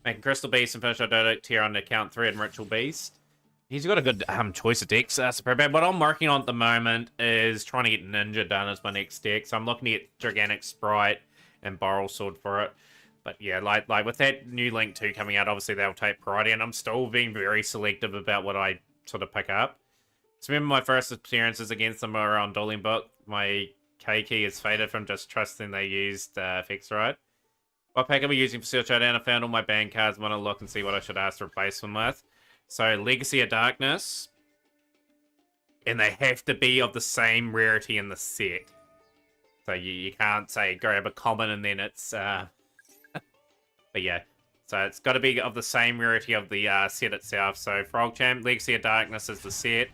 Making Crystal Beast and finish our Dodo tier on account 3 and Ritual Beast. He's got a good choice of decks. Super bad. What I'm working on at the moment is trying to get Ninja done as my next deck. So I'm looking at Gigantic Sprite and Boral Sword for it. But yeah, like with that new Link 2 coming out, obviously they'll take priority, and I'm still being very selective about what I sort of pick up. So remember my first appearances against them were on Dueling Book. My K key is faded from just trusting they used effects right. What pack are we using for Seal Showdown? I found all my banned cards. Want to look and see what I should ask to replace them with. So Legacy of Darkness. And they have to be of the same rarity in the set. So you can't say grab a common and then it's... But yeah. So it's got to be of the same rarity of the set itself. So Frog Champ, Legacy of Darkness is the set.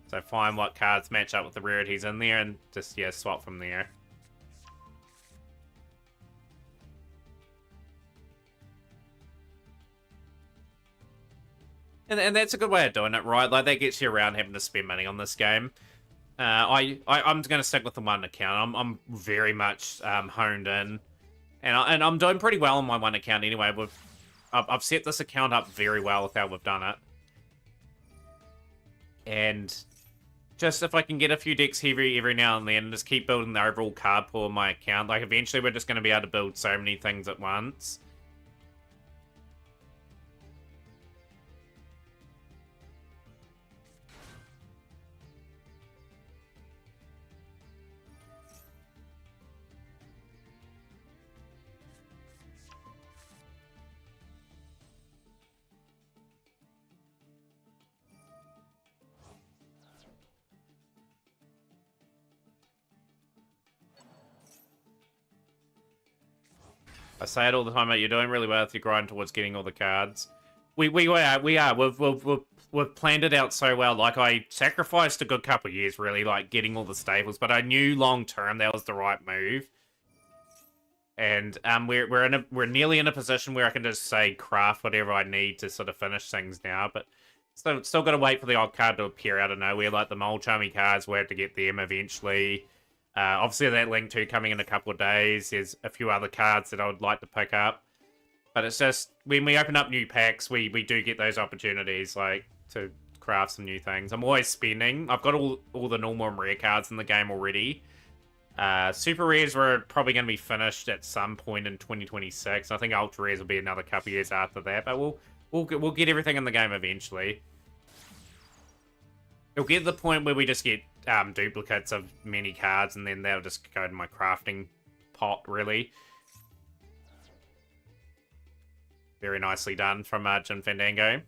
So find what cards match up with the rarities in there and just, yeah, swap from there. And that's a good way of doing it, right? Like, that gets you around having to spend money on this game. I'm going to stick with the one account. I'm very much honed in. And I'm doing pretty well on my one account anyway. I've set this account up very well with how we've done it. And just if I can get a few decks heavy every now and then, just keep building the overall card pool on my account. Like, eventually we're just going to be able to build so many things at once. I say it all the time, mate. You're doing really well with your grind towards getting all the cards. We are. We've planned it out so well. Like, I sacrificed a good couple of years, really, like getting all the staples, but I knew long term that was the right move. And we're nearly in a position where I can just say craft whatever I need to sort of finish things now, but still got to wait for the odd card to appear out of nowhere. Like the Mole Chummy cards, we have to get them eventually. Obviously, that Link 2 coming in a couple of days. There's a few other cards that I would like to pick up. But it's just, when we open up new packs, we do get those opportunities, like, to craft some new things. I'm always spending. I've got all the normal and rare cards in the game already. Super Rares were probably going to be finished at some point in 2026. I think Ultra Rares will be another couple of years after that. But we'll get everything in the game eventually. It'll get to the point where we just get duplicates of many cards, and then they'll just go to my crafting pot, really. Very nicely done from Jim Fandango.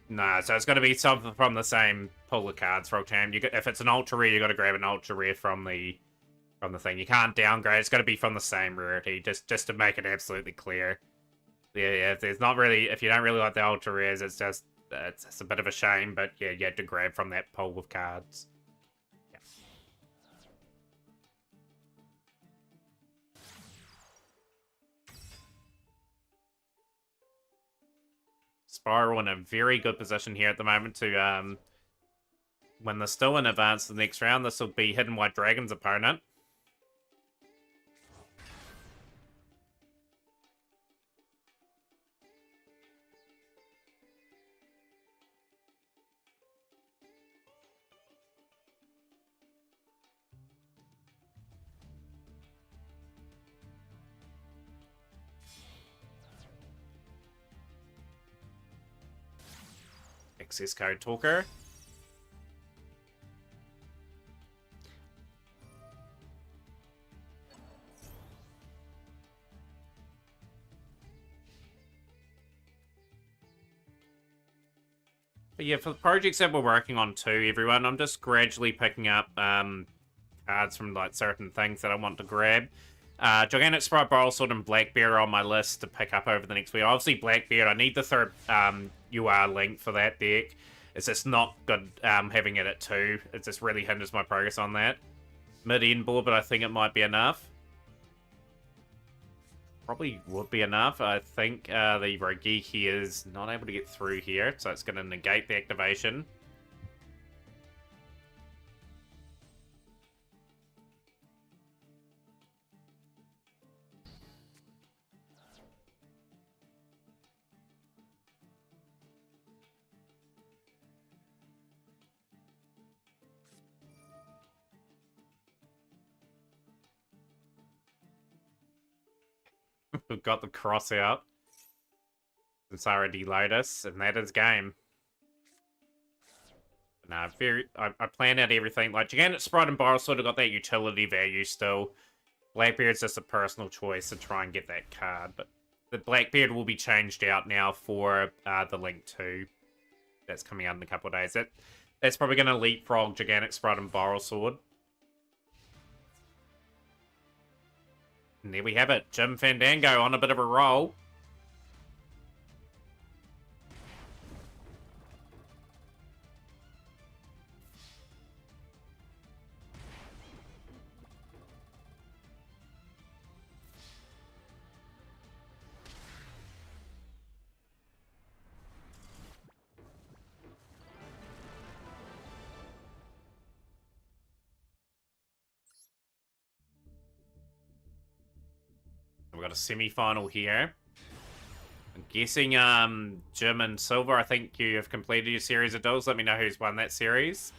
Nah, so it's got to be something from the same pool of cards, Frog Champ. If it's an ultra rare, you got to grab an ultra rare from the thing. You can't downgrade. It's got to be from the same rarity, just to make it absolutely clear. Yeah. If there's not really, if you don't really like the ultra rares, it's a bit of a shame. But yeah, you have to grab from that pool of cards. Yeah. Spiral in a very good position here at the moment to when they're still in advance to the next round. This will be Hidden White Dragon's opponent. Access code talker. But yeah, for the projects that we're working on too, everyone, I'm just gradually picking up cards from like certain things that I want to grab. Gigantic Sprite, Borrelsword, and Blackbeard are on my list to pick up over the next week. Obviously, Blackbeard, I need the third UR link for that deck. It's just not good having it at 2. It just really hinders my progress on that. Mid-end board, but I think it might be enough. Probably would be enough. I think the Rogeki is not able to get through here, so it's going to negate the activation. We've got the cross out. Samsara Lotus, and that is game. But no, I plan out everything. Like, Gigantic Sprite and Borrelsword have got that utility value still. Blackbeard's just a personal choice to try and get that card. But the Blackbeard will be changed out now for the Link 2. That's coming out in a couple of days. That's probably going to leapfrog Gigantic Sprite and Borrelsword. And there we have it. Jim Fandango on a bit of a roll. We've got a semi-final here. I'm guessing Jim and Silver, I think you have completed your series of duels. Let me know who's won that series.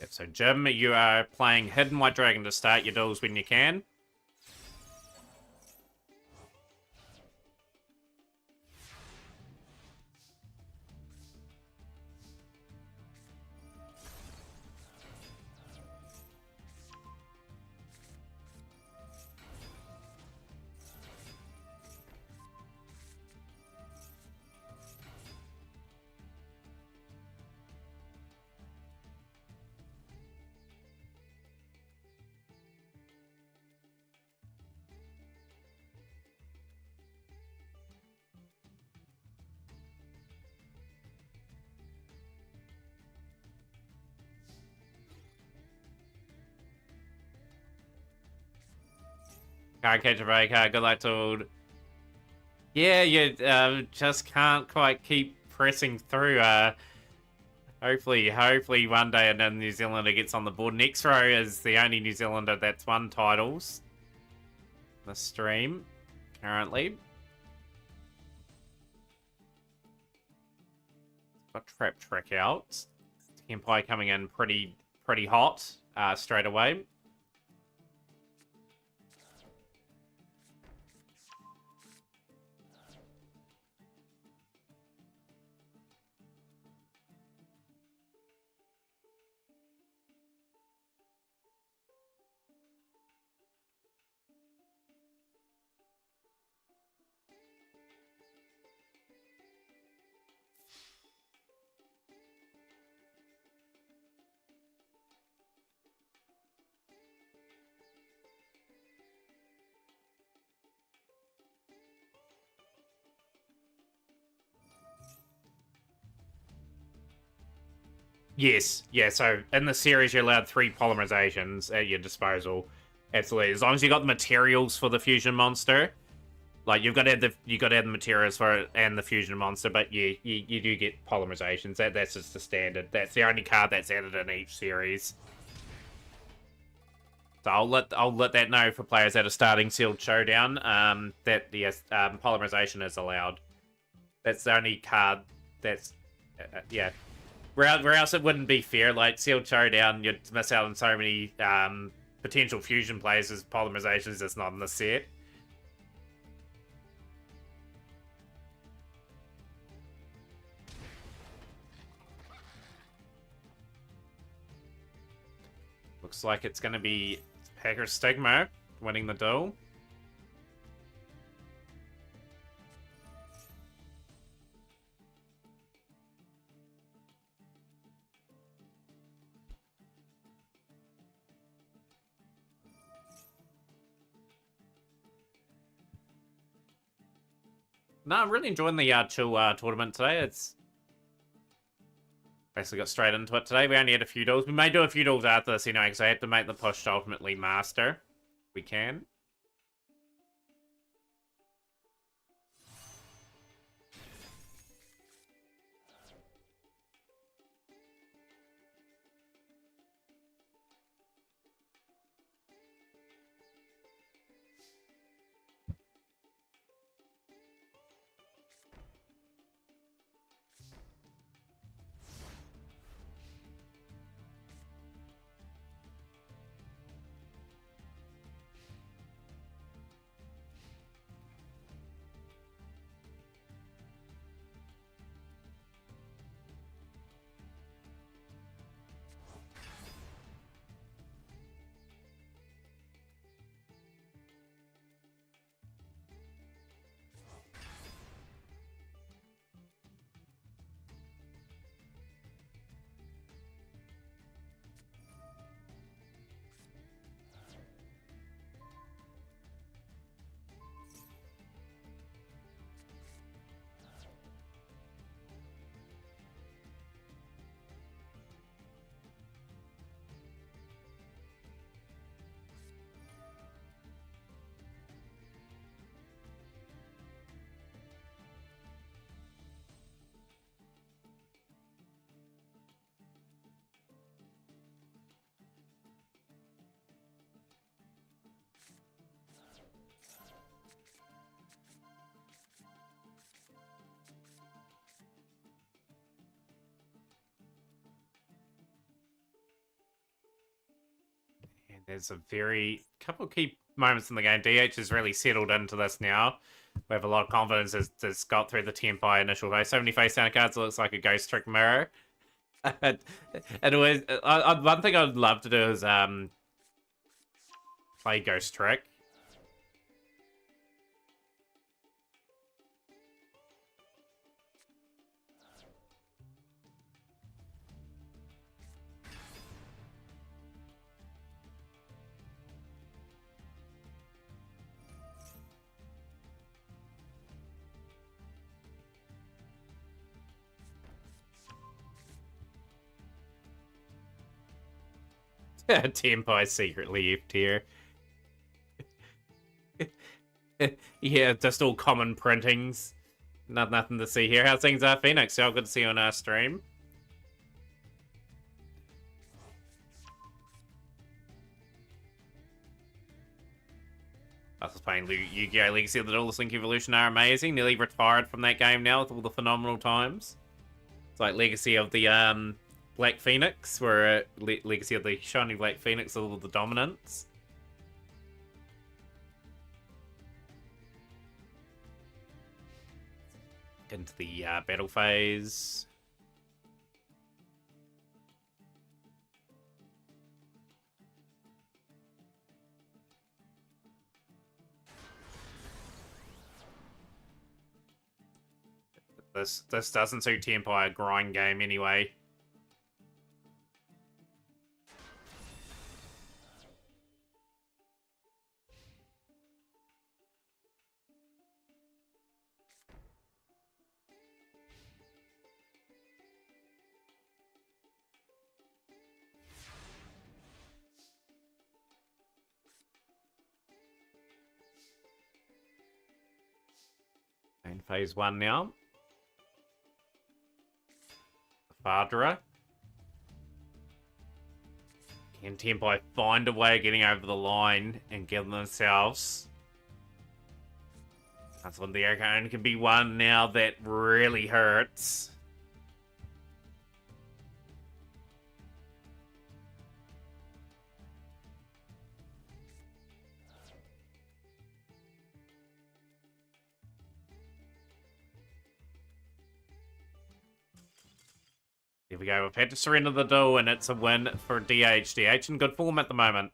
Yep, so Jim, you are playing Hidden White Dragon to start your duels when you can. Can't catch a break. Good luck to... Yeah, you just can't quite keep pressing through. Hopefully one day another New Zealander gets on the board. Nexro is the only New Zealander that's won titles in the stream currently. Got Trap Trick out. Tenpai coming in pretty hot straight away. Yes, yeah, so in the series you're allowed 3 polymerizations at your disposal. Absolutely. As long as you got the materials for the fusion monster. Like you've got to have the materials for it and the fusion monster, but yeah, you do get polymerizations. That's just the standard. That's the only card that's added in each series. So I'll let that know for players that are starting Sealed Showdown. That yes, polymerization is allowed. That's the only card that's yeah. Where else it wouldn't be fair. Like Sealed Showdown, you'd miss out on so many potential fusion plays as polymerization is just not in the set. Looks like it's going to be Hacker Stigma winning the duel. No, I'm really enjoying the chill tournament today. It's basically got straight into it today. We only had a few duels. We may do a few duels after this, anyway, because I have to make the push to ultimately master. We can. There's a couple of key moments in the game. DH has really settled into this now. We have a lot of confidence as got through the Tempai initial phase. So many face down cards, it looks like a Ghost Trick Mirror. One thing I'd love to do is play Ghost Trick. Tempai secretly F tier. Yeah, just all common printings. Nothing to see here. How's things are, Phoenix? So good to see you on our stream. I was playing Yu-Gi-Oh! Legacy of the Duelist Link Evolution are amazing. Nearly retired from that game now with all the phenomenal times. It's like Legacy of the Black Phoenix, where Legacy of the Shiny Black Phoenix, all the dominance. Into the battle phase. This doesn't suit Tempai, a grind game anyway. In phase 1 now. Fadra. Can Tempo find a way of getting over the line and get themselves? That's when the only can be one now that really hurts. Here we go. We've had to surrender the duel, and it's a win for DH. DH in good form at the moment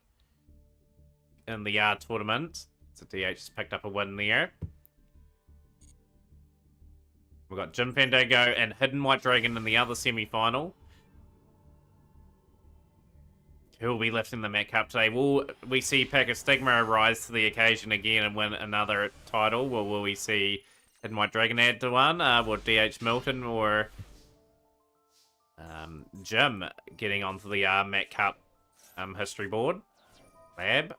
in the tournament. So DH has picked up a win there. We've got Jim Fandango and Hidden White Dragon in the other semi-final. Who will be lifting the Met Cup today? Will we see Packer Stigma rise to the occasion again and win another title? Or will we see Hidden White Dragon add to one? Will DH Milton or Jim getting onto the Met Cup history board? Lab.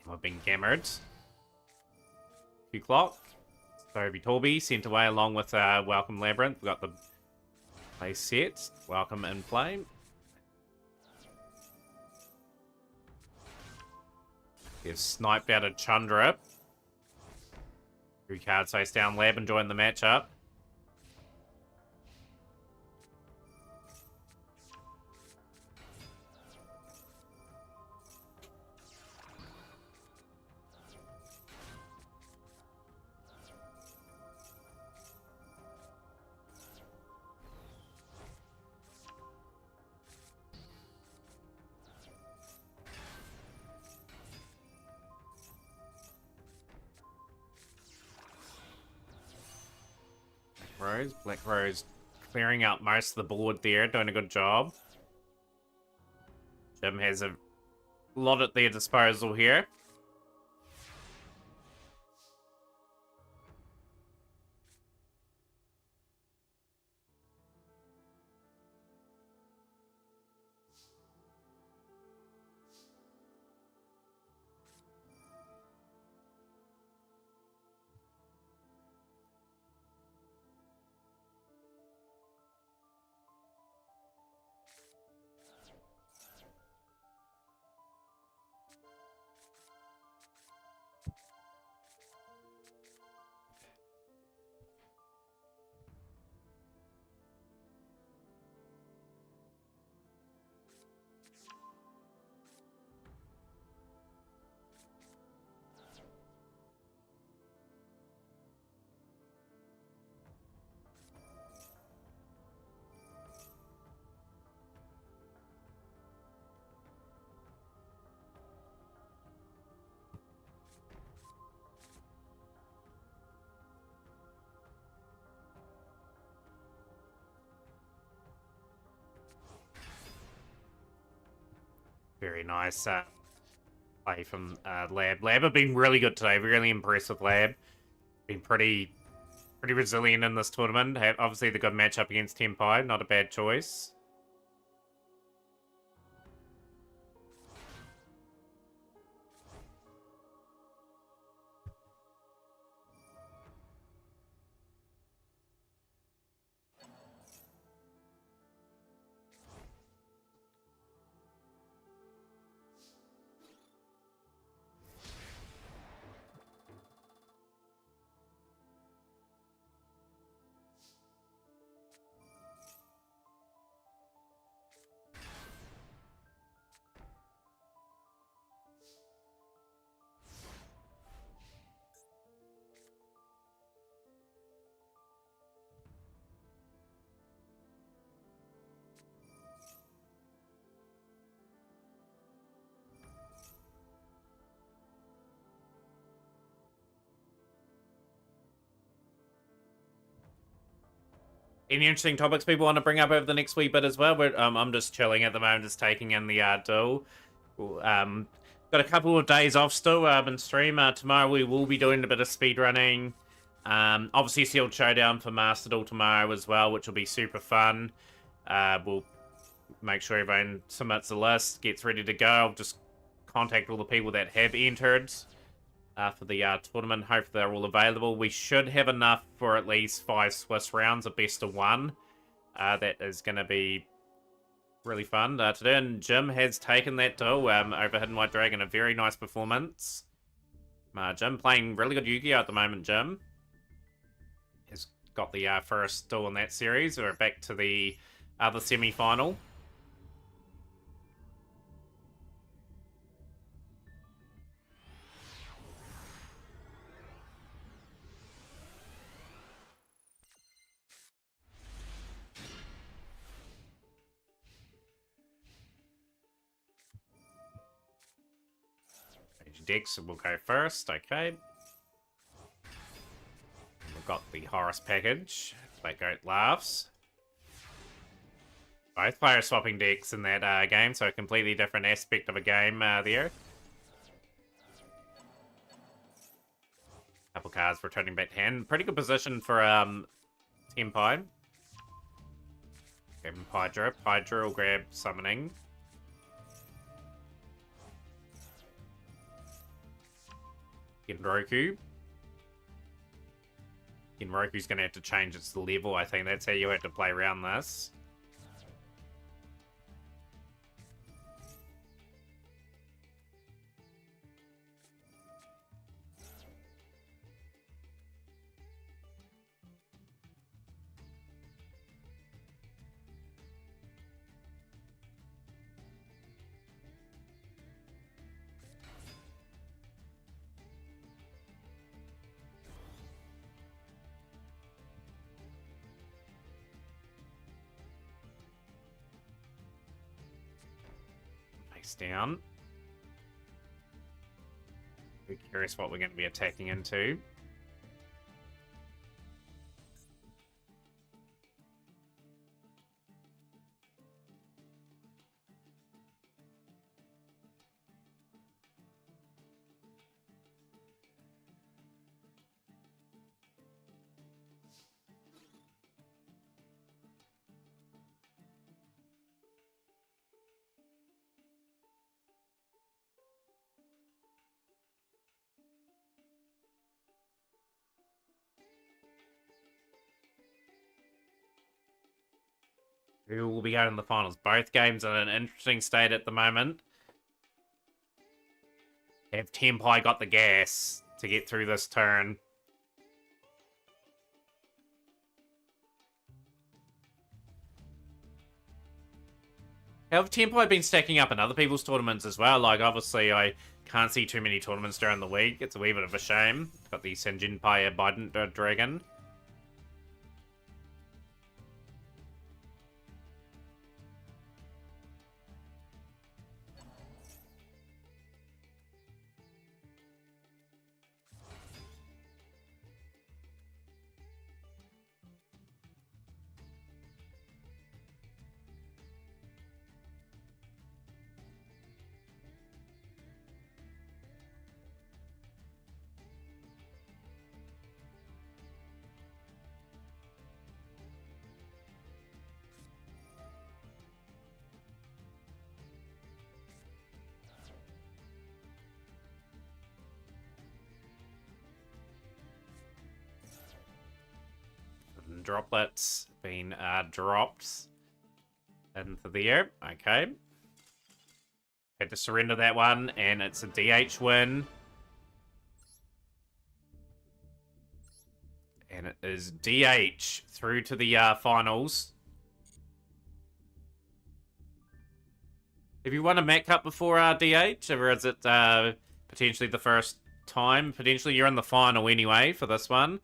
We've been gammered. Q-Clock. Toby Torby sent away along with Welcome Labyrinth. We've got the play set. Welcome in play. He's sniped out of Chandra. 2 cards face down. Lab enjoying the matchup. Black Rose clearing out most of the board there, doing a good job. Jim has a lot at their disposal here. Very nice play from Lab. Lab have been really good today. Really impressed with Lab. Been pretty resilient in this tournament. Obviously, the good matchup against Tempo. Not a bad choice. Any interesting topics people want to bring up over the next wee bit as well? But I'm just chilling at the moment, just taking in the duel. Got a couple of days off still in stream. Tomorrow we will be doing a bit of speedrunning. Obviously Sealed Showdown for Master Duel tomorrow as well, which will be super fun. We'll make sure everyone submits a list, gets ready to go. I'll just contact all the people that have entered for the tournament. Hopefully they're all available. We should have enough for at least 5 Swiss rounds of best of 1. That is going to be really fun. Today, and Jim has taken that duel over Hidden White Dragon. A very nice performance. Jim playing really good Yu-Gi-Oh! At the moment, Jim. Has got the first duel in that series. We're back to the other semi-final. Dex will go first, okay. We've got the Horus package. Black Goat laughs. Both players swapping decks in that game, so a completely different aspect of a game there. Couple cards returning back to hand. Pretty good position for Tenpai. Grab Hydra. Hydra will grab Summoning. Genroku. Genroku's going to have to change its level. I think that's how you have to play around this. Down. Be curious what we're going to be attacking into. Who will be going in the finals? Both games are in an interesting state at the moment. Have Tenpai got the gas to get through this turn? Have Tenpai been stacking up in other people's tournaments as well? Like, obviously, I can't see too many tournaments during the week. It's a wee bit of a shame. Got the Senjinpai Biden Dragon. Droplets being dropped into the air. Okay. Had to surrender that one, and it's a DH win. And it is DH through to the finals. Have you won a Mat Cup before DH? Or is it potentially the first time? Potentially you're in the final anyway for this one.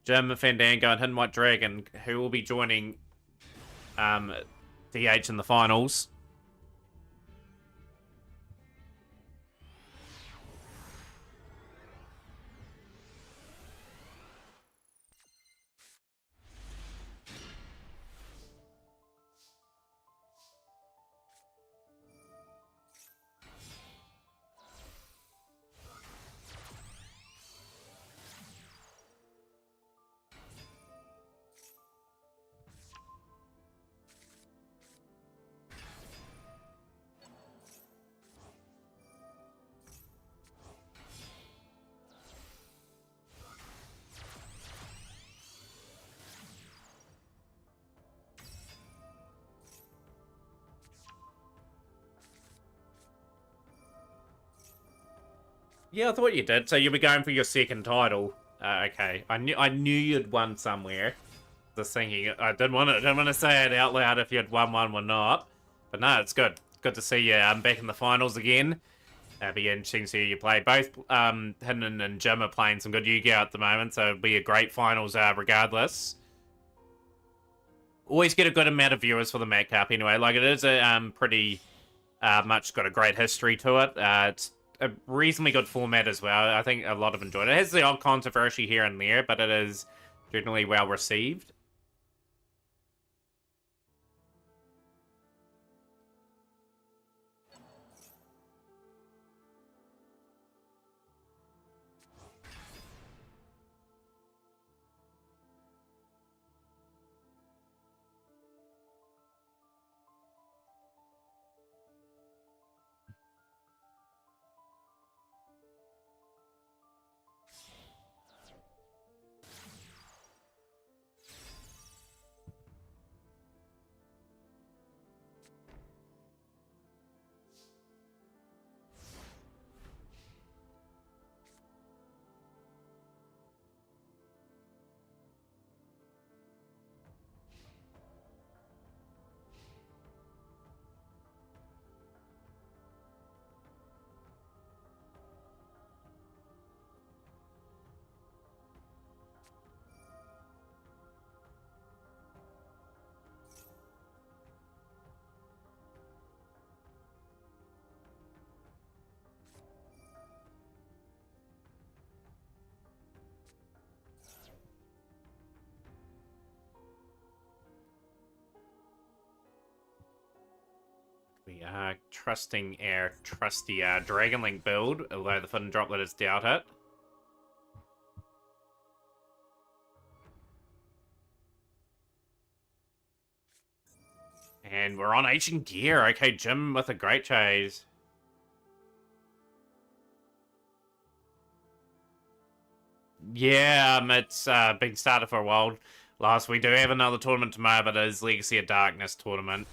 Jim, Fandango, and Hidden White Dragon, who will be joining DH in the finals. Yeah, I thought you did. So you'll be going for your second title. Okay, I knew you'd won somewhere. Just thinking, I didn't want to say it out loud if you'd won one or not. But no, it's good. Good to see you back in the finals again. It'll be interesting to see you play. Both Hinton and Jim are playing some good Yu-Gi-Oh at the moment, so it'll be a great finals regardless. Always get a good amount of viewers for the Met Cup anyway. Like, it is a pretty much got a great history to it. It's a reasonably good format as well. I think a lot of enjoyed it. It has the odd controversy here and there, but it is generally well received. We are trusting our trusty Dragonlink build, although the Foot Droplet is doubt it. And we're on Ancient Gear. Okay, Jim with a great chase. Yeah, it's been started for a while. Last, we do have another tournament tomorrow, but it is Legacy of Darkness tournament.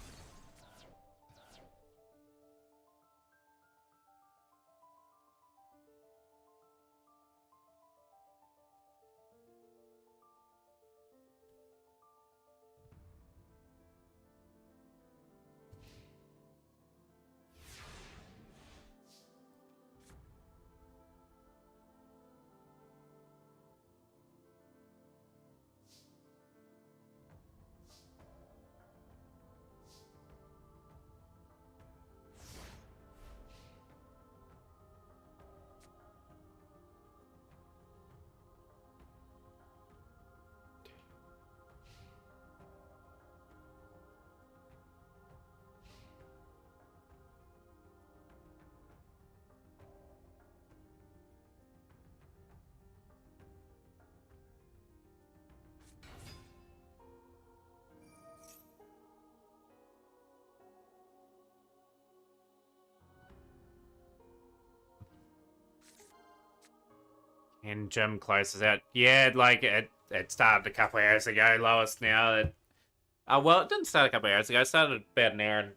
And Jim closes out. Yeah, like it started a couple hours ago, Lois. Now, well, it didn't start a couple hours ago. It started about an hour and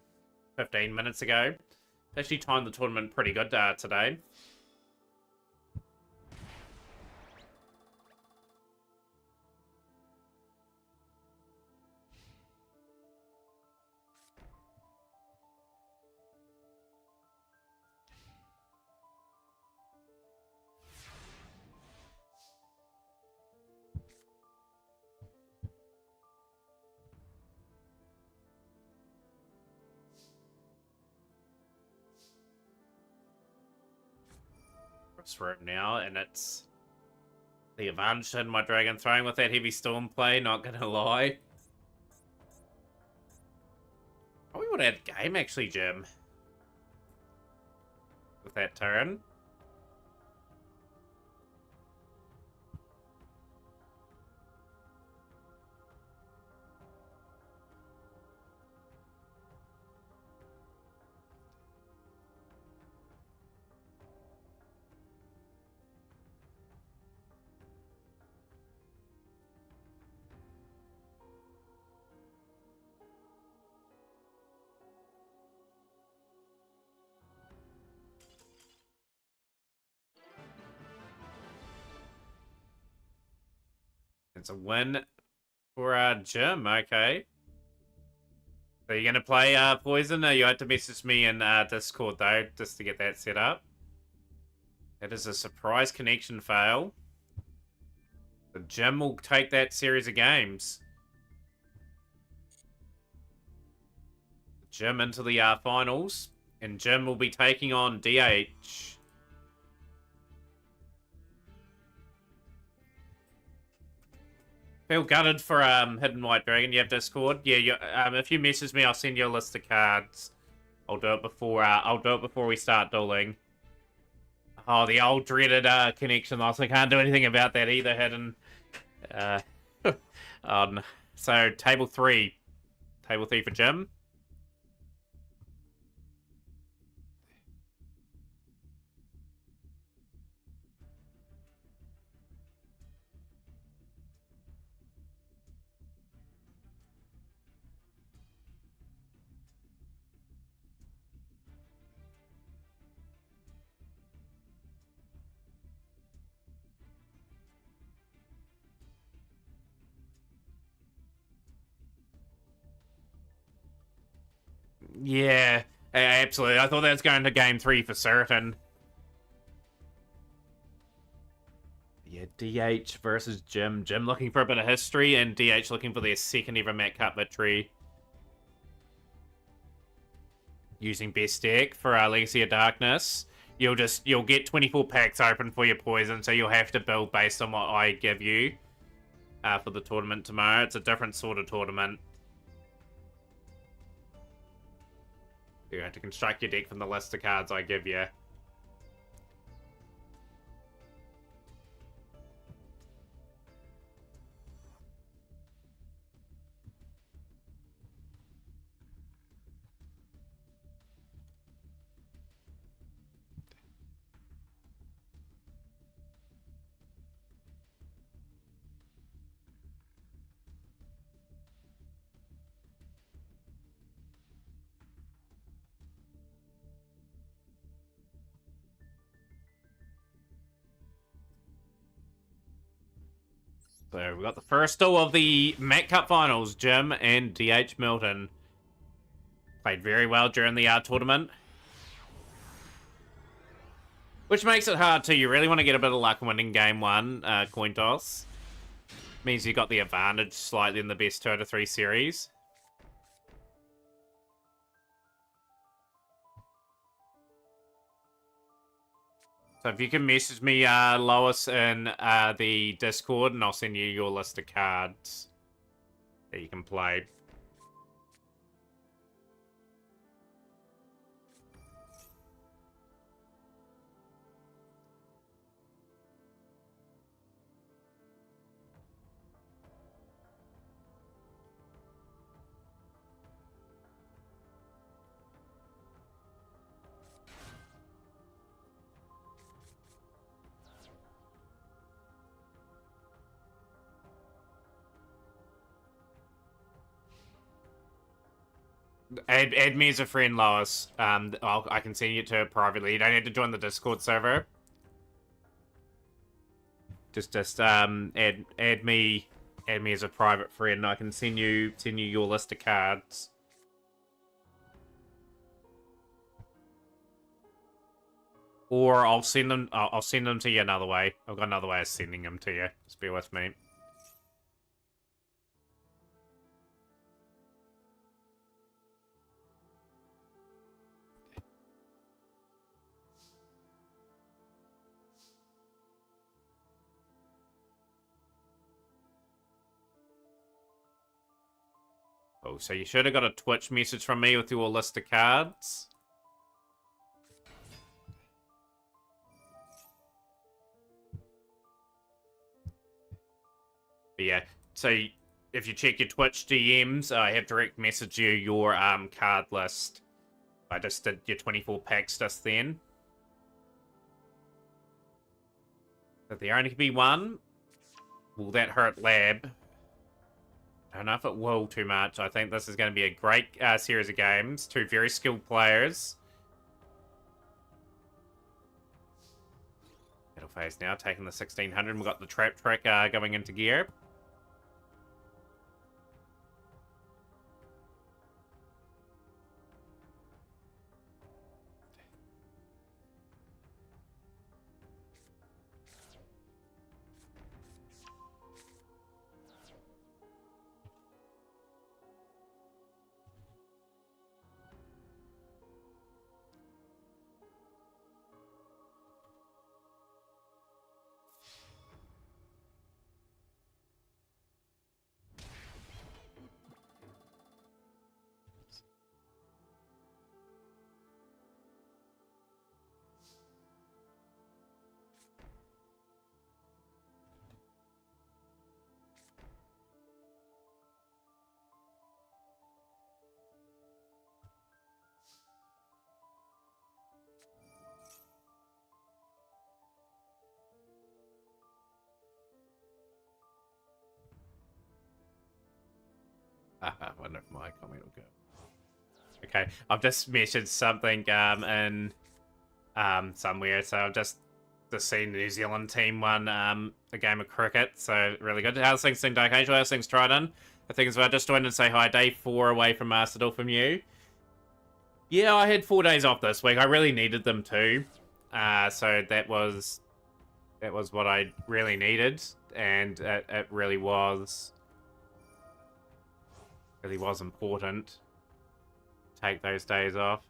15 minutes ago. Actually timed the tournament pretty good today. Room now, and it's the advantage in my Dragon Throne with that Heavy Storm play, not gonna lie. Oh, we would have had a game actually, Jim. With that turn. It's a win for Jim, okay. So you're gonna play Poison? You had to message me in Discord though, just to get that set up. It is a surprise connection fail. So Jim will take that series of games. Jim into the finals, and Jim will be taking on DH. Feel gutted for Hidden White Dragon. You have Discord. Yeah, if you message me, I'll send you a list of cards. I'll do it before we start dueling. Oh, the old dreaded connection loss. I can't do anything about that either, Hidden. So table 3. Table 3 for Jim. Yeah, absolutely. I thought that was going to game 3 for certain. Yeah, DH versus Jim. Jim looking for a bit of history, and DH looking for their second ever Mac Cup victory. Using best deck for our Legacy of Darkness. You'll get 24 packs open for your Poison, so you'll have to build based on what I give you for the tournament tomorrow. It's a different sort of tournament. You have to construct your deck from the list of cards I give you. So we got the first duel of the Mac Cup Finals, Jim and DH Milton. Played very well during the tournament. Which makes it hard too. You really want to get a bit of luck winning game 1, coin toss. Means you got the advantage slightly in the best 2 out of 3 series. So if you can message me, Lois, in the Discord, and I'll send you your list of cards that you can play. Add me as a friend, Lois. I can send you to her privately. You don't need to join the Discord server. Just add me as a private friend. I can send you your list of cards. Or I'll send them to you another way. I've got another way of sending them to you. Just bear with me. Oh, so you should have got a Twitch message from me with your list of cards. But yeah, so if you check your Twitch DMs, I have direct messaged you your card list. I just did your 24 packs just then. If there only can be one, will that hurt Lab? I don't know if it will too much. I think this is going to be a great series of games. 2 very skilled players. Battle phase now, taking the 1600. We've got the trap track going into gear. I wonder if my comment will go. Okay, I've just messaged something in somewhere, so I've just seen the New Zealand team won a game of cricket, so really good. How's things in Dark Angel? How's things Trident? I think as well. Just joined and say hi. Day 4 away from Master from you. Yeah, I had 4 days off this week. I really needed them too. So that was what I really needed, and it really was important to take those days off.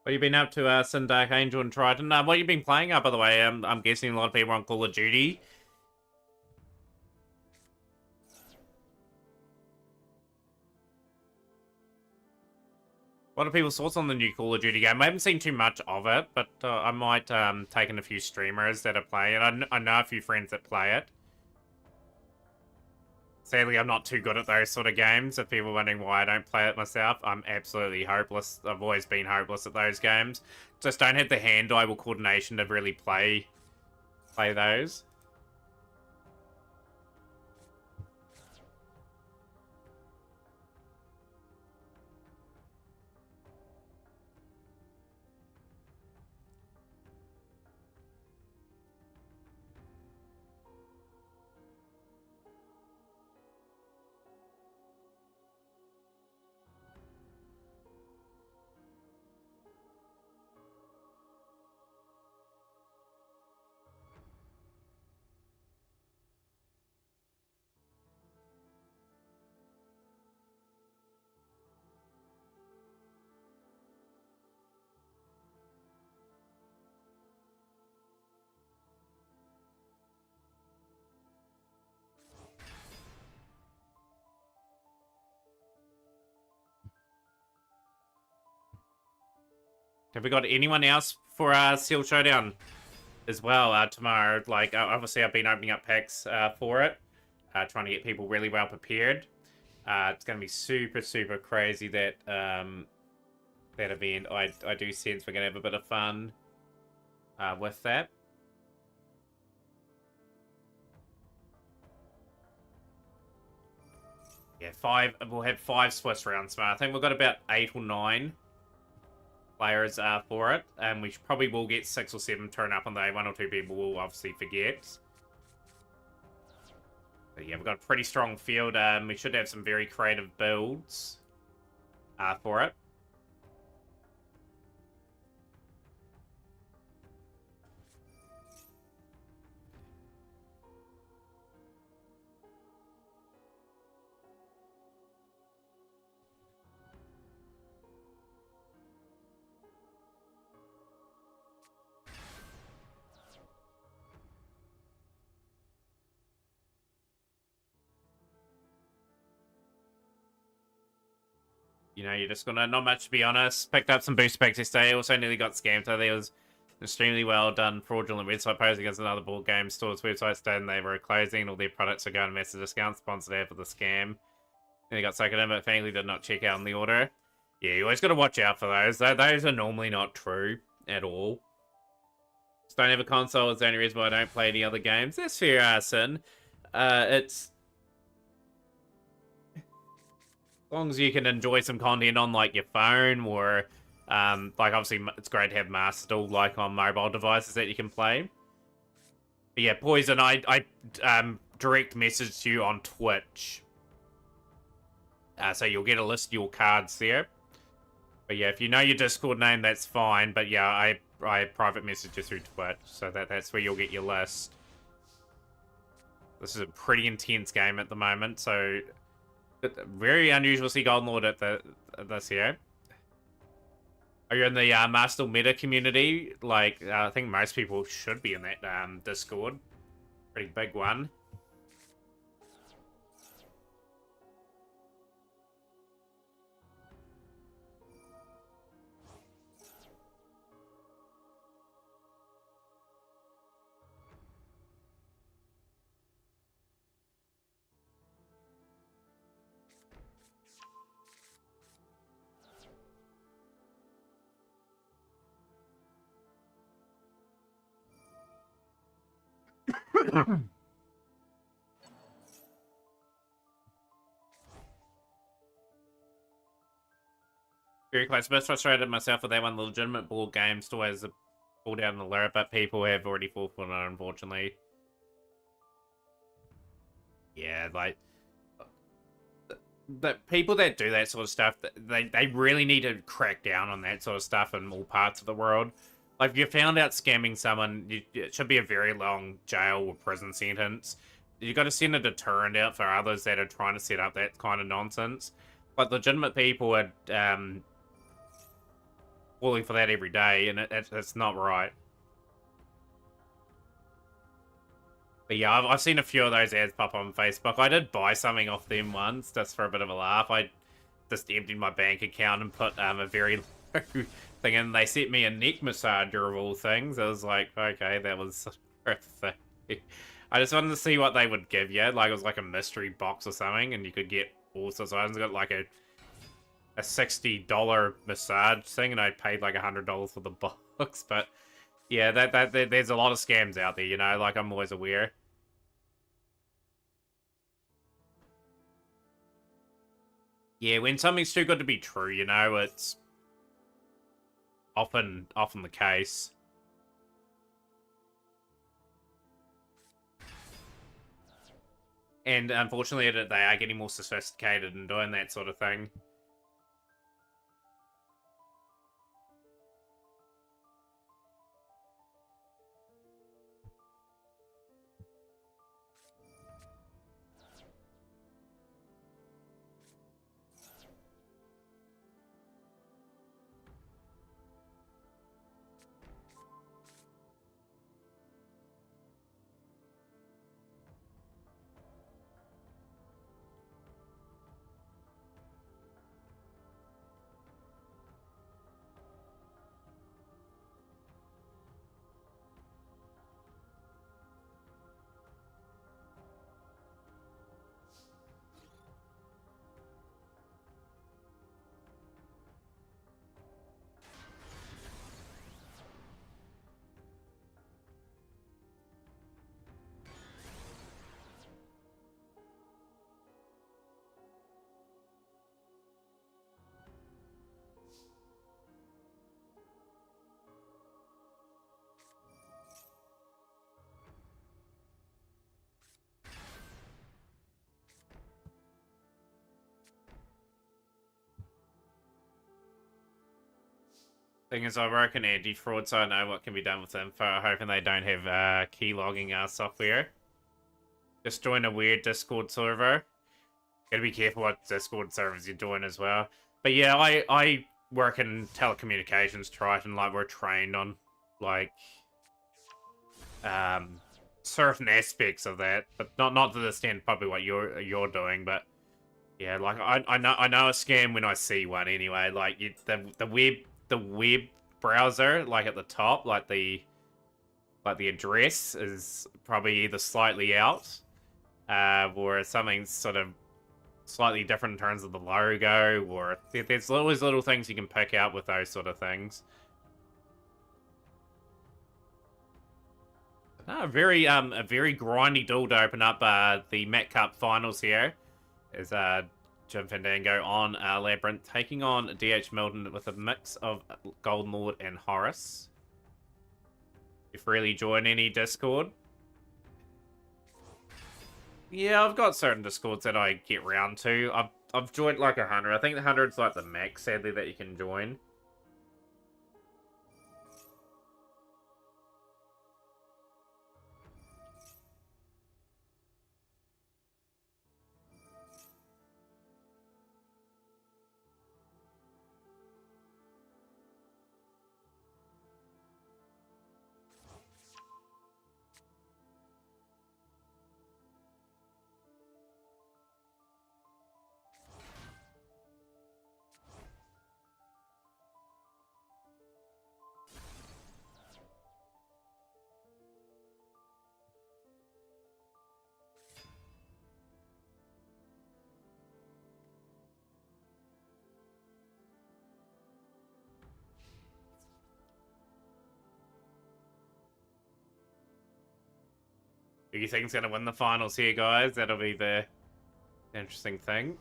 What have you been up to, Sin, Dark Angel, and Trident? What have you been playing, by the way? I'm guessing a lot of people are on Call of Duty. What are people's thoughts on the new Call of Duty game? I haven't seen too much of it, but I might take in a few streamers that are playing it. I know a few friends that play it. Sadly, I'm not too good at those sort of games. If people are wondering why I don't play it myself, I'm absolutely hopeless. I've always been hopeless at those games. Just don't have the hand-eye coordination to really play those. Have we got anyone else for Seal Showdown as well tomorrow? Like, obviously, I've been opening up packs for it, trying to get people really well prepared. It's going to be super, super crazy, that that event. I do sense we're going to have a bit of fun with that. Yeah, we'll have 5 Swiss rounds tomorrow. I think we've got about 8 or 9 players for it, and we probably will get 6 or 7 turn up on the day. 1 or 2 people will obviously forget. But yeah, we've got a pretty strong field. We should have some very creative builds for it. You know, you're just gonna, not much to be honest. Picked up some boost packs yesterday. Also nearly got scammed. So there was extremely well done fraudulent website posing against another board game store's website today, and they were closing. All their products are going massive discount. Sponsored ad for the scam. Then they got sucked in, but thankfully did not check out on the order. Yeah, you always got to watch out for those. Those are normally not true at all. Just don't have a console. It's the only reason why I don't play any other games. That's fair, Sin. It's... As long as you can enjoy some content on, like, your phone, or, like, obviously, it's great to have Master Duel, like, on mobile devices that you can play. But yeah, Poison, I direct message you on Twitch. So you'll get a list of your cards there. But yeah, if you know your Discord name, that's fine. But yeah, I private message you through Twitch, so that's where you'll get your list. This is a pretty intense game at the moment, so very unusual to see Golden Lord at this year. Are you in the Master Meta community? Like, I think most people should be in that Discord. Pretty big one. Very close. A bit frustrated myself with that one. The legitimate board game still has a pull down the alert, but people have already forfeited it, unfortunately. Yeah, like the people that do that sort of stuff, they really need to crack down on that sort of stuff in all parts of the world. Like, if you found out scamming someone, it should be a very long jail or prison sentence. You got to send a deterrent out for others that are trying to set up that kind of nonsense. Like, legitimate people are falling for that every day, and it's not right. But yeah, I've seen a few of those ads pop on Facebook. I did buy something off them once, just for a bit of a laugh. I just emptied my bank account and put a very low thing in. They sent me a neck massager of all things. I was like, okay, that was worth it. I just wanted to see what they would give you. Like, it was like a mystery box or something, and you could get all sorts of items. I got like a $60 massage thing, and I paid like $100 for the box. But yeah, there's a lot of scams out there, you know, like, I'm always aware. Yeah, when something's too good to be true, you know, it's often the case. And unfortunately, they are getting more sophisticated in doing that sort of thing. Thing is, I work in anti-fraud, so I know what can be done with info. Hoping they don't have key logging software. Just join a weird Discord server. Gotta be careful what Discord servers you join as well. But yeah, I work in telecommunications, Triton. Like, we're trained on like certain aspects of that, but not to the extent probably what you're doing. But yeah, like, I know a scam when I see one anyway. Like, the web browser, like at the top, like the address is probably either slightly out, or something sort of slightly different in terms of the logo, or there's always little things you can pick out with those sort of things. A very grindy duel to open up the Met Cup finals here. Is Jim Fandango on Labyrinth, taking on DH Milton with a mix of Golden Lord and Horus. If really join any Discord. Yeah, I've got certain Discords that I get round to. I've joined like 100. I think the 100's like the max, sadly, that you can join. Who you think's gonna win the finals here, guys? That'll be the interesting thing.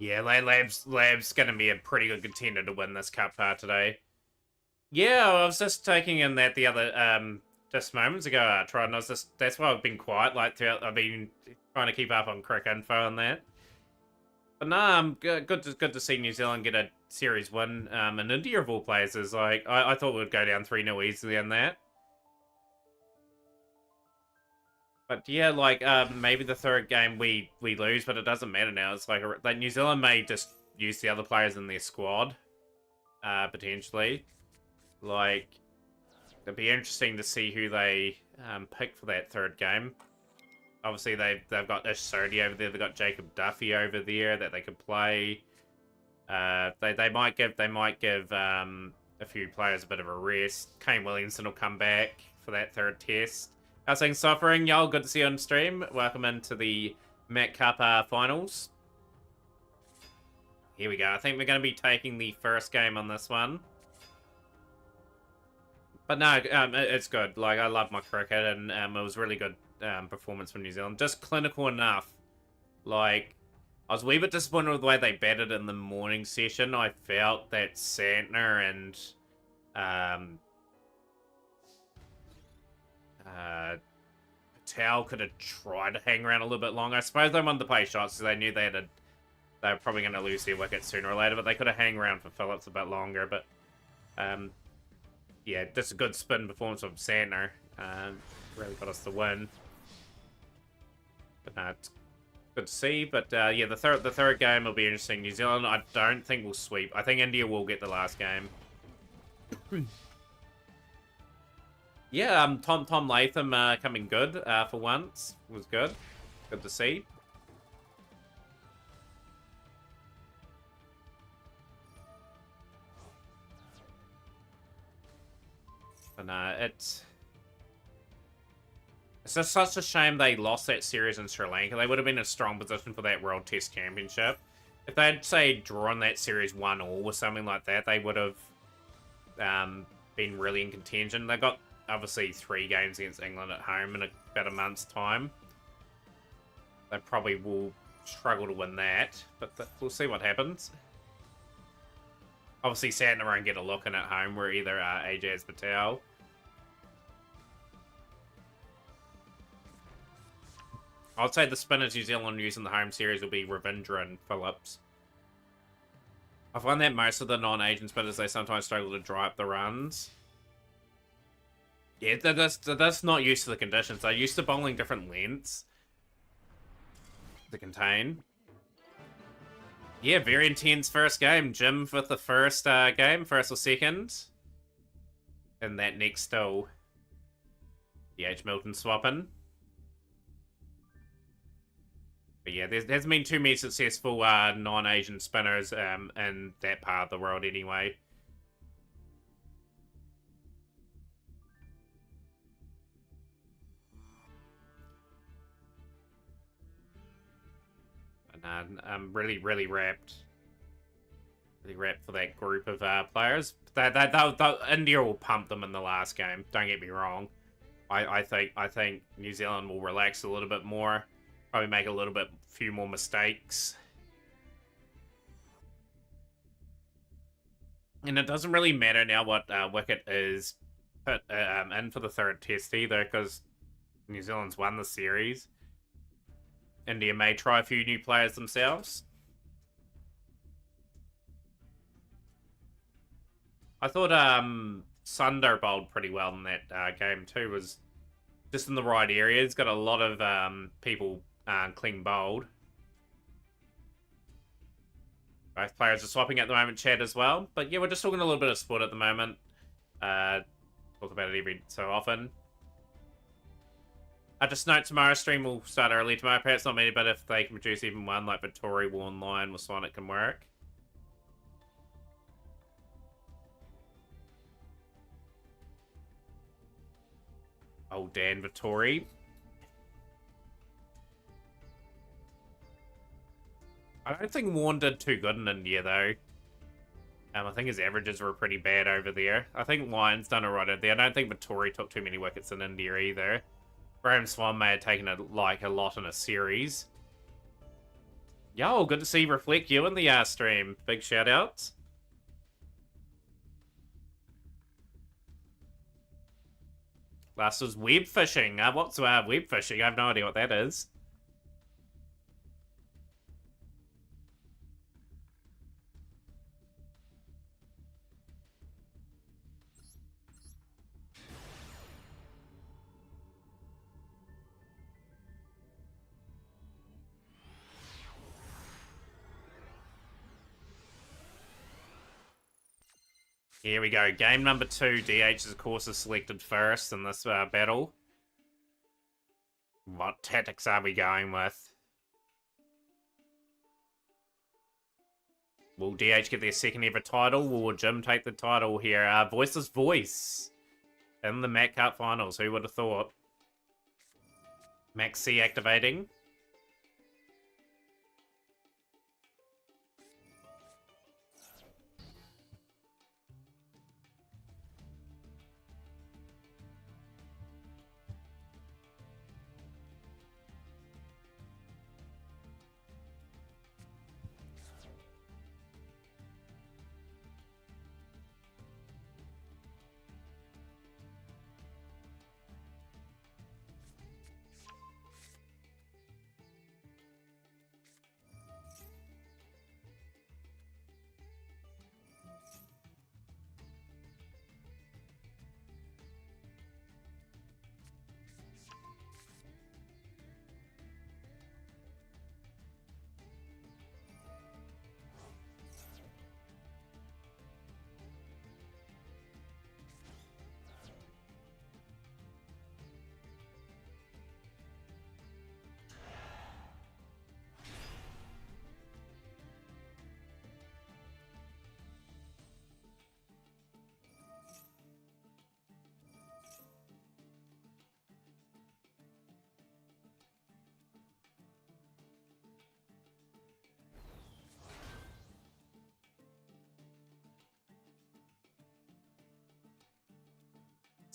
Yeah, Lab's gonna be a pretty good contender to win this cup today. Yeah, I was just taking in that the other just moments ago, Tron. And I was just that's why I've been quiet. Like throughout, I've been trying to keep up on crick info and that. But nah, good to see New Zealand get a series win. And India of all places, like I thought we'd go down 3-0 easily on that. But yeah, like maybe the third game we lose, but it doesn't matter now. It's like New Zealand may just use the other players in their squad, potentially. Like it'd be interesting to see who they pick for that third game. Obviously they've got Ish Sodhi over there. They've got Jacob Duffy over there that they could play. They might give a few players a bit of a rest. Kane Williamson will come back for that third test. How's things suffering, y'all? Good to see you on stream. Welcome into the Mac Cup finals. Here we go. I think we're going to be taking the first game on this one. But no, it's good. Like, I love my cricket, and it was really good performance from New Zealand. Just clinical enough. Like, I was a wee bit disappointed with the way they batted in the morning session. I felt that Santner and Patel could have tried to hang around a little bit longer. I suppose they wanted to play shots, so they knew they were probably going to lose their wicket sooner or later, but they could have hung around for Phillips a bit longer. But yeah, just a good spin performance from Santner. Really got us the win. But it's good to see. But yeah, the third game will be interesting. New Zealand, I don't think will sweep. I think India will get the last game. Yeah, Tom Latham coming good for once. Was good. Good to see. But it's just such a shame they lost that series in Sri Lanka. They would have been in a strong position for that World Test Championship. If they'd, say, drawn that series 1-1 or something like that, they would have been really in contention. They got, obviously, 3 games against England at home in about a month's time. They probably will struggle to win that, but we'll see what happens. Obviously, Santner won't get a look in at home. We're either Ajaz Patel. I'd say the spinners New Zealand use in the home series will be Ravindra and Phillips. I find that most of the non-Asian spinners, they sometimes struggle to dry up the runs. Yeah, that's not used to the conditions. They're used to bowling different lengths to contain. Yeah, very intense first game. Jim with the first game, first or second. And that next still DH Milton swapping. But yeah, there hasn't been too many successful non-Asian spinners in that part of the world anyway. And I'm really rapt. Really rapt for that group of players. India will pump them in the last game. Don't get me wrong. I think New Zealand will relax a little bit more. Probably make a few more mistakes. And it doesn't really matter now what wicket is put in for the third test either, because New Zealand's won the series. India may try a few new players themselves. I thought Sundar bowled pretty well in that game too. Was just in the right area. He's got a lot of people clean bowled. Both players are swapping at the moment, chat as well. But yeah, we're just talking a little bit of sport at the moment. Talk about it every so often. I just note tomorrow's stream will start early tomorrow. Perhaps not many, but if they can produce even one like Vittori War Online with Swan, it can work. Oh, Dan Vittori. I don't think Warren did too good in India, though. I think his averages were pretty bad over there. I think Lyon's done alright over there. I don't think Vittori took too many wickets in India either. Graham Swan may have taken a lot in a series. Yo, good to see Reflect you in the stream. Big shout outs. Last was web fishing. What's web fishing? I have no idea what that is. Here we go. Game number 2. DH, of course, is selected first in this battle. What tactics are we going with? Will DH get their second ever title? Will Jim take the title here? Voiceless Voice in the Mac Cup Finals. Who would have thought? Max C activating.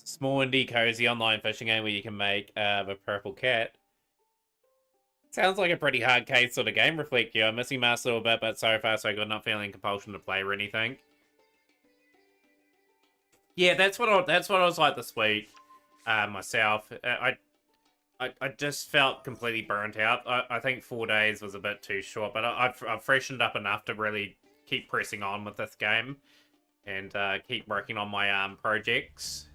Small indie cozy online fishing game where you can make a purple cat. Sounds like a pretty hard case sort of game, Reflect you. I'm missing Master a little bit, but so far so good. Not feeling compulsion to play or anything. Yeah, that's what I was like this week. Myself, I just felt completely burnt out. I think 4 days was a bit too short, but I've freshened up enough to really keep pressing on with this game and keep working on my projects.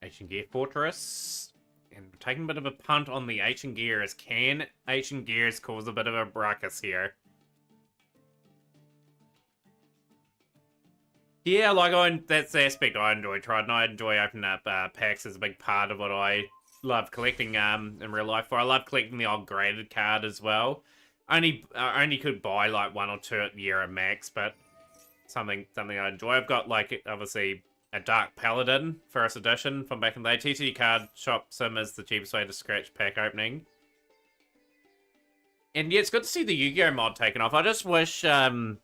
Ancient Gear Fortress. And we're taking a bit of a punt on the Ancient Gears. Can Ancient Gears cause a bit of a ruckus here? Yeah, like that's the aspect I enjoy trying. I enjoy opening up packs as a big part of what I love collecting in real life. I love collecting the old graded card as well. only could buy like 1 or 2 at the year at max, but something I enjoy. I've got like obviously a Dark Paladin first edition from back in the day. TCG Card Shop Sim is the cheapest way to scratch pack opening. And yeah, it's good to see the Yu-Gi-Oh mod taken off. I just wish they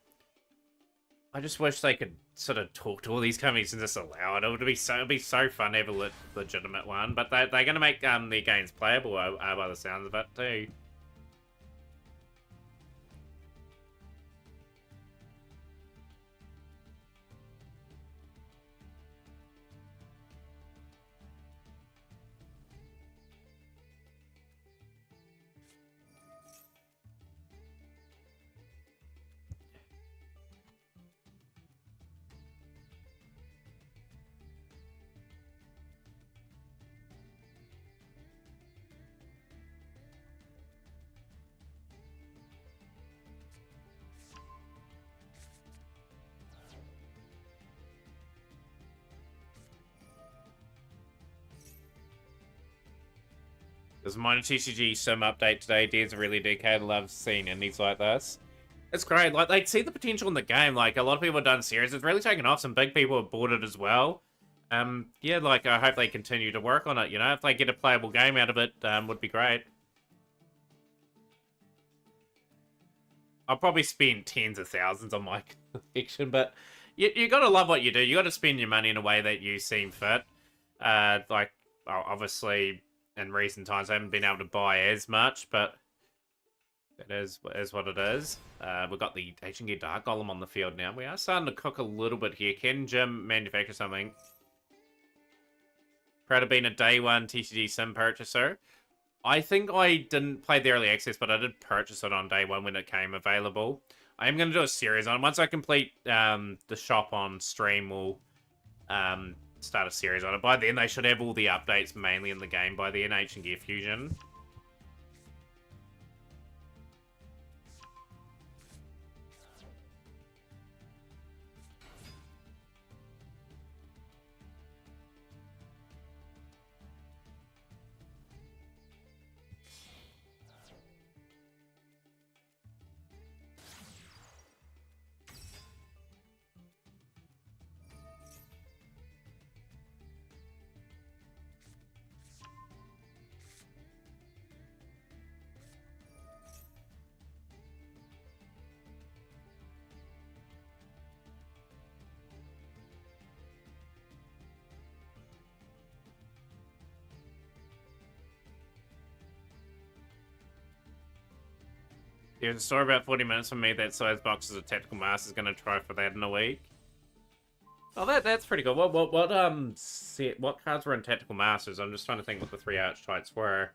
could sort of talk to all these companies and just allow it. It'd be so fun to have a legitimate one. But they're going to make their games playable by the sounds of it too. There's a minor TCG Sim update today. Dead's really dedicated. Loves seeing indies like this. It's great. Like, they see the potential in the game. Like, a lot of people have done series. It's really taken off. Some big people have bought it as well. Yeah, like, I hope they continue to work on it, you know? If they get a playable game out of it, would be great. I'll probably spend tens of thousands on my collection, but you gotta love what you do. You gotta spend your money in a way that you seem fit. Like, obviously, in recent times, I haven't been able to buy as much, but it is what it is. We've got the Ancient Gear Dark Golem on the field now. We are starting to cook a little bit here. Can Jim manufacture something? Proud of being a day one TCG Sim purchaser. I think I didn't play the early access, but I did purchase it on day one when it came available. I am going to do a series on it. Once I complete the shop on stream, we'll start a series on it. By then, they should have all the updates mainly in the game by the Ancient Gear Fusion. There's a story about 40 minutes from me that size boxes of Tactical Masters is going to try for that in a week. Oh, that's pretty good. What cards were in Tactical Masters? I'm just trying to think what the 3 archetypes were.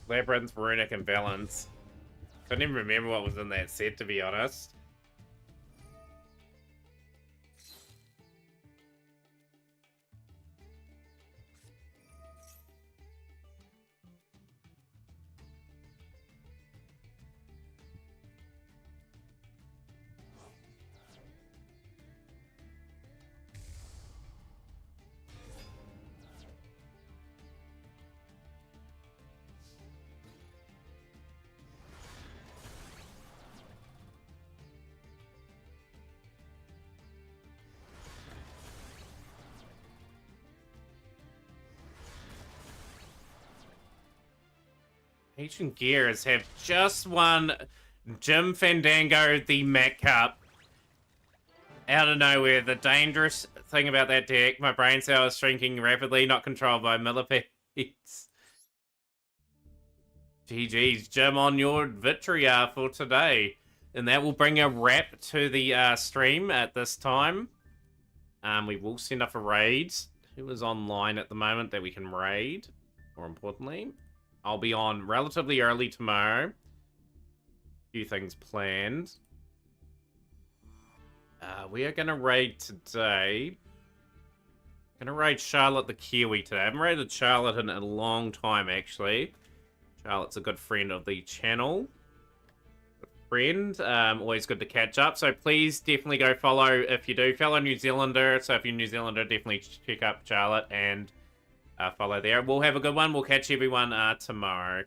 Labyrinth, Runic, and Balance. Couldn't even remember what was in that set, to be honest. Ancient Gears have just won Jim Fandango the Mac Cup out of nowhere. The dangerous thing about that deck. My brain cell is shrinking rapidly, not controlled by millipedes. GG's, Jim, on your victory for today. And that will bring a wrap to the stream at this time. We will send off a raid. Who is online at the moment that we can raid? More importantly, I'll be on relatively early tomorrow. A few things planned. We are going to raid today. Going to raid Charlotte the Kiwi today. I haven't raided Charlotte in a long time, actually. Charlotte's a good friend of the channel. Good friend. Always good to catch up. So please definitely go follow if you do. Fellow New Zealander. So if you're New Zealander, definitely check up Charlotte and follow there. We'll have a good one. We'll catch everyone tomorrow.